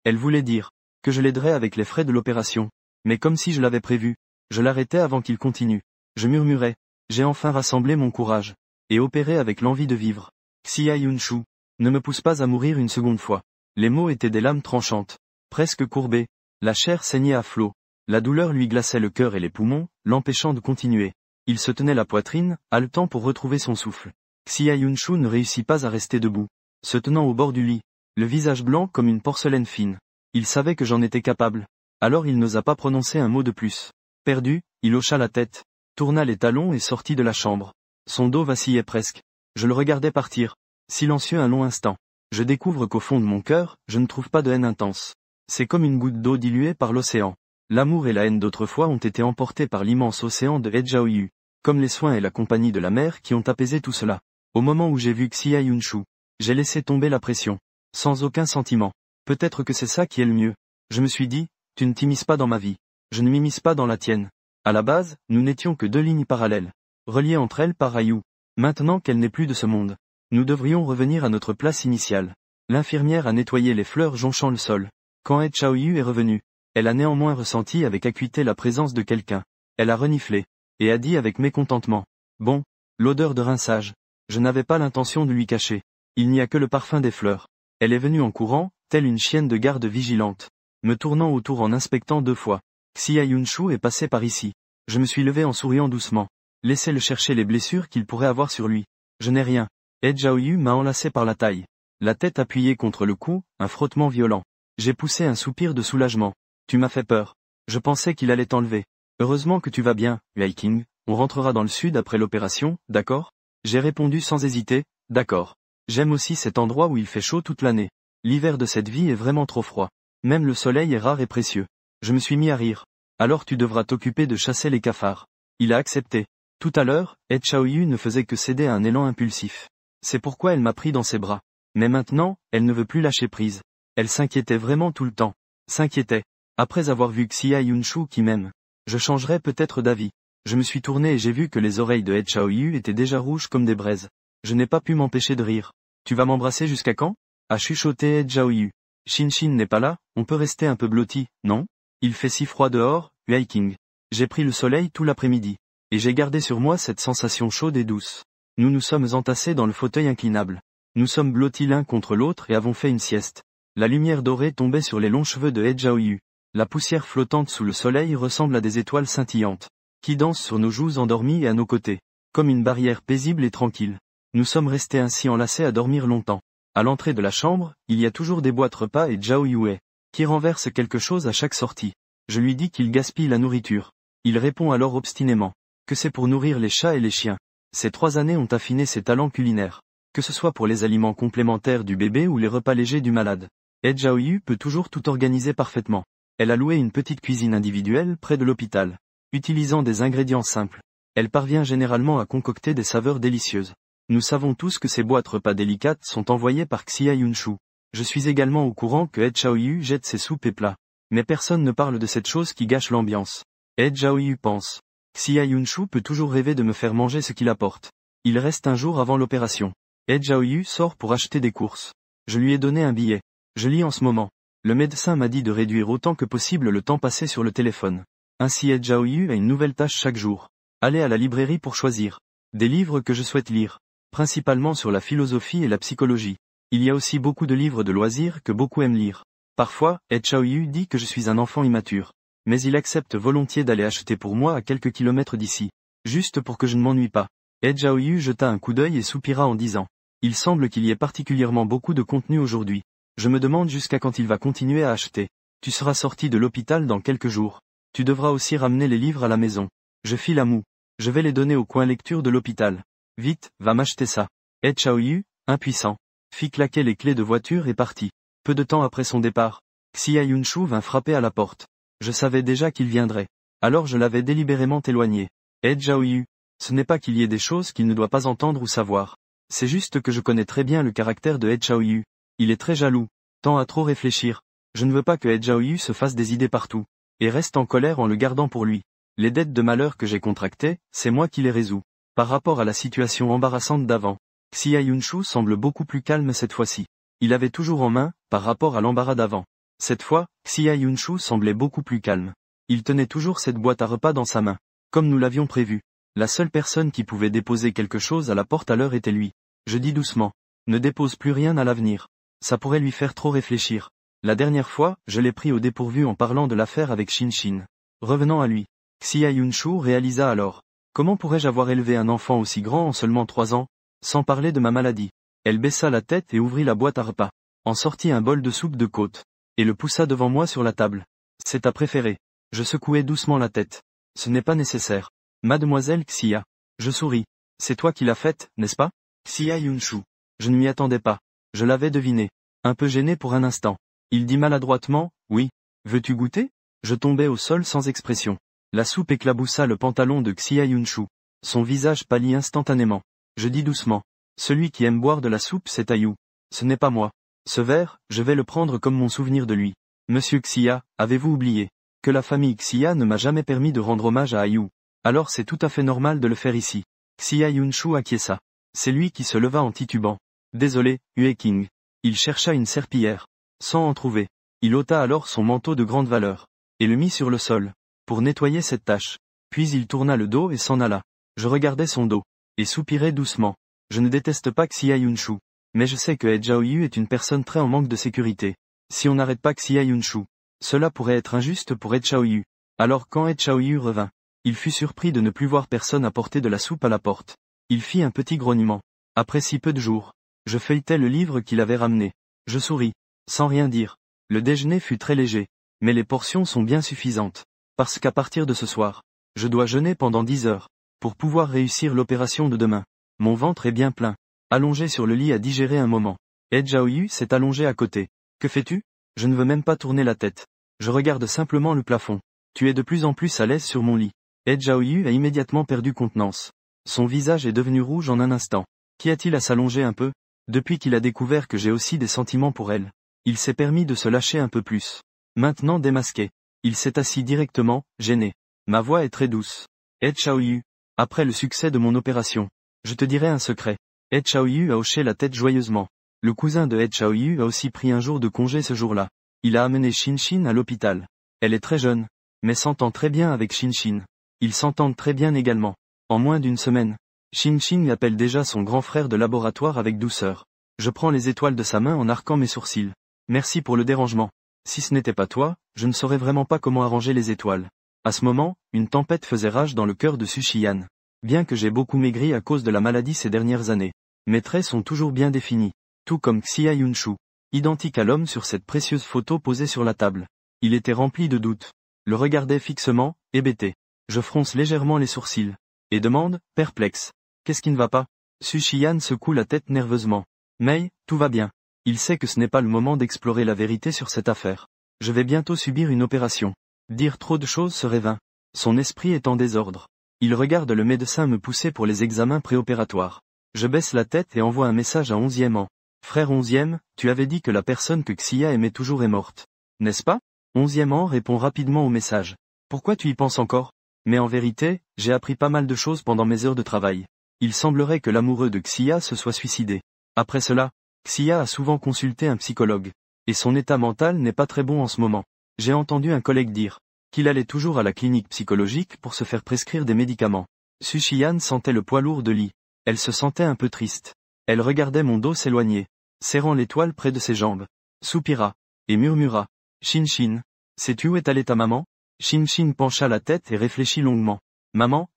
Elle voulait dire que je l'aiderais avec les frais de l'opération. Mais comme si je l'avais prévu, je l'arrêtais avant qu'il continue. Je murmurais. J'ai enfin rassemblé mon courage. Et opéré avec l'envie de vivre. Xia Yunshu, ne me pousse pas à mourir une seconde fois. Les mots étaient des lames tranchantes. Presque courbées. La chair saignait à flots. La douleur lui glaçait le cœur et les poumons, l'empêchant de continuer. Il se tenait la poitrine, haletant pour retrouver son souffle. Xia Yunshu ne réussit pas à rester debout, se tenant au bord du lit, le visage blanc comme une porcelaine fine. Il savait que j'en étais capable. Alors il n'osa pas prononcer un mot de plus. Perdu, il hocha la tête, tourna les talons et sortit de la chambre. Son dos vacillait presque. Je le regardais partir, silencieux un long instant. Je découvre qu'au fond de mon cœur, je ne trouve pas de haine intense. C'est comme une goutte d'eau diluée par l'océan. L'amour et la haine d'autrefois ont été emportés par l'immense océan de Hejiaoyu, comme les soins et la compagnie de la mer qui ont apaisé tout cela. Au moment où j'ai vu Xia Yunshu, j'ai laissé tomber la pression, sans aucun sentiment. Peut-être que c'est ça qui est le mieux. Je me suis dit, tu ne t'immisces pas dans ma vie. Je ne m'immisce pas dans la tienne. À la base, nous n'étions que 2 lignes parallèles, reliées entre elles par Ayu. Maintenant qu'elle n'est plus de ce monde, nous devrions revenir à notre place initiale. L'infirmière a nettoyé les fleurs jonchant le sol. Quand Hejiaoyu est revenue, elle a néanmoins ressenti avec acuité la présence de quelqu'un. Elle a reniflé, et a dit avec mécontentement. Bon, l'odeur de rinçage. Je n'avais pas l'intention de lui cacher. Il n'y a que le parfum des fleurs. Elle est venue en courant, telle une chienne de garde vigilante, me tournant autour en inspectant 2 fois. Xia Yunshu est passé par ici. Je me suis levé en souriant doucement. Laissez-le chercher les blessures qu'il pourrait avoir sur lui. Je n'ai rien. Hejiaoyu m'a enlacé par la taille. La tête appuyée contre le cou, un frottement violent. J'ai poussé un soupir de soulagement. Tu m'as fait peur. Je pensais qu'il allait t'enlever. Heureusement que tu vas bien, Viking, on rentrera dans le sud après l'opération, d'accord? J'ai répondu sans hésiter, d'accord. J'aime aussi cet endroit où il fait chaud toute l'année. L'hiver de cette vie est vraiment trop froid. Même le soleil est rare et précieux. Je me suis mis à rire. Alors tu devras t'occuper de chasser les cafards. Il a accepté. Tout à l'heure, Ed Xiaoyu ne faisait que céder à un élan impulsif. C'est pourquoi elle m'a pris dans ses bras. Mais maintenant, elle ne veut plus lâcher prise. Elle s'inquiétait vraiment tout le temps. S'inquiétait. Après avoir vu Xia Yunshu qui m'aime. Je changerais peut-être d'avis. Je me suis tourné et j'ai vu que les oreilles de Ed Xiaoyu étaient déjà rouges comme des braises. Je n'ai pas pu m'empêcher de rire. Tu vas m'embrasser jusqu'à quand? A chuchoté Ed Xiaoyu. Shin n'est pas là, on peut rester un peu blotti, non? Il fait si froid dehors, Viking. J'ai pris le soleil tout l'après-midi. Et j'ai gardé sur moi cette sensation chaude et douce. Nous nous sommes entassés dans le fauteuil inclinable. Nous sommes blottis l'un contre l'autre et avons fait une sieste. La lumière dorée tombait sur les longs cheveux de Ed Xiaoyu. La poussière flottante sous le soleil ressemble à des étoiles scintillantes, qui dansent sur nos joues endormies et à nos côtés, comme une barrière paisible et tranquille. Nous sommes restés ainsi enlacés à dormir longtemps. À l'entrée de la chambre, il y a toujours des boîtes repas et Zhao Yue, qui renverse quelque chose à chaque sortie. Je lui dis qu'il gaspille la nourriture. Il répond alors obstinément que c'est pour nourrir les chats et les chiens. Ces 3 années ont affiné ses talents culinaires, que ce soit pour les aliments complémentaires du bébé ou les repas légers du malade. Ed Xiaoyu peut toujours tout organiser parfaitement. Elle a loué une petite cuisine individuelle près de l'hôpital, utilisant des ingrédients simples. Elle parvient généralement à concocter des saveurs délicieuses. Nous savons tous que ces boîtes repas délicates sont envoyées par Xia Yunshu. Je suis également au courant que Ed Xiaoyu jette ses soupes et plats. Mais personne ne parle de cette chose qui gâche l'ambiance. Ed Xiaoyu pense. Xia Yunshu peut toujours rêver de me faire manger ce qu'il apporte. Il reste un jour avant l'opération. Ed Xiaoyu sort pour acheter des courses. Je lui ai donné un billet. Je lis en ce moment. Le médecin m'a dit de réduire autant que possible le temps passé sur le téléphone. Ainsi Ed Xiaoyu a une nouvelle tâche chaque jour. Aller à la librairie pour choisir des livres que je souhaite lire, principalement sur la philosophie et la psychologie. Il y a aussi beaucoup de livres de loisirs que beaucoup aiment lire. Parfois, Ed Xiaoyu dit que je suis un enfant immature. Mais il accepte volontiers d'aller acheter pour moi à quelques kilomètres d'ici. Juste pour que je ne m'ennuie pas. Ed Xiaoyu jeta un coup d'œil et soupira en disant. Il semble qu'il y ait particulièrement beaucoup de contenu aujourd'hui. Je me demande jusqu'à quand il va continuer à acheter. Tu seras sorti de l'hôpital dans quelques jours. Tu devras aussi ramener les livres à la maison. Je file à mou. Je vais les donner au coin lecture de l'hôpital. Vite, va m'acheter ça. Ed Xiaoyu, impuissant, fit claquer les clés de voiture et partit. Peu de temps après son départ, Xia Yunshu vint frapper à la porte. Je savais déjà qu'il viendrait. Alors je l'avais délibérément éloigné. Ed Xiaoyu, ce n'est pas qu'il y ait des choses qu'il ne doit pas entendre ou savoir. C'est juste que je connais très bien le caractère de Ed Xiaoyu. Il est très jaloux, tend à trop réfléchir. Je ne veux pas que Ed Xiaoyu se fasse des idées partout, et reste en colère en le gardant pour lui. Les dettes de malheur que j'ai contractées, c'est moi qui les résous. Par rapport à la situation embarrassante d'avant, Xia Yunshu semble beaucoup plus calme cette fois-ci. Il avait toujours en main, par rapport à l'embarras d'avant. Cette fois, Xia Yunshu semblait beaucoup plus calme. Il tenait toujours cette boîte à repas dans sa main. Comme nous l'avions prévu. La seule personne qui pouvait déposer quelque chose à la porte à l'heure était lui. Je dis doucement. Ne dépose plus rien à l'avenir. Ça pourrait lui faire trop réfléchir. La dernière fois, je l'ai pris au dépourvu en parlant de l'affaire avec Shin. Revenant à lui. Xia Yunshu réalisa alors. Comment pourrais-je avoir élevé un enfant aussi grand en seulement 3 ans, sans parler de ma maladie? Elle baissa la tête et ouvrit la boîte à repas. En sortit un bol de soupe de côte. Et le poussa devant moi sur la table. C'est ta préférée. Je secouai doucement la tête. Ce n'est pas nécessaire. Mademoiselle Xia. Je souris. C'est toi qui l'as faite, n'est-ce pas? Xia Yunshu. Je ne m'y attendais pas. Je l'avais deviné. Un peu gêné pour un instant. Il dit maladroitement, oui. Veux-tu goûter? Je tombai au sol sans expression. La soupe éclaboussa le pantalon de Xia Yunshu. Son visage pâlit instantanément. Je dis doucement. Celui qui aime boire de la soupe c'est Ayu. Ce n'est pas moi. Ce verre, je vais le prendre comme mon souvenir de lui. Monsieur Xia, avez-vous oublié que la famille Xia ne m'a jamais permis de rendre hommage à Ayu? Alors c'est tout à fait normal de le faire ici. Xia Yunshu acquiesça. C'est lui qui se leva en titubant. Désolé, King. Il chercha une serpillière. Sans en trouver. Il ôta alors son manteau de grande valeur. Et le mit sur le sol. Pour nettoyer cette tache. Puis il tourna le dos et s'en alla. Je regardais son dos. Et soupirai doucement. Je ne déteste pas Xia Yunshu. Mais je sais que Ed Xiaoyu est une personne très en manque de sécurité. Si on n'arrête pas Xia Yunshu, cela pourrait être injuste pour Ed Xiaoyu. Alors quand Ed Xiaoyu revint, il fut surpris de ne plus voir personne apporter de la soupe à la porte. Il fit un petit grognement. Après si peu de jours, je feuilletai le livre qu'il avait ramené. Je souris, sans rien dire. Le déjeuner fut très léger, mais les portions sont bien suffisantes. Parce qu'à partir de ce soir, Je dois jeûner pendant 10 heures. Pour pouvoir réussir l'opération de demain. Mon ventre est bien plein. Allongé sur le lit à digérer un moment. Edjaoyu s'est allongé à côté. Que fais-tu? Je ne veux même pas tourner la tête. Je regarde simplement le plafond. Tu es de plus en plus à l'aise sur mon lit. Edjaoyu a immédiatement perdu contenance. Son visage est devenu rouge en un instant. Qu'y a-t-il à s'allonger un peu? Depuis qu'il a découvert que j'ai aussi des sentiments pour elle. Il s'est permis de se lâcher un peu plus. Maintenant démasqué. Il s'est assis directement, gêné. Ma voix est très douce. Edjaoyu. Après le succès de mon opération. Je te dirai un secret. Edjaoyu a hoché la tête joyeusement. Le cousin de Edjaoyu a aussi pris un jour de congé ce jour-là. Il a amené Shinshin à l'hôpital. Elle est très jeune. Mais s'entend très bien avec Shinshin. Ils s'entendent très bien également. En moins d'une semaine. Shinshin appelle déjà son grand frère de laboratoire avec douceur. Je prends les étoiles de sa main en arquant mes sourcils. Merci pour le dérangement. Si ce n'était pas toi, je ne saurais vraiment pas comment arranger les étoiles. À ce moment, une tempête faisait rage dans le cœur de Sushiyan. Bien que j'ai beaucoup maigri à cause de la maladie ces dernières années. Mes traits sont toujours bien définis. Tout comme Xia Yunshu. Identique à l'homme sur cette précieuse photo posée sur la table. Il était rempli de doutes. Le regardait fixement, hébété. Je fronce légèrement les sourcils. Et demande, perplexe. Qu'est-ce qui ne va pas? Sushiyan secoue la tête nerveusement. Mais, tout va bien. Il sait que ce n'est pas le moment d'explorer la vérité sur cette affaire. Je vais bientôt subir une opération. Dire trop de choses serait vain. Son esprit est en désordre. Il regarde le médecin me pousser pour les examens préopératoires. Je baisse la tête et envoie un message à 11e an. Frère 11e, tu avais dit que la personne que Xia aimait toujours est morte. N'est-ce pas? 11e an répond rapidement au message. Pourquoi tu y penses encore? Mais en vérité, j'ai appris pas mal de choses pendant mes heures de travail. Il semblerait que l'amoureux de Xia se soit suicidé. Après cela, Xia a souvent consulté un psychologue. Et son état mental n'est pas très bon en ce moment. J'ai entendu un collègue dire qu'il allait toujours à la clinique psychologique pour se faire prescrire des médicaments. Sushiyan sentait le poids lourd de lit. Elle se sentait un peu triste. Elle regardait mon dos s'éloigner, serrant l'étoile près de ses jambes. Soupira. Et murmura. Shinshin. Sais-tu où est allée ta maman? Shinshin pencha la tête et réfléchit longuement. Maman,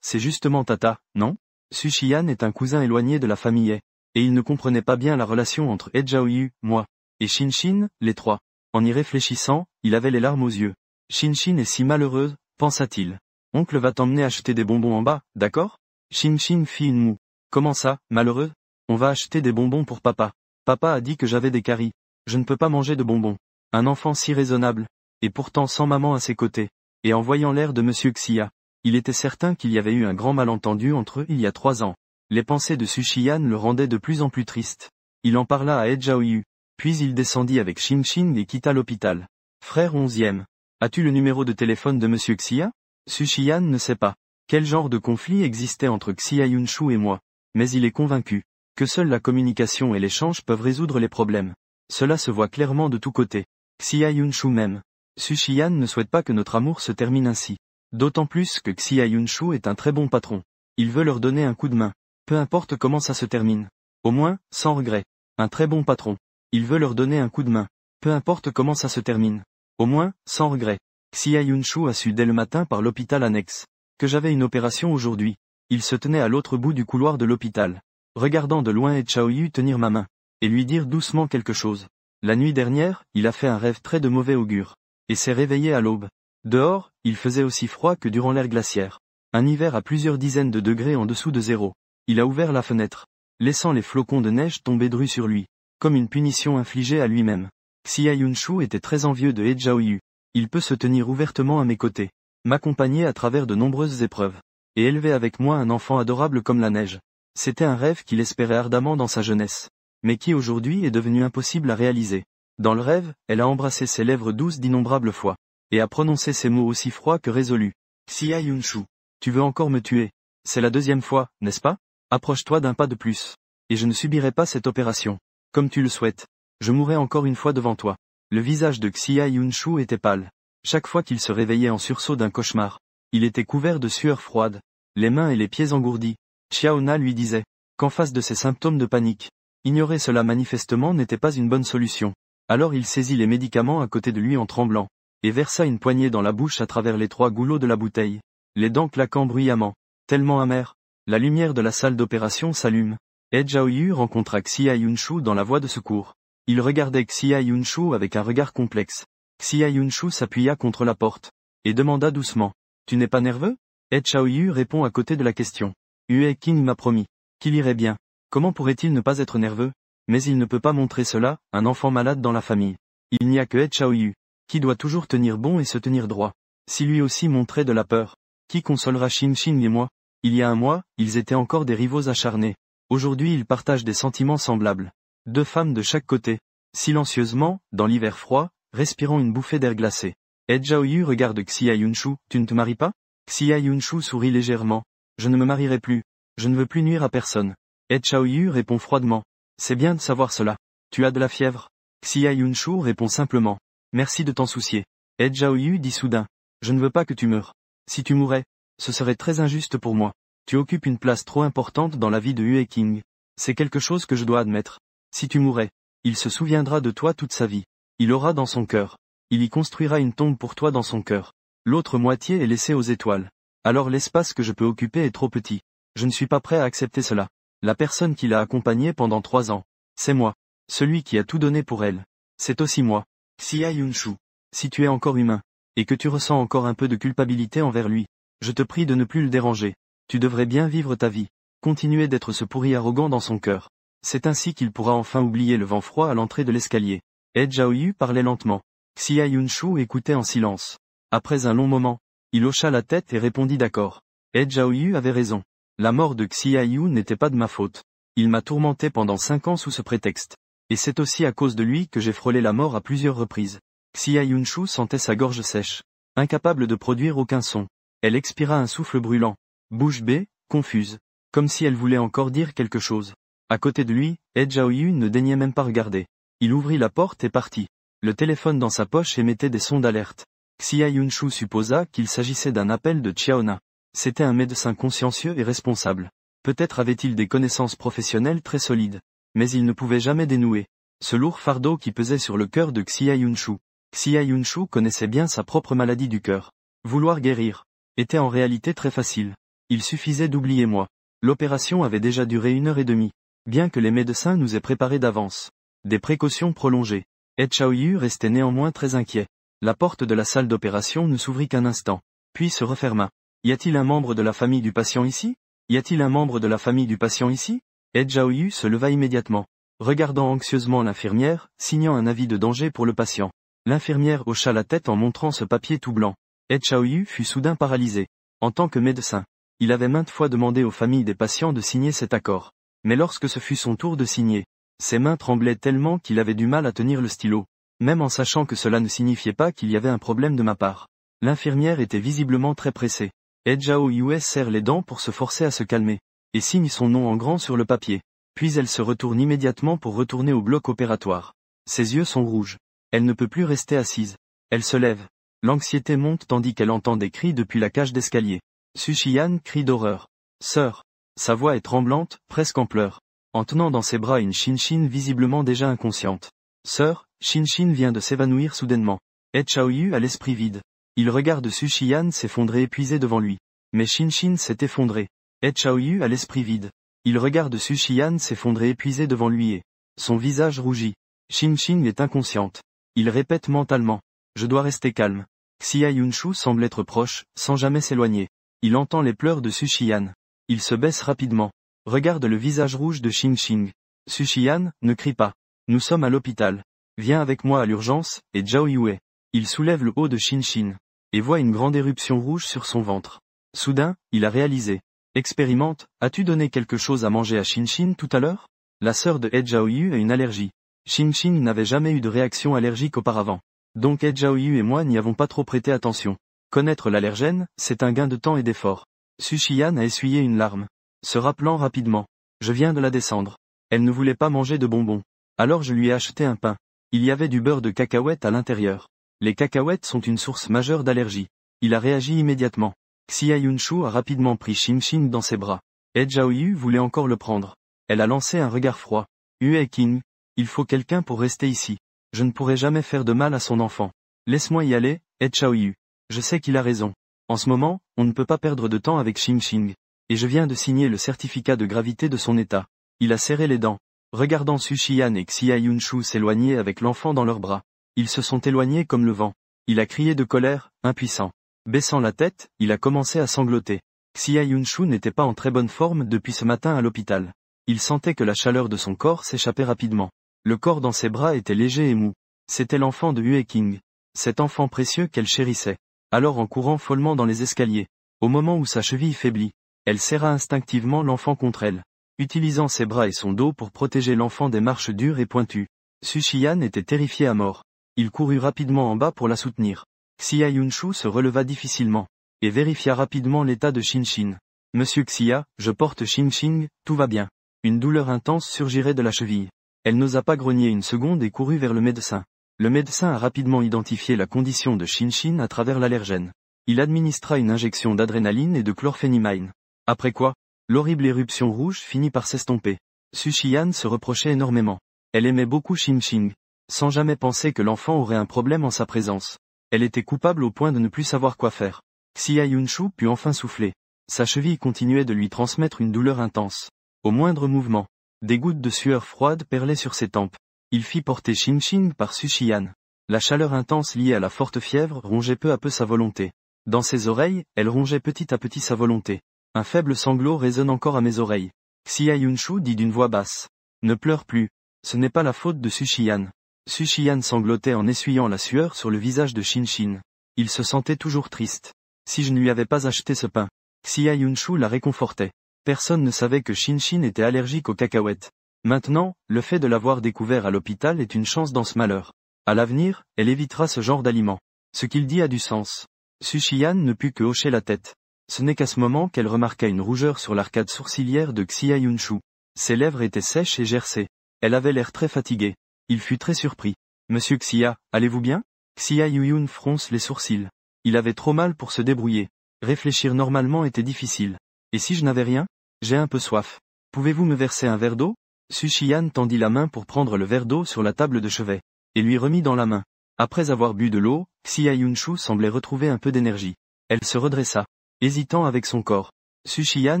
c'est justement Tata, non? Sushiyan est un cousin éloigné de la famille et il ne comprenait pas bien la relation entre Edjaoyu, moi, et Shinshin, les trois. En y réfléchissant, il avait les larmes aux yeux. Shinshin est si malheureuse, pensa-t-il. Oncle va t'emmener acheter des bonbons en bas, d'accord? Shinshin fit une moue. Comment ça, malheureux? On va acheter des bonbons pour papa. Papa a dit que j'avais des caries. Je ne peux pas manger de bonbons. Un enfant si raisonnable. Et pourtant sans maman à ses côtés. Et en voyant l'air de Monsieur Xia. Il était certain qu'il y avait eu un grand malentendu entre eux il y a 3 ans. Les pensées de Sushiyan le rendaient de plus en plus triste. Il en parla à Edjaoyu. Puis il descendit avec Shinshin et quitta l'hôpital. Frère 11e. As-tu le numéro de téléphone de Monsieur Xia? Sushiyan ne sait pas. Quel genre de conflit existait entre Xia Yunshu et moi. Mais il est convaincu que seule la communication et l'échange peuvent résoudre les problèmes. Cela se voit clairement de tous côtés. Xia Yunshu même. Sushiyan ne souhaite pas que notre amour se termine ainsi. D'autant plus que Xia Yunshu est un très bon patron. Il veut leur donner un coup de main. Peu importe comment ça se termine. Au moins, sans regret. Un très bon patron. Il veut leur donner un coup de main. Peu importe comment ça se termine. Au moins, sans regret. Xia Yunshu a su dès le matin par l'hôpital annexe que j'avais une opération aujourd'hui. Il se tenait à l'autre bout du couloir de l'hôpital, regardant de loin Edjaoyu tenir ma main, et lui dire doucement quelque chose. La nuit dernière, il a fait un rêve très de mauvais augure, et s'est réveillé à l'aube. Dehors, il faisait aussi froid que durant l'ère glaciaire. Un hiver à plusieurs dizaines de degrés en dessous de zéro. Il a ouvert la fenêtre, laissant les flocons de neige tomber drus sur lui, comme une punition infligée à lui-même. Xia Yunshu était très envieux de Edjaoyu. Il peut se tenir ouvertement à mes côtés, m'accompagner à travers de nombreuses épreuves, et élever avec moi un enfant adorable comme la neige. C'était un rêve qu'il espérait ardemment dans sa jeunesse, mais qui aujourd'hui est devenu impossible à réaliser. Dans le rêve, elle a embrassé ses lèvres douces d'innombrables fois, et a prononcé ces mots aussi froids que résolus. Xia Yunshu, tu veux encore me tuer? C'est la 2e fois, n'est-ce pas? Approche-toi d'un pas de plus, et je ne subirai pas cette opération. Comme tu le souhaites. Je mourrai encore une fois devant toi. Le visage de Xia Yunshu était pâle. Chaque fois qu'il se réveillait en sursaut d'un cauchemar, il était couvert de sueur froide, les mains et les pieds engourdis. Xiaona lui disait qu'en face de ces symptômes de panique, ignorer cela manifestement n'était pas une bonne solution. Alors il saisit les médicaments à côté de lui en tremblant, et versa une poignée dans la bouche à travers les 3 goulots de la bouteille, les dents claquant bruyamment, tellement amères. La lumière de la salle d'opération s'allume. Edjaoyu rencontra Xia Yunshu dans la voie de secours. Il regardait Xia Yunshu avec un regard complexe. Xia Yunshu s'appuya contre la porte, et demanda doucement. Tu n'es pas nerveux? Chaoyu répond à côté de la question. Hue King m'a promis qu'il irait bien. Comment pourrait-il ne pas être nerveux? Mais il ne peut pas montrer cela, un enfant malade dans la famille. Il n'y a que Chaoyu qui doit toujours tenir bon et se tenir droit. Si lui aussi montrait de la peur, qui consolera Xinxing et moi? Il y a un mois, ils étaient encore des rivaux acharnés. Aujourd'hui ils partagent des sentiments semblables. Deux femmes de chaque côté. Silencieusement, dans l'hiver froid, respirant une bouffée d'air glacé. Chaoyu regarde Xia Yunshu, tu ne te maries pas? Xia Yunshu sourit légèrement. Je ne me marierai plus. Je ne veux plus nuire à personne. Chaoyu répond froidement. C'est bien de savoir cela. Tu as de la fièvre? Xia Yunshu répond simplement. Merci de t'en soucier. Chaoyu dit soudain. Je ne veux pas que tu meures. Si tu mourais, ce serait très injuste pour moi. Tu occupes une place trop importante dans la vie de Hue King. C'est quelque chose que je dois admettre. Si tu mourais, il se souviendra de toi toute sa vie. Il aura dans son cœur. Il y construira une tombe pour toi dans son cœur. L'autre moitié est laissée aux étoiles. Alors l'espace que je peux occuper est trop petit. Je ne suis pas prêt à accepter cela. La personne qui l'a accompagnée pendant 3 ans, c'est moi. Celui qui a tout donné pour elle. C'est aussi moi. Xia Yunshu. Si tu es encore humain, et que tu ressens encore un peu de culpabilité envers lui, je te prie de ne plus le déranger. Tu devrais bien vivre ta vie. Continuer d'être ce pourri arrogant dans son cœur. C'est ainsi qu'il pourra enfin oublier le vent froid à l'entrée de l'escalier. Chaoyu parlait lentement. Xia Yunshu écoutait en silence. Après un long moment, il hocha la tête et répondit d'accord. Chaoyu avait raison. La mort de Xia Yu n'était pas de ma faute. Il m'a tourmenté pendant 5 ans sous ce prétexte. Et c'est aussi à cause de lui que j'ai frôlé la mort à plusieurs reprises. Xia Yunshu sentait sa gorge sèche. Incapable de produire aucun son. Elle expira un souffle brûlant. Bouche bée, confuse. Comme si elle voulait encore dire quelque chose. À côté de lui, Chaoyu ne daignait même pas regarder. Il ouvrit la porte et partit. Le téléphone dans sa poche émettait des sons d'alerte. Xia Yunshu supposa qu'il s'agissait d'un appel de Chiaona. C'était un médecin consciencieux et responsable. Peut-être avait-il des connaissances professionnelles très solides. Mais il ne pouvait jamais dénouer ce lourd fardeau qui pesait sur le cœur de Xia Yunshu. Xia Yunshu connaissait bien sa propre maladie du cœur. Vouloir guérir était en réalité très facile. Il suffisait d'oublier moi. L'opération avait déjà duré 1h30. Bien que les médecins nous aient préparés d'avance. Des précautions prolongées. Chaoyu restait néanmoins très inquiet. La porte de la salle d'opération ne s'ouvrit qu'un instant, puis se referma. Y a-t-il un membre de la famille du patient ici? Y a-t-il un membre de la famille du patient ici? Chaoyu se leva immédiatement. Regardant anxieusement l'infirmière, signant un avis de danger pour le patient. L'infirmière hocha la tête en montrant ce papier tout blanc. Chaoyu fut soudain paralysé. En tant que médecin, il avait maintes fois demandé aux familles des patients de signer cet accord. Mais lorsque ce fut son tour de signer, ses mains tremblaient tellement qu'il avait du mal à tenir le stylo. Même en sachant que cela ne signifiait pas qu'il y avait un problème de ma part. L'infirmière était visiblement très pressée. Chaoyu serre les dents pour se forcer à se calmer. Et signe son nom en grand sur le papier. Puis elle se retourne immédiatement pour retourner au bloc opératoire. Ses yeux sont rouges. Elle ne peut plus rester assise. Elle se lève. L'anxiété monte tandis qu'elle entend des cris depuis la cage d'escalier. Sushiyan crie d'horreur. Sœur. Sa voix est tremblante, presque en pleurs. En tenant dans ses bras une Xinxin visiblement déjà inconsciente. Sœur, Xinxin vient de s'évanouir soudainement. Chaoyu a l'esprit vide. Il regarde Sushiyan s'effondrer épuisé devant lui. Mais Xinxin s'est effondré. Chaoyu a l'esprit vide. Il regarde Sushiyan s'effondrer épuisé devant lui et son visage rougit. Xinxin est inconsciente. Il répète mentalement. Je dois rester calme. Xia Yunshu semble être proche, sans jamais s'éloigner. Il entend les pleurs de Sushiyan. Il se baisse rapidement. Regarde le visage rouge de Xinxin. Sushiyan, ne crie pas. Nous sommes à l'hôpital. Viens avec moi à l'urgence, et Zhao Yue. Il soulève le haut de Xinxin. Et voit une grande éruption rouge sur son ventre. Soudain, il a réalisé. Expérimente, as-tu donné quelque chose à manger à Xinxin tout à l'heure? La sœur de Chaoyu a une allergie. Xinxin n'avait jamais eu de réaction allergique auparavant. Donc Chaoyu et moi n'y avons pas trop prêté attention. Connaître l'allergène, c'est un gain de temps et d'effort. Sushiyan a essuyé une larme. Se rappelant rapidement. Je viens de la descendre. Elle ne voulait pas manger de bonbons. Alors je lui ai acheté un pain. Il y avait du beurre de cacahuète à l'intérieur. Les cacahuètes sont une source majeure d'allergie. Il a réagi immédiatement. Xia Yunshu a rapidement pris Xinxin dans ses bras. Chaoyu voulait encore le prendre. Elle a lancé un regard froid. Hue King. Il faut quelqu'un pour rester ici. Je ne pourrai jamais faire de mal à son enfant. Laisse-moi y aller, Chaoyu. Je sais qu'il a raison. En ce moment, on ne peut pas perdre de temps avec Xinxin. Et je viens de signer le certificat de gravité de son état. Il a serré les dents. Regardant Sushiyan et Xia Yunshu s'éloigner avec l'enfant dans leurs bras. Ils se sont éloignés comme le vent. Il a crié de colère, impuissant. Baissant la tête, il a commencé à sangloter. Xia Yunshu n'était pas en très bonne forme depuis ce matin à l'hôpital. Il sentait que la chaleur de son corps s'échappait rapidement. Le corps dans ses bras était léger et mou. C'était l'enfant de Hue King. Cet enfant précieux qu'elle chérissait. Alors en courant follement dans les escaliers, au moment où sa cheville faiblit, elle serra instinctivement l'enfant contre elle, utilisant ses bras et son dos pour protéger l'enfant des marches dures et pointues. Su Qian était terrifié à mort. Il courut rapidement en bas pour la soutenir. Xia Yunshu se releva difficilement, et vérifia rapidement l'état de Xinxin. Monsieur Xia, je porte Xinxin, tout va bien. Une douleur intense surgirait de la cheville. Elle n'osa pas grogner une seconde et courut vers le médecin. Le médecin a rapidement identifié la condition de Xinxin à travers l'allergène. Il administra une injection d'adrénaline et de chlorphénimine. Après quoi, l'horrible éruption rouge finit par s'estomper. Su Qian se reprochait énormément. Elle aimait beaucoup Xinxin, sans jamais penser que l'enfant aurait un problème en sa présence. Elle était coupable au point de ne plus savoir quoi faire. Xia Yunshu put enfin souffler. Sa cheville continuait de lui transmettre une douleur intense. Au moindre mouvement, des gouttes de sueur froide perlaient sur ses tempes. Il fit porter Xinxin par Su Qian. La chaleur intense liée à la forte fièvre rongeait peu à peu sa volonté. Dans ses oreilles, elle rongeait petit à petit sa volonté. Un faible sanglot résonne encore à mes oreilles. Xia Yunshu dit d'une voix basse. Ne pleure plus. Ce n'est pas la faute de Su Qian. Su Qian sanglotait en essuyant la sueur sur le visage de Xinxin. Il se sentait toujours triste. Si je ne lui avais pas acheté ce pain. Xia Yunshu la réconfortait. Personne ne savait que Xinxin était allergique aux cacahuètes. Maintenant, le fait de l'avoir découvert à l'hôpital est une chance dans ce malheur. À l'avenir, elle évitera ce genre d'aliments. Ce qu'il dit a du sens. Su Qian ne put que hocher la tête. Ce n'est qu'à ce moment qu'elle remarqua une rougeur sur l'arcade sourcilière de Xia Yunshu. Ses lèvres étaient sèches et gercées. Elle avait l'air très fatiguée. Il fut très surpris. Monsieur Xia, allez-vous bien? Xia Yuyun fronce les sourcils. Il avait trop mal pour se débrouiller. Réfléchir normalement était difficile. Et si je n'avais rien? J'ai un peu soif. Pouvez-vous me verser un verre d'eau? Su Qian tendit la main pour prendre le verre d'eau sur la table de chevet, et lui remit dans la main. Après avoir bu de l'eau, Xia Yunshu semblait retrouver un peu d'énergie. Elle se redressa, hésitant avec son corps. Su Qian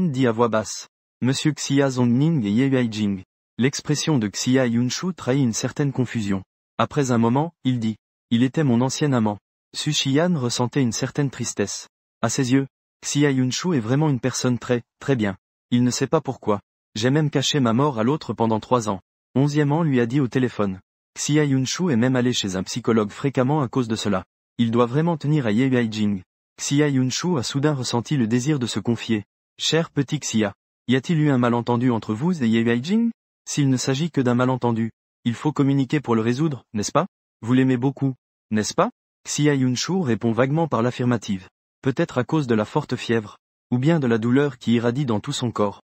dit à voix basse. Monsieur Xia Zongning et Ye Yuijing. L'expression de Xia Yunshu trahit une certaine confusion. Après un moment, il dit. Il était mon ancien amant. Su Qian ressentait une certaine tristesse. À ses yeux, Xia Yunshu est vraiment une personne très bien. Il ne sait pas pourquoi. J'ai même caché ma mort à l'autre pendant 3 ans. 11e an lui a dit au téléphone. Xia Yunshu est même allé chez un psychologue fréquemment à cause de cela. Il doit vraiment tenir à Ye Yuijing. Xia Yunshu a soudain ressenti le désir de se confier. Cher petit Xia, y a-t-il eu un malentendu entre vous et Ye Yuijing? S'il ne s'agit que d'un malentendu, il faut communiquer pour le résoudre, n'est-ce pas? Vous l'aimez beaucoup, n'est-ce pas? Xia Yunshu répond vaguement par l'affirmative. Peut-être à cause de la forte fièvre, ou bien de la douleur qui irradie dans tout son corps.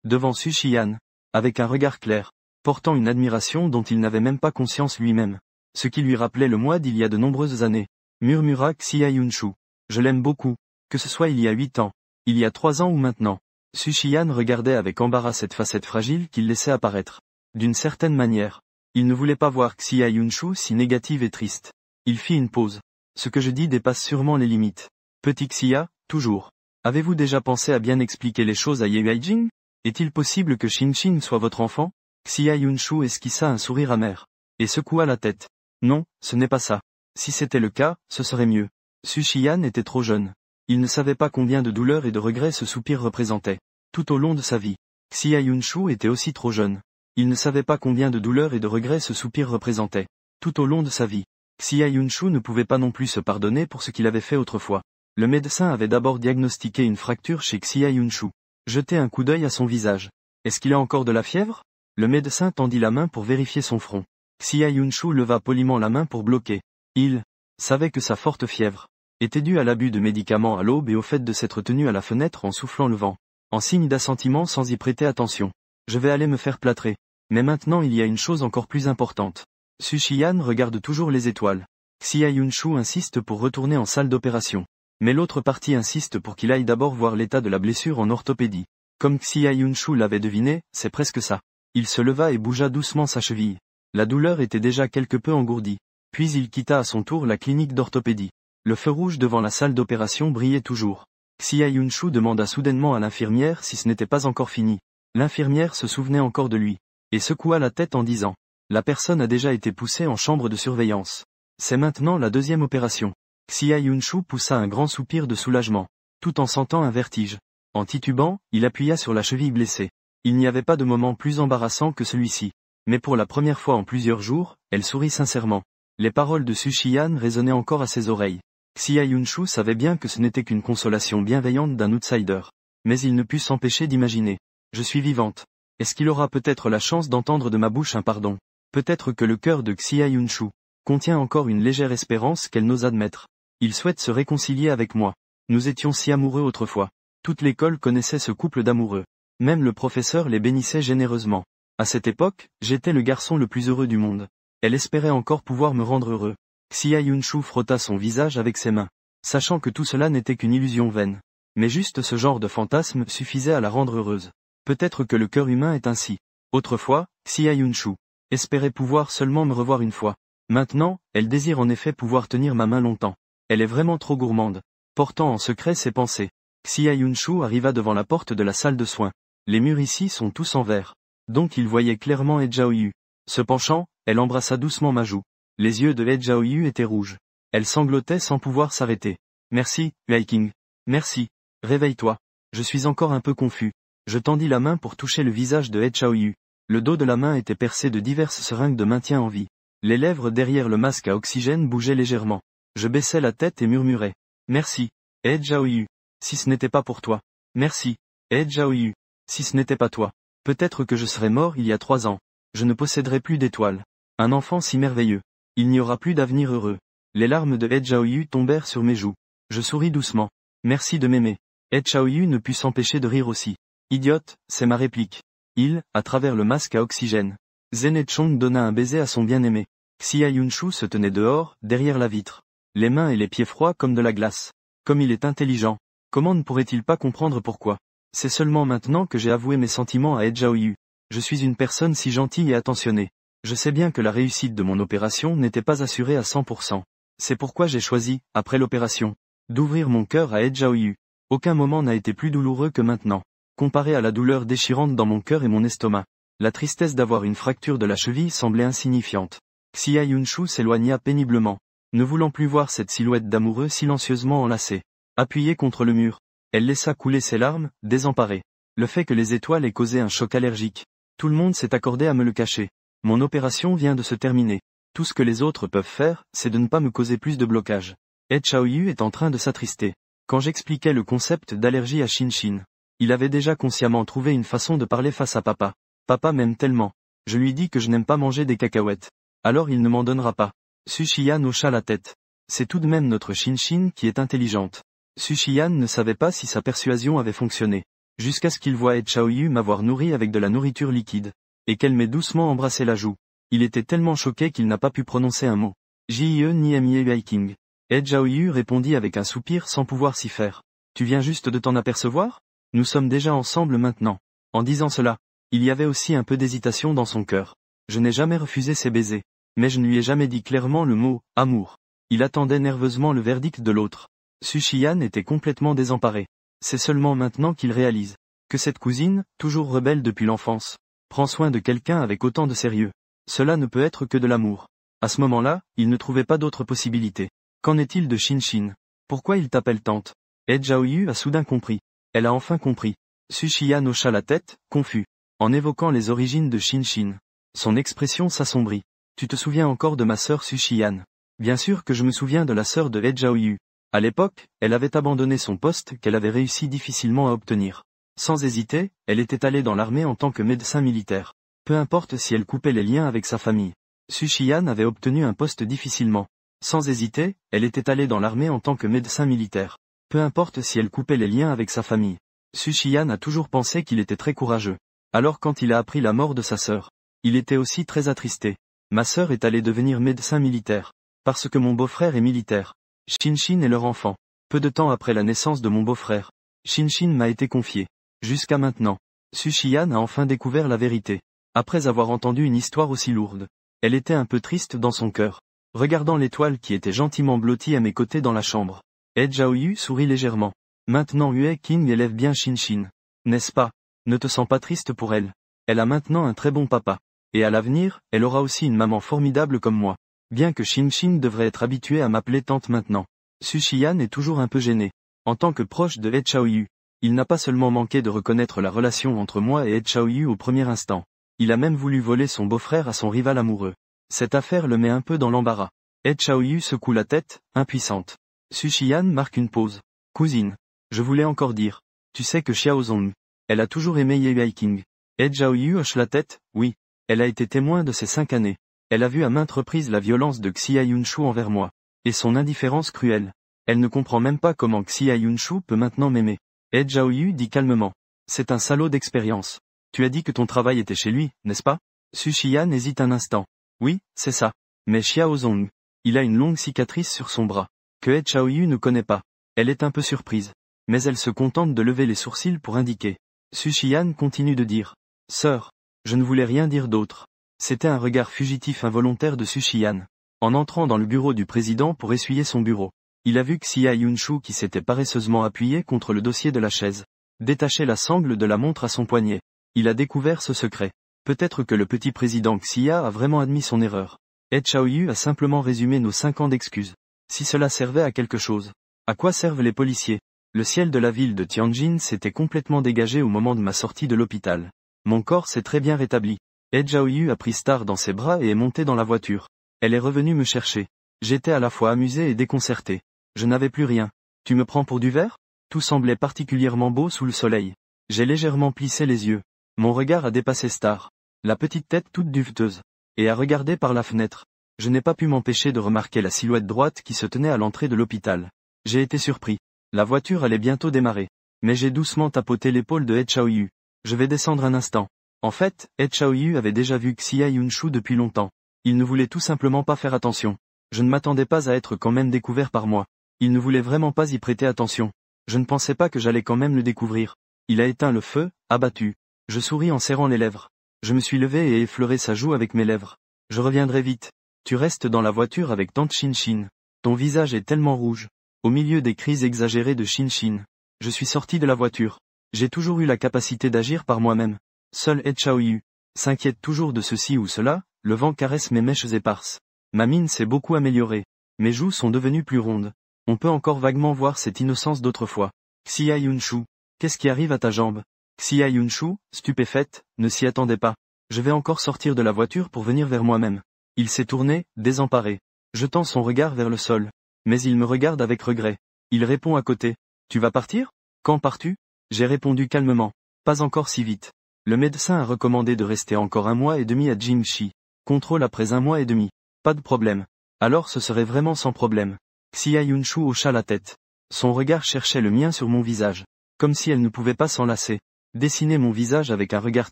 Devant Su Qian, avec un regard clair, portant une admiration dont il n'avait même pas conscience lui-même, ce qui lui rappelait le moi d'il y a de nombreuses années, murmura Xia Yunshu. Je l'aime beaucoup, que ce soit il y a 8 ans, il y a 3 ans ou maintenant. Su Qian regardait avec embarras cette facette fragile qu'il laissait apparaître. D'une certaine manière, il ne voulait pas voir Xia Yunshu si négative et triste. Il fit une pause. Ce que je dis dépasse sûrement les limites. Petit Xia, toujours. Avez-vous déjà pensé à bien expliquer les choses à Ye Yuijing? Est-il possible que Xinxin soit votre enfant? Xia Yunshu esquissa un sourire amer, et secoua la tête. Non, ce n'est pas ça. Si c'était le cas, ce serait mieux. Su Qian était trop jeune. Il ne savait pas combien de douleurs et de regrets ce soupir représentait. Tout au long de sa vie. Xia Yunshu était aussi trop jeune. Il ne savait pas combien de douleurs et de regrets ce soupir représentait. Tout au long de sa vie. Xia Yunshu ne pouvait pas non plus se pardonner pour ce qu'il avait fait autrefois. Le médecin avait d'abord diagnostiqué une fracture chez Xia Yunshu. Jetez un coup d'œil à son visage. Est-ce qu'il a encore de la fièvre? Le médecin tendit la main pour vérifier son front. Xia Yunshu leva poliment la main pour bloquer. Il savait que sa forte fièvre était due à l'abus de médicaments à l'aube et au fait de s'être tenu à la fenêtre en soufflant le vent. En signe d'assentiment sans y prêter attention. Je vais aller me faire plâtrer. Mais maintenant il y a une chose encore plus importante. Su Qian regarde toujours les étoiles. Xia Yunshu insiste pour retourner en salle d'opération. Mais l'autre partie insiste pour qu'il aille d'abord voir l'état de la blessure en orthopédie. Comme Xia Yunshu l'avait deviné, c'est presque ça. Il se leva et bougea doucement sa cheville. La douleur était déjà quelque peu engourdie. Puis il quitta à son tour la clinique d'orthopédie. Le feu rouge devant la salle d'opération brillait toujours. Xia Yunshu demanda soudainement à l'infirmière si ce n'était pas encore fini. L'infirmière se souvenait encore de lui, et secoua la tête en disant. La personne a déjà été poussée en chambre de surveillance. C'est maintenant la 2e opération. Xia Yunshu poussa un grand soupir de soulagement, tout en sentant un vertige. En titubant, il appuya sur la cheville blessée. Il n'y avait pas de moment plus embarrassant que celui-ci. Mais pour la première fois en plusieurs jours, elle sourit sincèrement. Les paroles de Su Shiyan résonnaient encore à ses oreilles. Xia Yunshu savait bien que ce n'était qu'une consolation bienveillante d'un outsider. Mais il ne put s'empêcher d'imaginer. Je suis vivante. Est-ce qu'il aura peut-être la chance d'entendre de ma bouche un pardon? Peut-être que le cœur de Xia Yunshu contient encore une légère espérance qu'elle n'ose admettre. Il souhaite se réconcilier avec moi. Nous étions si amoureux autrefois. Toute l'école connaissait ce couple d'amoureux. Même le professeur les bénissait généreusement. À cette époque, j'étais le garçon le plus heureux du monde. Elle espérait encore pouvoir me rendre heureux. Xia Yunshu frotta son visage avec ses mains, sachant que tout cela n'était qu'une illusion vaine. Mais juste ce genre de fantasme suffisait à la rendre heureuse. Peut-être que le cœur humain est ainsi. Autrefois, Xia Yunshu espérait pouvoir seulement me revoir une fois. Maintenant, elle désire en effet pouvoir tenir ma main longtemps. Elle est vraiment trop gourmande. Portant en secret ses pensées, Xia Yunshu arriva devant la porte de la salle de soins. Les murs ici sont tous en verre. Donc il voyait clairement He Zhaoyu. Se penchant, elle embrassa doucement ma joue. Les yeux de He Zhaoyu étaient rouges. Elle sanglotait sans pouvoir s'arrêter. Merci, King. Merci. Réveille-toi. Je suis encore un peu confus. Je tendis la main pour toucher le visage de He Zhaoyu. Le dos de la main était percé de diverses seringues de maintien en vie. Les lèvres derrière le masque à oxygène bougeaient légèrement. Je baissai la tête et murmurai. Merci. He Zhaoyu. Si ce n'était pas pour toi. Merci. He Zhaoyu. Si ce n'était pas toi. Peut-être que je serais mort il y a 3 ans. Je ne posséderai plus d'étoiles. Un enfant si merveilleux. Il n'y aura plus d'avenir heureux. Les larmes de He Zhaoyu tombèrent sur mes joues. Je souris doucement. Merci de m'aimer. He Zhaoyu ne put s'empêcher de rire aussi. Idiote, c'est ma réplique. Il, à travers le masque à oxygène. Zene Chong donna un baiser à son bien-aimé. Xia Yunshu se tenait dehors, derrière la vitre. Les mains et les pieds froids comme de la glace. Comme il est intelligent. Comment ne pourrait-il pas comprendre pourquoi? C'est seulement maintenant que j'ai avoué mes sentiments à He Zhaoyu. Je suis une personne si gentille et attentionnée. Je sais bien que la réussite de mon opération n'était pas assurée à 100%. C'est pourquoi j'ai choisi, après l'opération, d'ouvrir mon cœur à He Zhaoyu. Aucun moment n'a été plus douloureux que maintenant. Comparé à la douleur déchirante dans mon cœur et mon estomac, la tristesse d'avoir une fracture de la cheville semblait insignifiante. Xia Yunshu s'éloigna péniblement, ne voulant plus voir cette silhouette d'amoureux silencieusement enlacée. Appuyée contre le mur, elle laissa couler ses larmes, désemparée. Le fait que les étoiles aient causé un choc allergique. Tout le monde s'est accordé à me le cacher. Mon opération vient de se terminer. Tout ce que les autres peuvent faire, c'est de ne pas me causer plus de blocage. He Zhaoyu est en train de s'attrister. Quand j'expliquais le concept d'allergie à Shinshin, il avait déjà consciemment trouvé une façon de parler face à papa. Papa m'aime tellement. Je lui dis que je n'aime pas manger des cacahuètes. Alors il ne m'en donnera pas. Su Shiyan hocha la tête. C'est tout de même notre Shinshin qui est intelligente. Su Shiyan ne savait pas si sa persuasion avait fonctionné. Jusqu'à ce qu'il voie He Zhaoyu m'avoir nourri avec de la nourriture liquide. Et qu'elle m'ait doucement embrassé la joue. Il était tellement choqué qu'il n'a pas pu prononcer un mot. J.I.E. ni M.I.E. King. He Zhaoyu répondit avec un soupir sans pouvoir s'y faire. Tu viens juste de t'en apercevoir? Nous sommes déjà ensemble maintenant. En disant cela, il y avait aussi un peu d'hésitation dans son cœur. Je n'ai jamais refusé ses baisers. Mais je ne lui ai jamais dit clairement le mot « amour ». Il attendait nerveusement le verdict de l'autre. Su Shiyan était complètement désemparé. C'est seulement maintenant qu'il réalise que cette cousine, toujours rebelle depuis l'enfance, prend soin de quelqu'un avec autant de sérieux. Cela ne peut être que de l'amour. À ce moment-là, il ne trouvait pas d'autre possibilité. Qu'en est-il de Shinshin? Pourquoi il t'appelle tante? He Zhaoyu a soudain compris. Elle a enfin compris. Su Shiyan hocha la tête, confus. En évoquant les origines de Shinshin. Son expression s'assombrit. Tu te souviens encore de ma sœur Su Shiyan? Bien sûr que je me souviens de la sœur de He Zhaoyu. À l'époque, elle avait abandonné son poste qu'elle avait réussi difficilement à obtenir. Sans hésiter, elle était allée dans l'armée en tant que médecin militaire. Peu importe si elle coupait les liens avec sa famille. Su Shiyan avait obtenu un poste difficilement. Sans hésiter, elle était allée dans l'armée en tant que médecin militaire. Peu importe si elle coupait les liens avec sa famille. Su Shiyan a toujours pensé qu'il était très courageux. Alors quand il a appris la mort de sa sœur, il était aussi très attristé. Ma sœur est allée devenir médecin militaire. Parce que mon beau-frère est militaire. Shinshin est leur enfant. Peu de temps après la naissance de mon beau-frère, Shinshin m'a été confié. Jusqu'à maintenant, Su Shiyan a enfin découvert la vérité. Après avoir entendu une histoire aussi lourde, elle était un peu triste dans son cœur. Regardant l'étoile qui était gentiment blottie à mes côtés dans la chambre, He Zhaoyu sourit légèrement. Maintenant King élève bien Shinshin. N'est-ce pas? Ne te sens pas triste pour elle. Elle a maintenant un très bon papa. Et à l'avenir, elle aura aussi une maman formidable comme moi. Bien que Shinshin devrait être habituée à m'appeler tante maintenant. Su Xian est toujours un peu gêné. En tant que proche de He Xiaoyu, il n'a pas seulement manqué de reconnaître la relation entre moi et He Xiaoyu au premier instant. Il a même voulu voler son beau-frère à son rival amoureux. Cette affaire le met un peu dans l'embarras. He Xiaoyu secoue la tête, impuissante. Su Xian marque une pause. Cousine. Je voulais encore dire. Tu sais que Xiao Zong. Elle a toujours aimé Ye Yueqing. He Xiaoyu hoche la tête, oui. Elle a été témoin de ces 5 années. Elle a vu à maintes reprises la violence de Xia Yunshu envers moi. Et son indifférence cruelle. Elle ne comprend même pas comment Xia Yunshu peut maintenant m'aimer. He Xiaoyu dit calmement. C'est un salaud d'expérience. Tu as dit que ton travail était chez lui, n'est-ce pas? Su Xian hésite un instant. Oui, c'est ça. Mais Xiao Zong. Il a une longue cicatrice sur son bras. Que He Xiaoyu ne connaît pas. Elle est un peu surprise. Mais elle se contente de lever les sourcils pour indiquer. Su Xian continue de dire. Sœur. Je ne voulais rien dire d'autre. C'était un regard fugitif involontaire de Su Xian. En entrant dans le bureau du président pour essuyer son bureau. Il a vu Xia Yunshu qui s'était paresseusement appuyé contre le dossier de la chaise. Détacher la sangle de la montre à son poignet. Il a découvert ce secret. Peut-être que le petit président Xia a vraiment admis son erreur. He Xiaoyu a simplement résumé nos 5 ans d'excuses. Si cela servait à quelque chose. À quoi servent les policiers? Le ciel de la ville de Tianjin s'était complètement dégagé au moment de ma sortie de l'hôpital. Mon corps s'est très bien rétabli. He Xiaoyu a pris Star dans ses bras et est monté dans la voiture. Elle est revenue me chercher. J'étais à la fois amusé et déconcerté. Je n'avais plus rien. Tu me prends pour du verre? Tout semblait particulièrement beau sous le soleil. J'ai légèrement plissé les yeux. Mon regard a dépassé Star. La petite tête toute duveteuse. Et a regardé par la fenêtre. Je n'ai pas pu m'empêcher de remarquer la silhouette droite qui se tenait à l'entrée de l'hôpital. J'ai été surpris. La voiture allait bientôt démarrer. Mais j'ai doucement tapoté l'épaule de He Xiaoyu. Je vais descendre un instant. En fait, He Xiaoyu avait déjà vu Xia Yunshu depuis longtemps. Il ne voulait tout simplement pas faire attention. Je ne m'attendais pas à être quand même découvert par moi. Il ne voulait vraiment pas y prêter attention. Je ne pensais pas que j'allais quand même le découvrir. Il a éteint le feu, abattu. Je souris en serrant les lèvres. Je me suis levé et effleuré sa joue avec mes lèvres. Je reviendrai vite. Tu restes dans la voiture avec tante Shin. Ton visage est tellement rouge. Au milieu des cris exagérés de Shin. Je suis sorti de la voiture. J'ai toujours eu la capacité d'agir par moi-même. Seul He Xiaoyu s'inquiète toujours de ceci ou cela, le vent caresse mes mèches éparses. Ma mine s'est beaucoup améliorée. Mes joues sont devenues plus rondes. On peut encore vaguement voir cette innocence d'autrefois. Xia Yunshu. Qu'est-ce qui arrive à ta jambe? Xia Yunshu, stupéfaite, ne s'y attendait pas. Je vais encore sortir de la voiture pour venir vers moi-même. Il s'est tourné, désemparé. Jetant son regard vers le sol. Mais il me regarde avec regret. Il répond à côté. Tu vas partir? Quand pars-tu? J'ai répondu calmement. Pas encore si vite. Le médecin a recommandé de rester encore 1 mois et demi à Jingxi. Contrôle après 1 mois et demi. Pas de problème. Alors ce serait vraiment sans problème. Xia Yunshu hocha la tête. Son regard cherchait le mien sur mon visage. Comme si elle ne pouvait pas s'en lasser. Dessiner mon visage avec un regard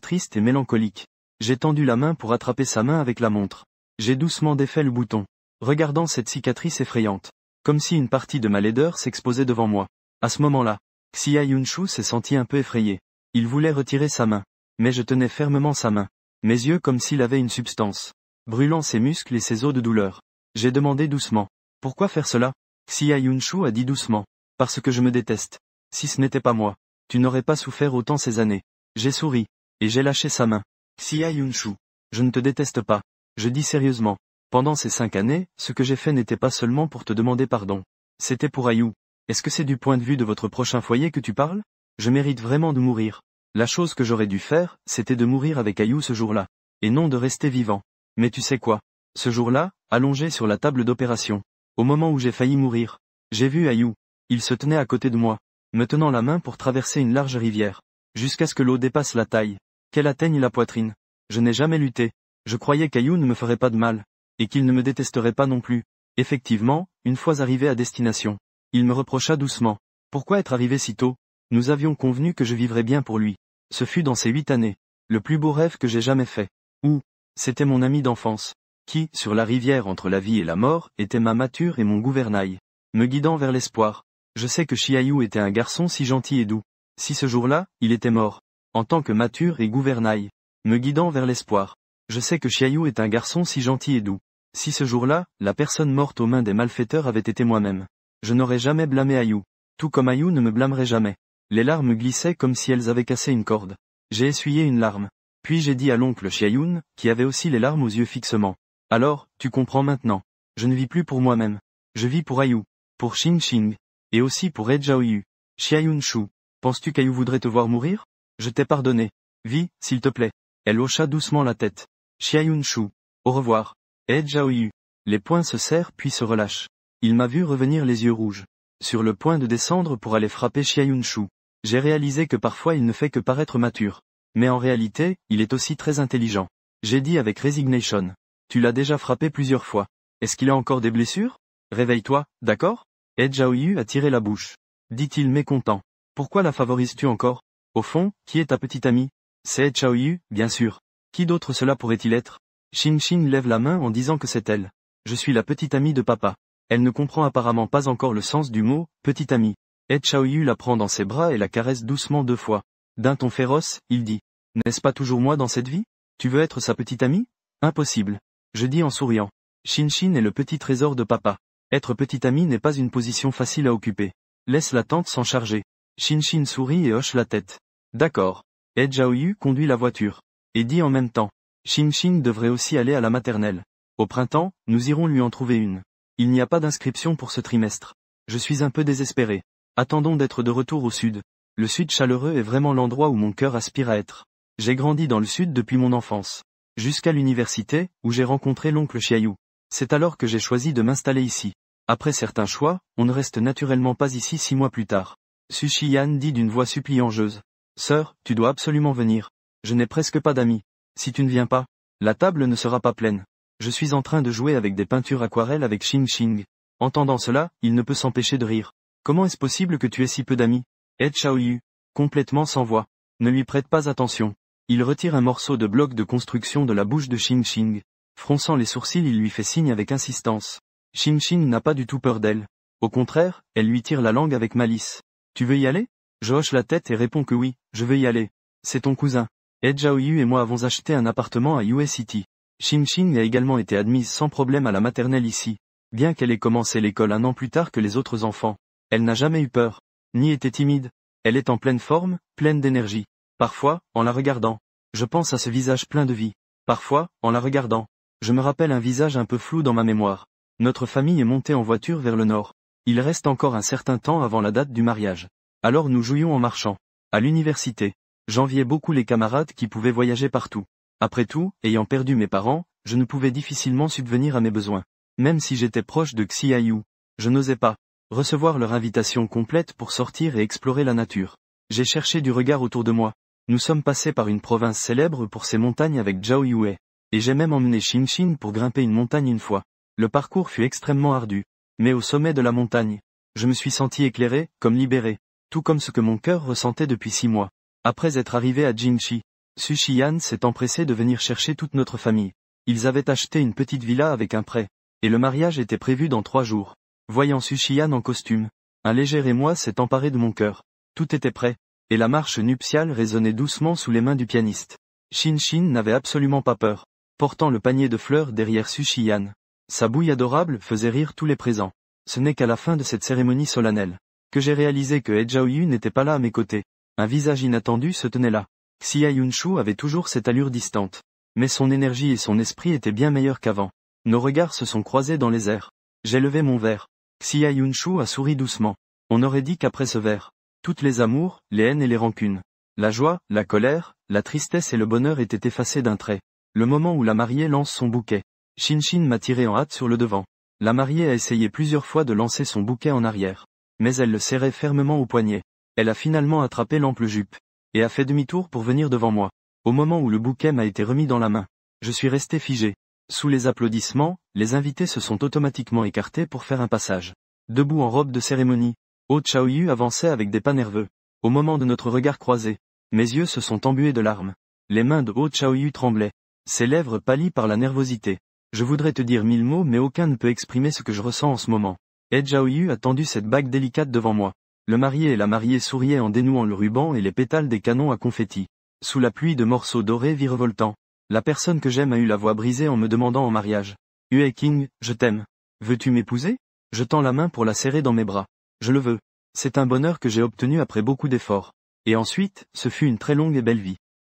triste et mélancolique. J'ai tendu la main pour attraper sa main avec la montre. J'ai doucement défait le bouton. Regardant cette cicatrice effrayante. Comme si une partie de ma laideur s'exposait devant moi. À ce moment-là, Xia Yunshu s'est senti un peu effrayé. Il voulait retirer sa main. Mais je tenais fermement sa main. Mes yeux comme s'il avait une substance. Brûlant ses muscles et ses os de douleur. J'ai demandé doucement. Pourquoi faire cela? Xia Yunshu a dit doucement. Parce que je me déteste. Si ce n'était pas moi, tu n'aurais pas souffert autant ces années. J'ai souri. Et j'ai lâché sa main. Xia Yunshu. Je ne te déteste pas. Je dis sérieusement. Pendant ces 5 années, ce que j'ai fait n'était pas seulement pour te demander pardon. C'était pour Ayu. Est-ce que c'est du point de vue de votre prochain foyer que tu parles? Je mérite vraiment de mourir. La chose que j'aurais dû faire, c'était de mourir avec Ayu ce jour-là. Et non de rester vivant. Mais tu sais quoi? Ce jour-là, allongé sur la table d'opération. Au moment où j'ai failli mourir. J'ai vu Ayu. Il se tenait à côté de moi. Me tenant la main pour traverser une large rivière. Jusqu'à ce que l'eau dépasse la taille. Qu'elle atteigne la poitrine. Je n'ai jamais lutté. Je croyais qu'Ayu ne me ferait pas de mal. Et qu'il ne me détesterait pas non plus. Effectivement, une fois arrivé à destination. Il me reprocha doucement. Pourquoi être arrivé si tôt? Nous avions convenu que je vivrais bien pour lui. Ce fut dans ces 8 années. Le plus beau rêve que j'ai jamais fait. Ou, c'était mon ami d'enfance. Qui, sur la rivière entre la vie et la mort, était ma mature et mon gouvernail. Me guidant vers l'espoir. Je sais que Xiaoyu était un garçon si gentil et doux. Si ce jour-là, il était mort. En tant que mature et gouvernail. Me guidant vers l'espoir. Je sais que Xiaoyu est un garçon si gentil et doux. Si ce jour-là, la personne morte aux mains des malfaiteurs avait été moi-même. Je n'aurais jamais blâmé Ayu. Tout comme Ayu ne me blâmerait jamais. Les larmes glissaient comme si elles avaient cassé une corde. J'ai essuyé une larme. Puis j'ai dit à l'oncle Xiaoyun, qui avait aussi les larmes aux yeux fixement. Alors, tu comprends maintenant. Je ne vis plus pour moi-même. Je vis pour Ayu. Pour Xing, et aussi pour He Zhaoyu. Xiaoyunshu, penses-tu qu'Ayu voudrait te voir mourir? Je t'ai pardonné. Vis, s'il te plaît. Elle hocha doucement la tête. Xiaoyunshu. Au revoir. He Zhaoyu. Les poings se serrent puis se relâchent. Il m'a vu revenir les yeux rouges. Sur le point de descendre pour aller frapper Xiaoyunshu. J'ai réalisé que parfois il ne fait que paraître mature. Mais en réalité, il est aussi très intelligent. J'ai dit avec résignation. Tu l'as déjà frappé plusieurs fois. Est-ce qu'il a encore des blessures? Réveille-toi, d'accord? He Zhaoyu a tiré la bouche. Dit-il mécontent. Pourquoi la favorises-tu encore? Au fond, qui est ta petite amie? C'est He Zhaoyu, bien sûr. Qui d'autre cela pourrait-il être? Xing lève la main en disant que c'est elle. Je suis la petite amie de papa. Elle ne comprend apparemment pas encore le sens du mot « petite amie ». He Zhaoyu la prend dans ses bras et la caresse doucement 2 fois. D'un ton féroce, il dit « N'est-ce pas toujours moi dans cette vie? Tu veux être sa petite amie? Impossible. » Je dis en souriant. Xing est le petit trésor de papa. Être petite amie n'est pas une position facile à occuper. Laisse la tante s'en charger. Xing sourit et hoche la tête. D'accord. He Zhaoyu conduit la voiture. Et dit en même temps. Xing devrait aussi aller à la maternelle. Au printemps, nous irons lui en trouver une. Il n'y a pas d'inscription pour ce trimestre. Je suis un peu désespéré. Attendons d'être de retour au sud. Le sud chaleureux est vraiment l'endroit où mon cœur aspire à être. J'ai grandi dans le sud depuis mon enfance. Jusqu'à l'université, où j'ai rencontré l'oncle Xiaoyu. C'est alors que j'ai choisi de m'installer ici. Après certains choix, on ne reste naturellement pas ici 6 mois plus tard. Su Xian dit d'une voix suppliangeuse. Sœur, tu dois absolument venir. Je n'ai presque pas d'amis. Si tu ne viens pas, la table ne sera pas pleine. Je suis en train de jouer avec des peintures aquarelles avec Xing. Entendant cela, il ne peut s'empêcher de rire. Comment est-ce possible que tu aies si peu d'amis? He Zhaoyu, complètement sans voix. Ne lui prête pas attention. Il retire un morceau de bloc de construction de la bouche de Xing. Fronçant les sourcils, il lui fait signe avec insistance. Xing n'a pas du tout peur d'elle. Au contraire, elle lui tire la langue avec malice. Tu veux y aller? Je hoche la tête et réponds que oui, je veux y aller. C'est ton cousin. He Zhaoyu et moi avons acheté un appartement à US City. Xing a également été admise sans problème à la maternelle ici. Bien qu'elle ait commencé l'école 1 an plus tard que les autres enfants. Elle n'a jamais eu peur. Ni été timide. Elle est en pleine forme, pleine d'énergie. Parfois, en la regardant, je pense à ce visage plein de vie. Parfois, en la regardant, je me rappelle un visage un peu flou dans ma mémoire. Notre famille est montée en voiture vers le nord. Il reste encore un certain temps avant la date du mariage. Alors nous jouions en marchant. À l'université. J'enviais beaucoup les camarades qui pouvaient voyager partout. Après tout, ayant perdu mes parents, je ne pouvais difficilement subvenir à mes besoins. Même si j'étais proche de Xiaoyu, je n'osais pas recevoir leur invitation complète pour sortir et explorer la nature. J'ai cherché du regard autour de moi. Nous sommes passés par une province célèbre pour ses montagnes avec Zhaoyue. Et j'ai même emmené Xing pour grimper une montagne une fois. Le parcours fut extrêmement ardu. Mais au sommet de la montagne, je me suis senti éclairé, comme libéré. Tout comme ce que mon cœur ressentait depuis 6 mois. Après être arrivé à Jingxi, Su Xian s'est empressé de venir chercher toute notre famille. Ils avaient acheté une petite villa avec un prêt. Et le mariage était prévu dans 3 jours. Voyant Su Xian en costume, un léger émoi s'est emparé de mon cœur. Tout était prêt. Et la marche nuptiale résonnait doucement sous les mains du pianiste. Xing n'avait absolument pas peur. Portant le panier de fleurs derrière Su Xian. Sa bouille adorable faisait rire tous les présents. Ce n'est qu'à la fin de cette cérémonie solennelle que j'ai réalisé que He Zhaoyu n'était pas là à mes côtés. Un visage inattendu se tenait là. Xiaoyunshu avait toujours cette allure distante. Mais son énergie et son esprit étaient bien meilleurs qu'avant. Nos regards se sont croisés dans les airs. J'ai levé mon verre. Xiaoyunshu a souri doucement. On aurait dit qu'après ce verre, toutes les amours, les haines et les rancunes, la joie, la colère, la tristesse et le bonheur étaient effacés d'un trait. Le moment où la mariée lance son bouquet. Xing m'a tiré en hâte sur le devant. La mariée a essayé plusieurs fois de lancer son bouquet en arrière. Mais elle le serrait fermement au poignet. Elle a finalement attrapé l'ample jupe. Et a fait demi-tour pour venir devant moi. Au moment où le bouquet m'a été remis dans la main, je suis resté figé. Sous les applaudissements, les invités se sont automatiquement écartés pour faire un passage. Debout en robe de cérémonie, He Zhaoyu avançait avec des pas nerveux. Au moment de notre regard croisé, mes yeux se sont embués de larmes. Les mains de He Zhaoyu tremblaient. Ses lèvres pâlies par la nervosité. Je voudrais te dire 1000 mots mais aucun ne peut exprimer ce que je ressens en ce moment. He Zhaoyu a tendu cette bague délicate devant moi. Le marié et la mariée souriaient en dénouant le ruban et les pétales des canons à confetti. Sous la pluie de morceaux dorés virevoltants, la personne que j'aime a eu la voix brisée en me demandant en mariage. Hue King, je t'aime. Veux-tu m'épouser? Je tends la main pour la serrer dans mes bras. Je le veux. C'est un bonheur que j'ai obtenu après beaucoup d'efforts. Et ensuite, ce fut une très longue et belle vie.